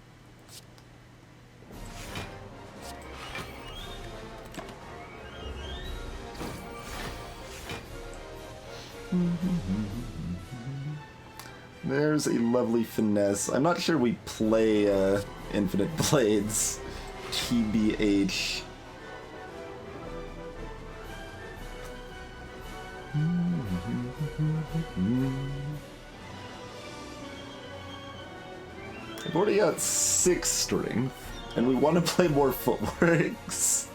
There's a lovely Finesse. I'm not sure we play Infinite Blades, TBH. I've already got 6 strength, and we want to play more footworks.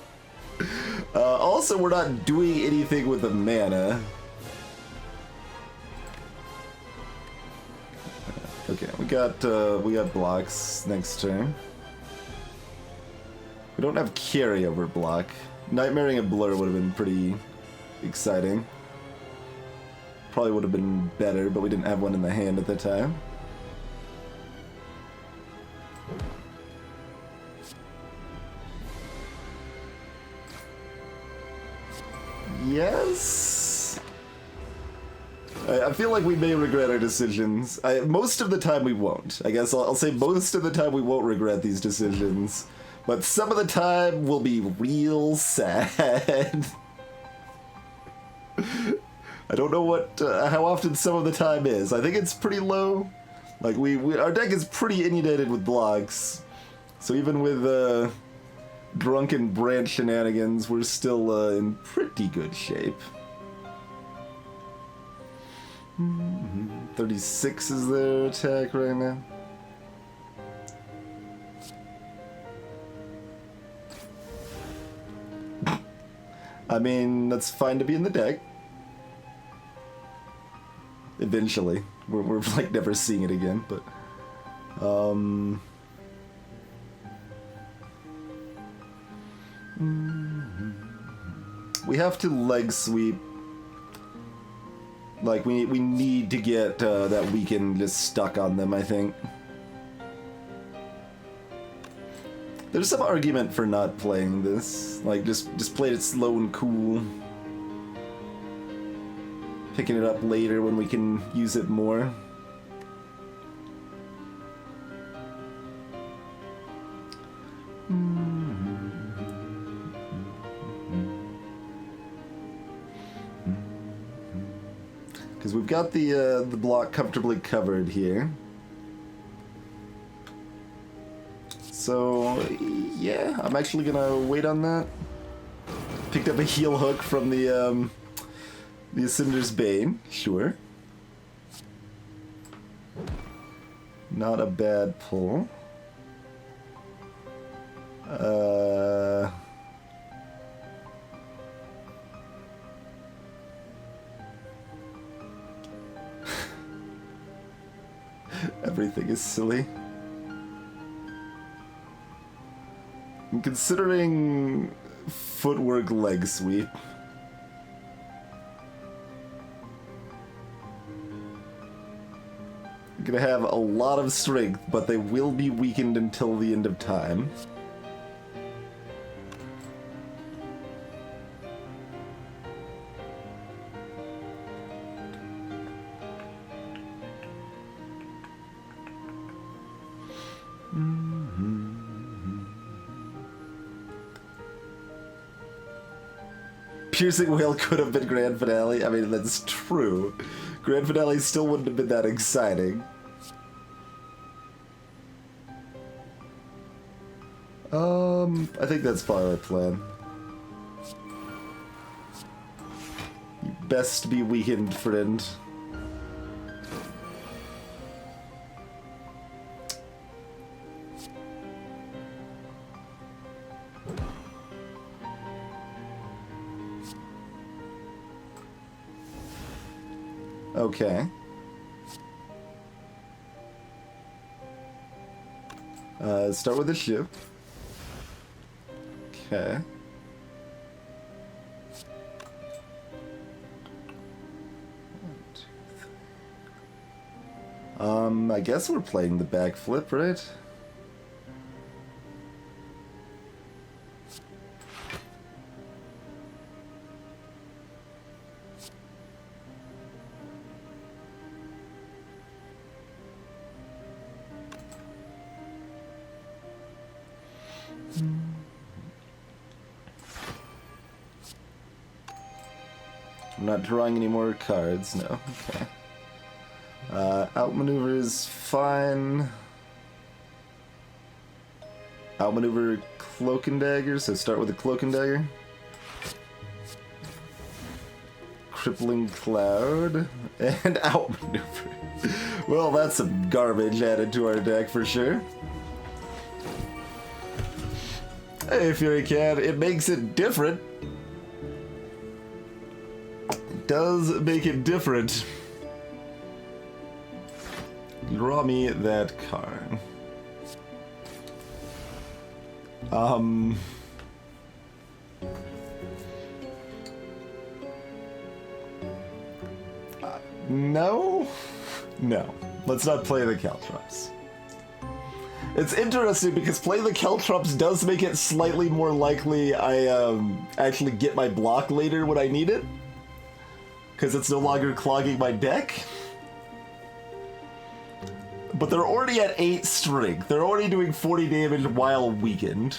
Also, we're not doing anything with the mana. Okay, we got blocks next turn. We don't have carryover block. Nightmaring a Blur would have been pretty exciting. Probably would have been better, but we didn't have one in the hand at the time. Yes? I feel like we may regret our decisions. Most of the time we won't. I guess I'll say most of the time we won't regret these decisions. But some of the time we'll be real sad. I don't know how often some of the time is. I think it's pretty low. Like our deck is pretty inundated with blocks. So even with drunken branch shenanigans, we're still in pretty good shape. 36 is their attack right now. I mean, that's fine to be in the deck. Eventually. We're like never seeing it again, but... We have to leg sweep. Like, we need to get that weekend just stuck on them, I think. There's some argument for not playing this. Like, just play it slow and cool. Picking it up later when we can use it more. Because we've got the block comfortably covered here. So, yeah, I'm actually gonna wait on that. Picked up a heel hook from the Ascender's Bane, sure. Not a bad pull. Everything is silly. I'm considering footwork leg sweep. I'm gonna have a lot of strength, but they will be weakened until the end of time. Piercing Whale could have been Grand Finale. I mean, that's true. Grand Finale still wouldn't have been that exciting. I think that's probably our plan. You best be weakened, friend. Okay. Start with the ship. Okay. I guess we're playing the backflip, right? I'm not drawing any more cards, no. Okay. Outmaneuver is fine. Outmaneuver Cloak and Dagger, so start with a Cloak and Dagger. Crippling Cloud, and Outmaneuver. Well, that's some garbage added to our deck for sure. Hey, Fury Cat, it makes it different. It does make it different. Draw me that card. No? No. Let's not play the Caltrops. It's interesting because playing the Caltrops does make it slightly more likely I actually get my block later when I need it. Because it's no longer clogging my deck. But they're already at 8 strength. They're already doing 40 damage while weakened.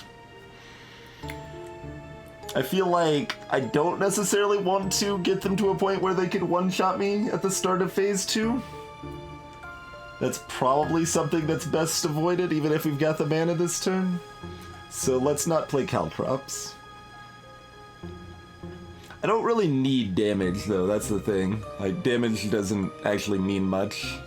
I feel like I don't necessarily want to get them to a point where they could one-shot me at the start of phase 2. That's probably something that's best avoided, even if we've got the mana this turn. So let's not play Caltrops. I don't really need damage, though, that's the thing. Like, damage doesn't actually mean much.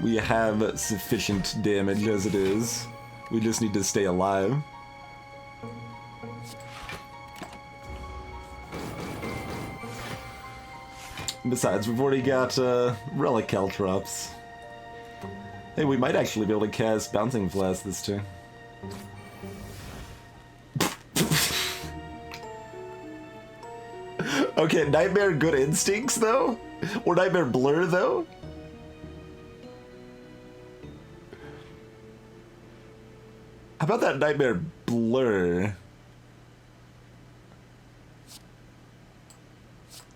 We have sufficient damage as it is. We just need to stay alive. Besides, we've already got Relic Caltrops. Hey, we might actually be able to cast Bouncing Blast this turn. Okay, Nightmare Good Instincts, though? Or Nightmare Blur, though? How about that Nightmare Blur?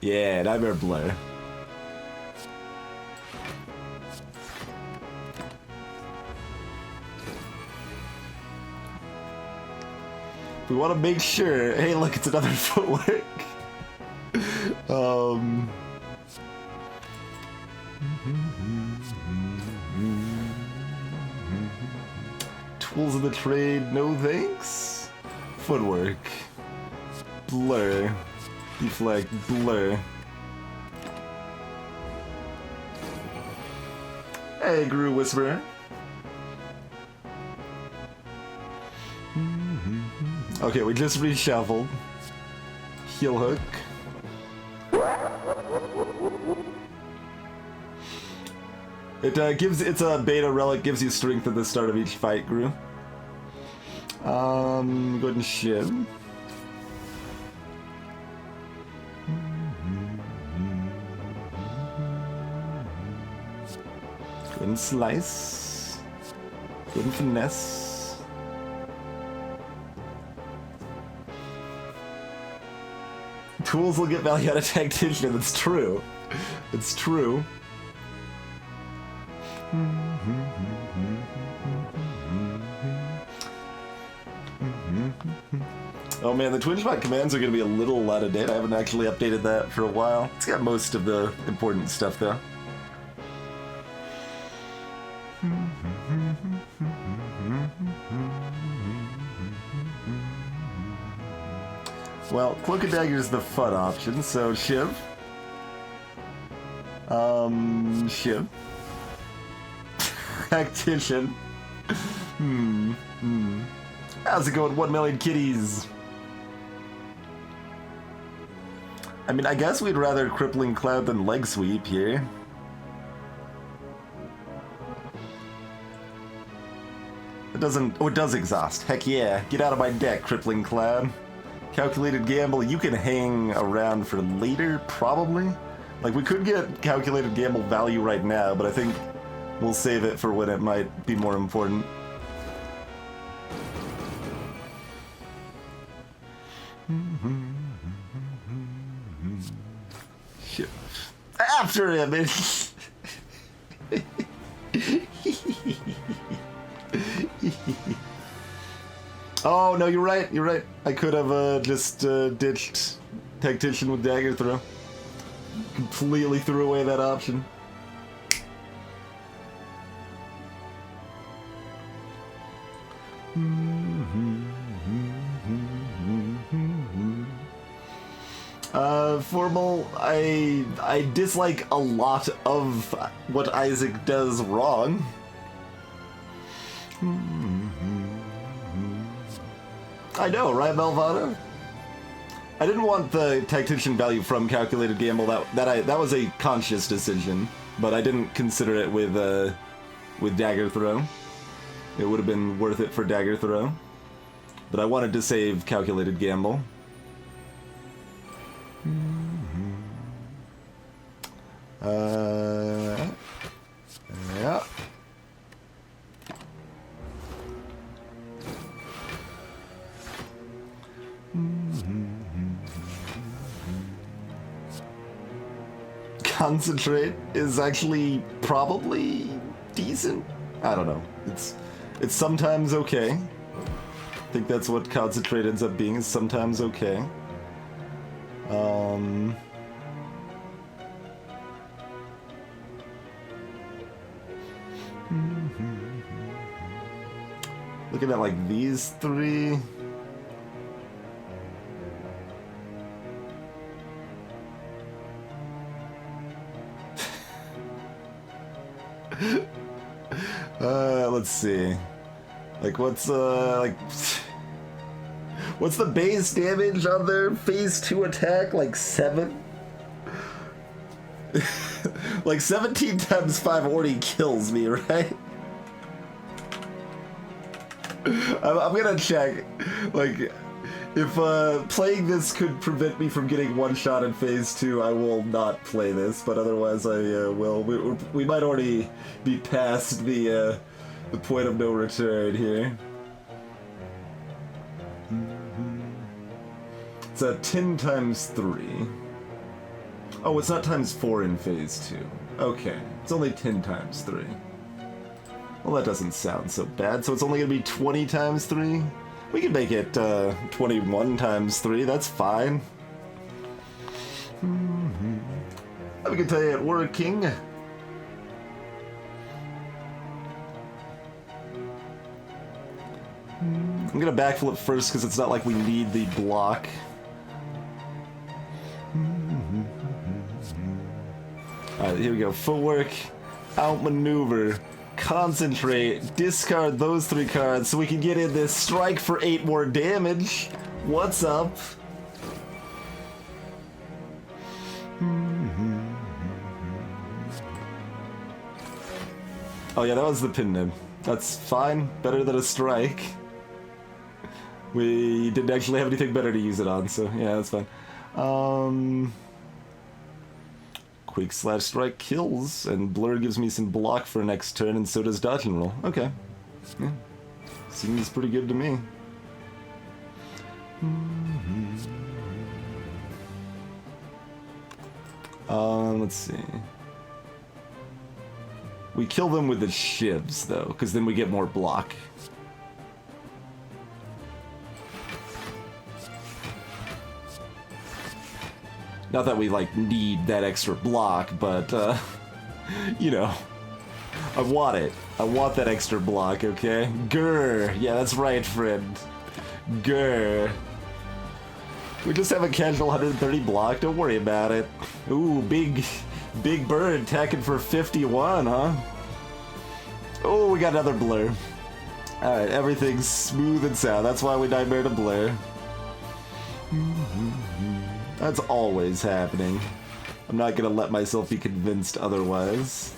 Yeah, Nightmare Blur. We want to make sure. Hey, look, it's another Footwork. Tools of the trade, no thanks. Footwork. Blur. Deflect. Blur. Hey, Guru Whisperer. Okay, we just reshuffled. Heel Hook. It gives, it's a beta relic, gives you strength at the start of each fight, Gru. Go ahead and shiv. Go ahead and slice. Go ahead and finesse. Tools will get value out of Tactician, it's true. It's true. Oh man, the TwingeBot commands are going to be a little out of date. I haven't actually updated that for a while. It's got most of the important stuff though. Well, Cloak and Dagger is the FUD option, so Shiv. Shiv. Tactician. How's it going, 1 million kitties? I mean, I guess we'd rather Crippling Cloud than Leg Sweep here. It doesn't... Oh, it does exhaust. Heck yeah. Get out of my deck, Crippling Cloud. Calculated Gamble, you can hang around for later, probably. Like, we could get Calculated Gamble value right now, but I think we'll save it for when it might be more important. Shit. After him! Oh, no, you're right, you're right. I could have just ditched Tactician with Dagger Throw. Completely threw away that option. Formal, I dislike a lot of what Isaac does wrong. I know, right, Melvado? I didn't want the tactician value from calculated gamble. That was a conscious decision, but I didn't consider it with dagger throw. It would have been worth it for dagger throw, but I wanted to save calculated gamble. Yeah. Concentrate is actually probably decent. I don't know. It's sometimes okay. I think that's what concentrate ends up being, is sometimes okay. Looking at like these three. Let's see. Like what's the base damage on their phase 2 attack? Like 7? Like 17 times 5 already kills me, right? I'm gonna check. Like, if playing this could prevent me from getting one shot in phase 2, I will not play this. But otherwise, I will. We might already be past the point of no return here. It's a 10 times 3. Oh, it's not times 4 in phase 2. Okay, it's only 10 times 3. Well, that doesn't sound so bad. So it's only gonna be 20 times 3? We can make it 21 times 3, that's fine. I can tell you it working. I'm gonna backflip first because it's not like we need the block. Alright, here we go. Footwork, outmaneuver, concentrate, discard those 3 cards so we can get in this strike for 8 more damage. What's up? Oh yeah, that was the pin nib. That's fine. Better than a strike. We didn't actually have anything better to use it on, so yeah, that's fine. Quick slash strike kills, and blur gives me some block for next turn, and so does dodge and roll. Okay. Yeah. Seems pretty good to me. Let's see. We kill them with the shivs, though, because then we get more block. Not that we, like, need that extra block, but, you know, I want it. I want that extra block, okay? Grr. Yeah, that's right, friend. Grr. We just have a casual 130 block. Don't worry about it. Ooh, big bird attacking for 51, huh? Oh, we got another blur. Alright, everything's smooth and sound. That's why we nightmare to blur. That's always happening. I'm not gonna let myself be convinced otherwise.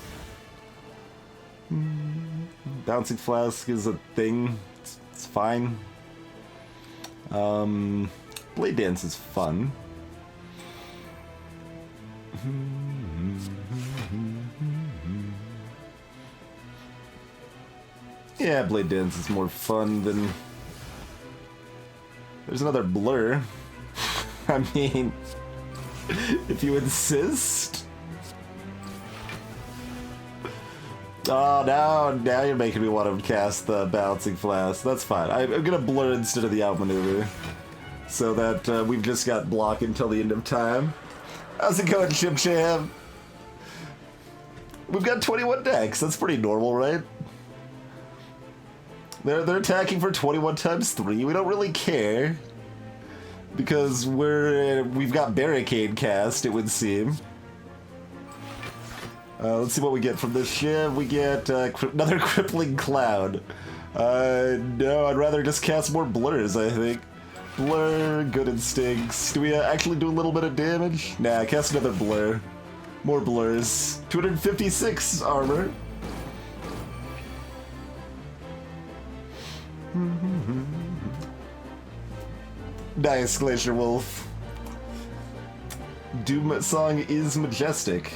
Bouncing Flask is a thing. It's fine. Blade Dance is fun. Yeah, Blade Dance is more fun than... There's another blur. I mean, if you insist. Oh, now you're making me want to cast the Bouncing Flask. That's fine. I'm gonna blur instead of the outmaneuver, so that we've just got block until the end of time. How's it going, Chim Cham? We've got 21 decks. That's pretty normal, right? They're attacking for 21 times 3. We don't really care. Because we've got Barricade cast, it would seem. Let's see what we get from this shiv. We get another Crippling Cloud. No, I'd rather just cast more blurs, I think. Blur, good instincts. Do we actually do a little bit of damage? Nah, cast another blur. More blurs. 256 armor. Nice, Glacier Wolf. Doom Song is majestic.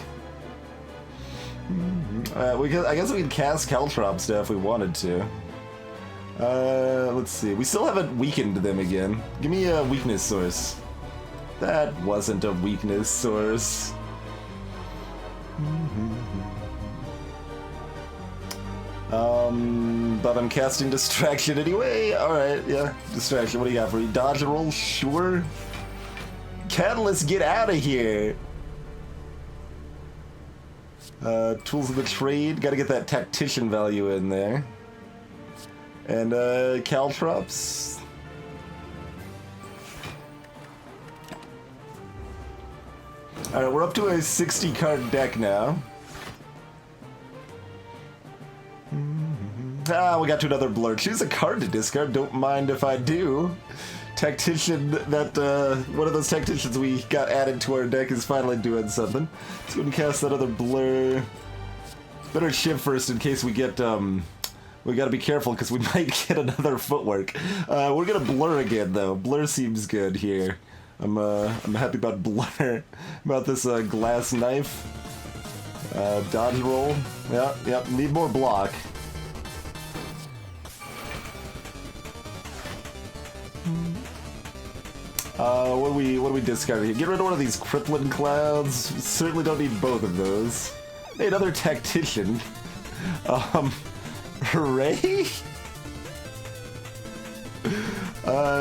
I guess we could cast Caltrop stuff if we wanted to. Let's see. We still haven't weakened them again. Give me a weakness source. That wasn't a weakness source. But I'm casting Distraction anyway. Alright, yeah. Distraction, what do you got for me? Dodge and roll? Sure. Catalyst, get out of here! Tools of the trade, gotta get that tactician value in there. And Caltrops. Alright, we're up to a 60 card deck now. Ah, we got to another blur. Choose a card to discard, don't mind if I do. Tactician, that, one of those tacticians we got added to our deck is finally doing something. Let's go and cast that other blur. Better shiv first in case we get, we gotta be careful because we might get another footwork. We're gonna blur again though. Blur seems good here. I'm happy about blur. About this, glass knife. Dodge roll. Yep, need more block. What do we discard here? Get rid of one of these Crippling Clouds. Certainly don't need both of those. Hey, another Tactician. Hooray!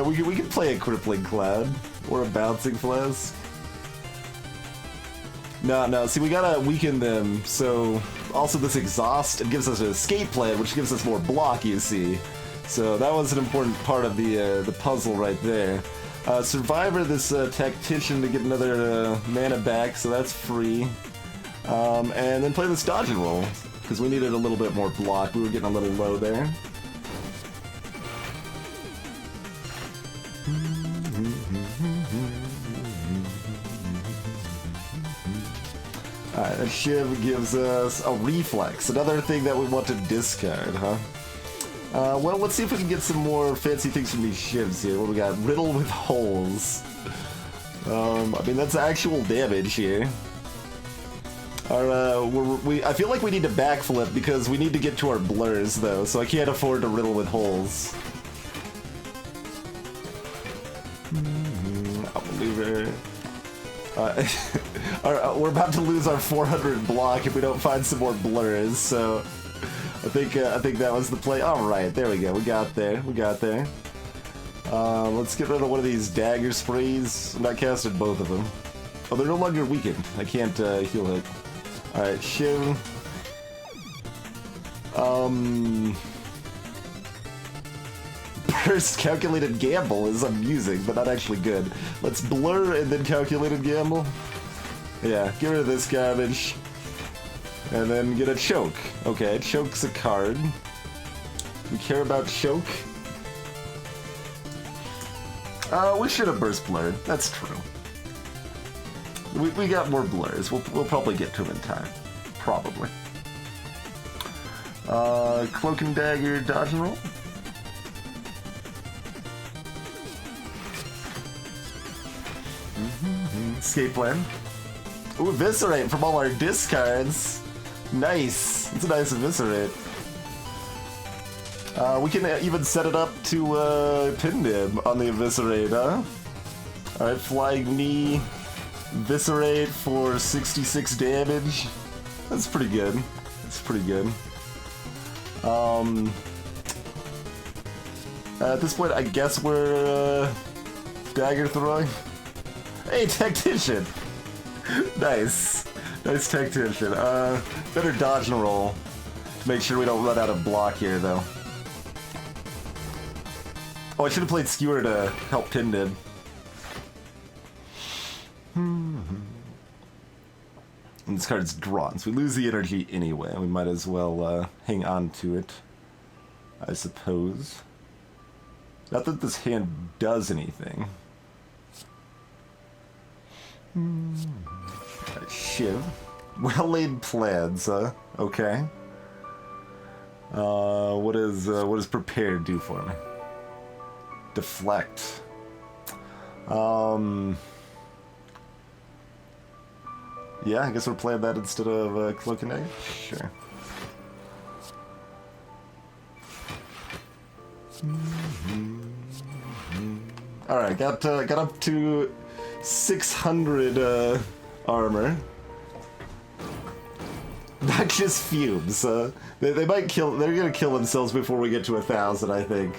We can play a Crippling Cloud. Or a Bouncing Flask. No, see, we gotta weaken them, so... Also this Exhaust, it gives us an escape plan, which gives us more block, you see. So that was an important part of the puzzle right there. Survivor, this Tactician to get another mana back, so that's free. And then play this Dodge and Roll, because we needed a little bit more block. We were getting a little low there. Alright, that Shiv gives us a Reflex, another thing that we want to discard, huh? Well, let's see if we can get some more fancy things from these shivs here. What do we got? Riddle with holes. I mean, that's actual damage here. I feel like we need to backflip because we need to get to our blurs, though, so I can't afford to riddle with holes. I'll believe it. We're about to lose our 400 block if we don't find some more blurs, so... I think that was the play. Alright, there we go. We got there. Let's get rid of one of these dagger sprays. I'm not casting both of them. Oh, they're no longer weakened. I can't heal hit. Alright, Shiv. First calculated gamble is amusing, but not actually good. Let's blur and then calculated gamble. Yeah, get rid of this garbage. And then get a choke. Okay, choke's a card. We care about choke. We should have burst blurred. That's true. We got more blurs. We'll probably get to them in time. Probably. Cloak and dagger, dodge and roll. Escape plan. Ooh, eviscerate from all our discards. Nice. It's a nice eviscerate. We can even set it up to pin him on the eviscerate, huh? Alright, flying knee. Eviscerate for 66 damage. That's pretty good. At this point, I guess we're dagger throwing. Hey, Tactician! Nice. Nice Tactician. Better dodge and roll to make sure we don't run out of block here, though. Oh, I should have played Skewer to help pin him. And this card's drawn, so we lose the energy anyway. We might as well hang on to it, I suppose. Not that this hand does anything. Shiv. Well-laid plans, okay. What does prepared do for me? Deflect. Yeah, I guess we're playing that instead of Cloak and Dagger? Sure. Alright, got up to 600 armor. Not just fumes. They might kill. They're gonna kill themselves before we get to 1,000, I think.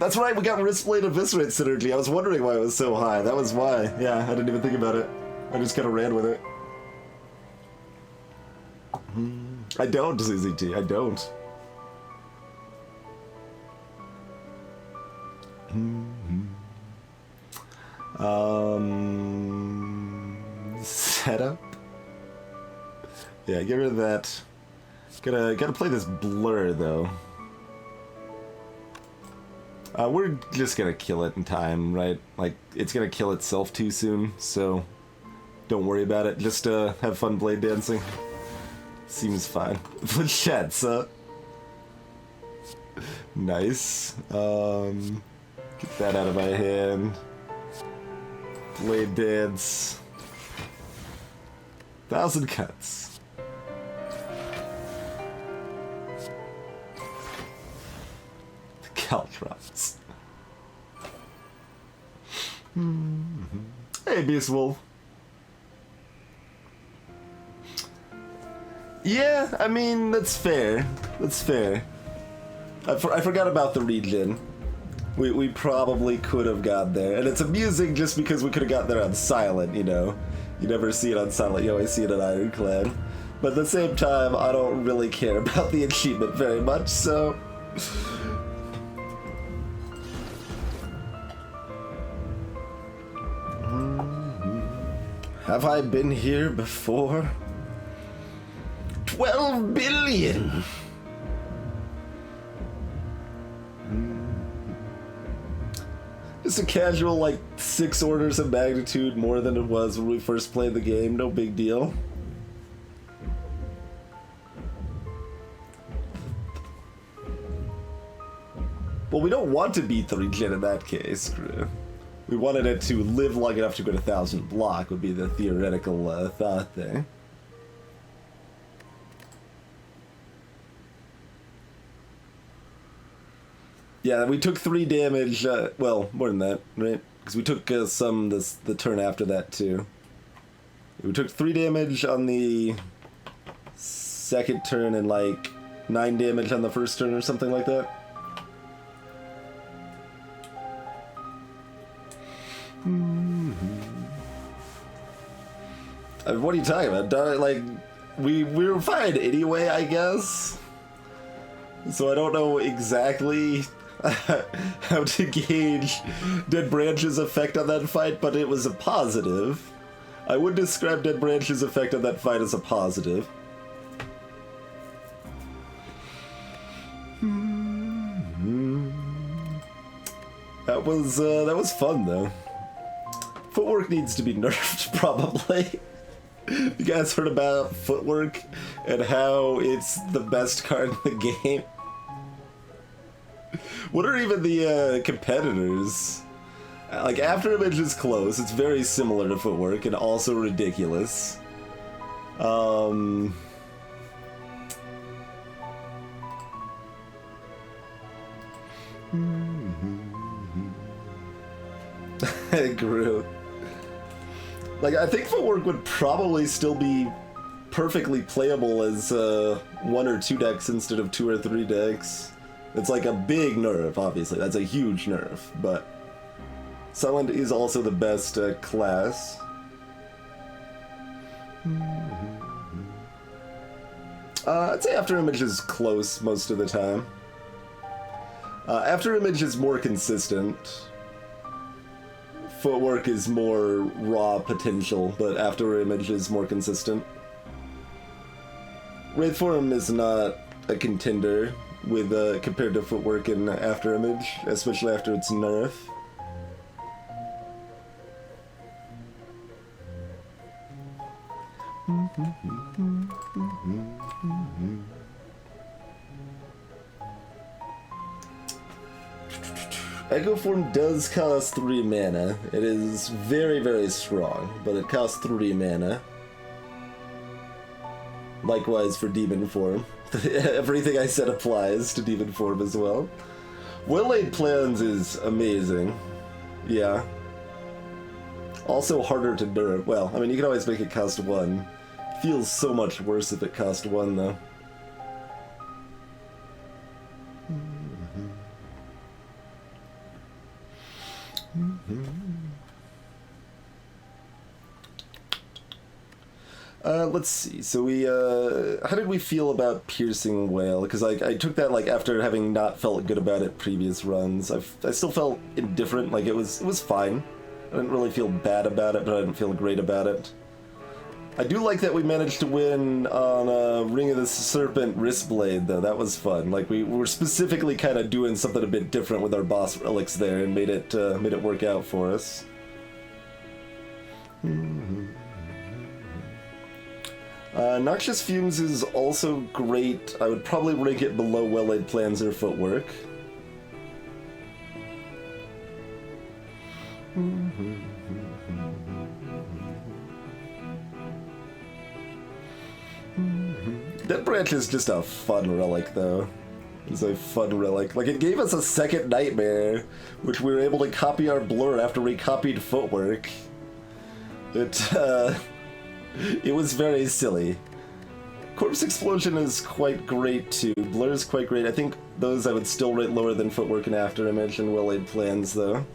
That's right, we got Wristblade Eviscerate synergy. I was wondering why it was so high. That was why. Yeah, I didn't even think about it. I just kind of ran with it. I don't, ZZT. I don't. Setup? Yeah, get rid of that. Gotta play this blur, though. We're just gonna kill it in time, right? Like, it's gonna kill itself too soon, so don't worry about it. Just have fun blade dancing. Seems fine. Flechettes, nice. Get that out of my hand. Blade dance. 1,000 cuts. Caltrops. Hey, Beast Wolf. Yeah, I mean, that's fair. That's fair. I forgot about the regen. We probably could have got there. And it's amusing just because we could have got there on Silent, you know. You never see it on Silent, you always see it on Ironclad. But at the same time, I don't really care about the achievement very much, so... Have I been here before? 12 billion! Just a casual, like, 6 orders of magnitude more than it was when we first played the game. No big deal. Well, we don't want to beat the regen in that case, crew. We wanted it to live long enough to go to 1,000 block, would be the theoretical thought there. Yeah, we took 3 damage, well, more than that, right? Because we took some the turn after that, too. We took 3 damage on the second turn and, like, 9 damage on the first turn or something like that. I mean, what are you talking about? Like, we were fine anyway, I guess. So I don't know exactly how to gauge Dead Branch's effect on that fight, but it was a positive. I would describe Dead Branch's effect on that fight as a positive. That was fun though. Footwork needs to be nerfed, probably. You guys heard about Footwork and how it's the best card in the game? What are even the competitors? Like, After Image is close, it's very similar to Footwork and also ridiculous. Groot. Like, I think Footwork would probably still be perfectly playable as 1 or 2 decks instead of 2 or 3 decks. It's like a big nerf, obviously. That's a huge nerf, but Silent is also the best class. I'd say After Image is close most of the time. After Image is more consistent. Footwork is more raw potential, but After Image is more consistent. Wraith Form is not a contender with compared to Footwork and After Image, especially after its nerf. Echo Form does cost 3 mana. It is very, very strong, but it costs 3 mana. Likewise for Demon Form. Everything I said applies to Demon Form as well. Well-Laid Plans is amazing. Yeah. Also harder to nerf. Well, I mean, you can always make it cost 1. Feels so much worse if it cost 1, though. Let's see. So we, how did we feel about Piercing Wail? Because I took that like after having not felt good about it previous runs. I still felt indifferent. Like it was fine. I didn't really feel bad about it, but I didn't feel great about it. I do like that we managed to win on Ring of the Serpent Wristblade, though. That was fun. Like we were specifically kind of doing something a bit different with our boss relics there, and made it work out for us. Noxious Fumes is also great. I would probably rank it below Well-Laid Plans or Footwork. That branch is just a fun relic, though. It's a fun relic. Like, it gave us a second nightmare, which we were able to copy our blur after we copied Footwork. It was very silly. Corpse Explosion is quite great, too. Blur is quite great. I think those I would still rate lower than Footwork and After Image and Well-Laid Plans, though.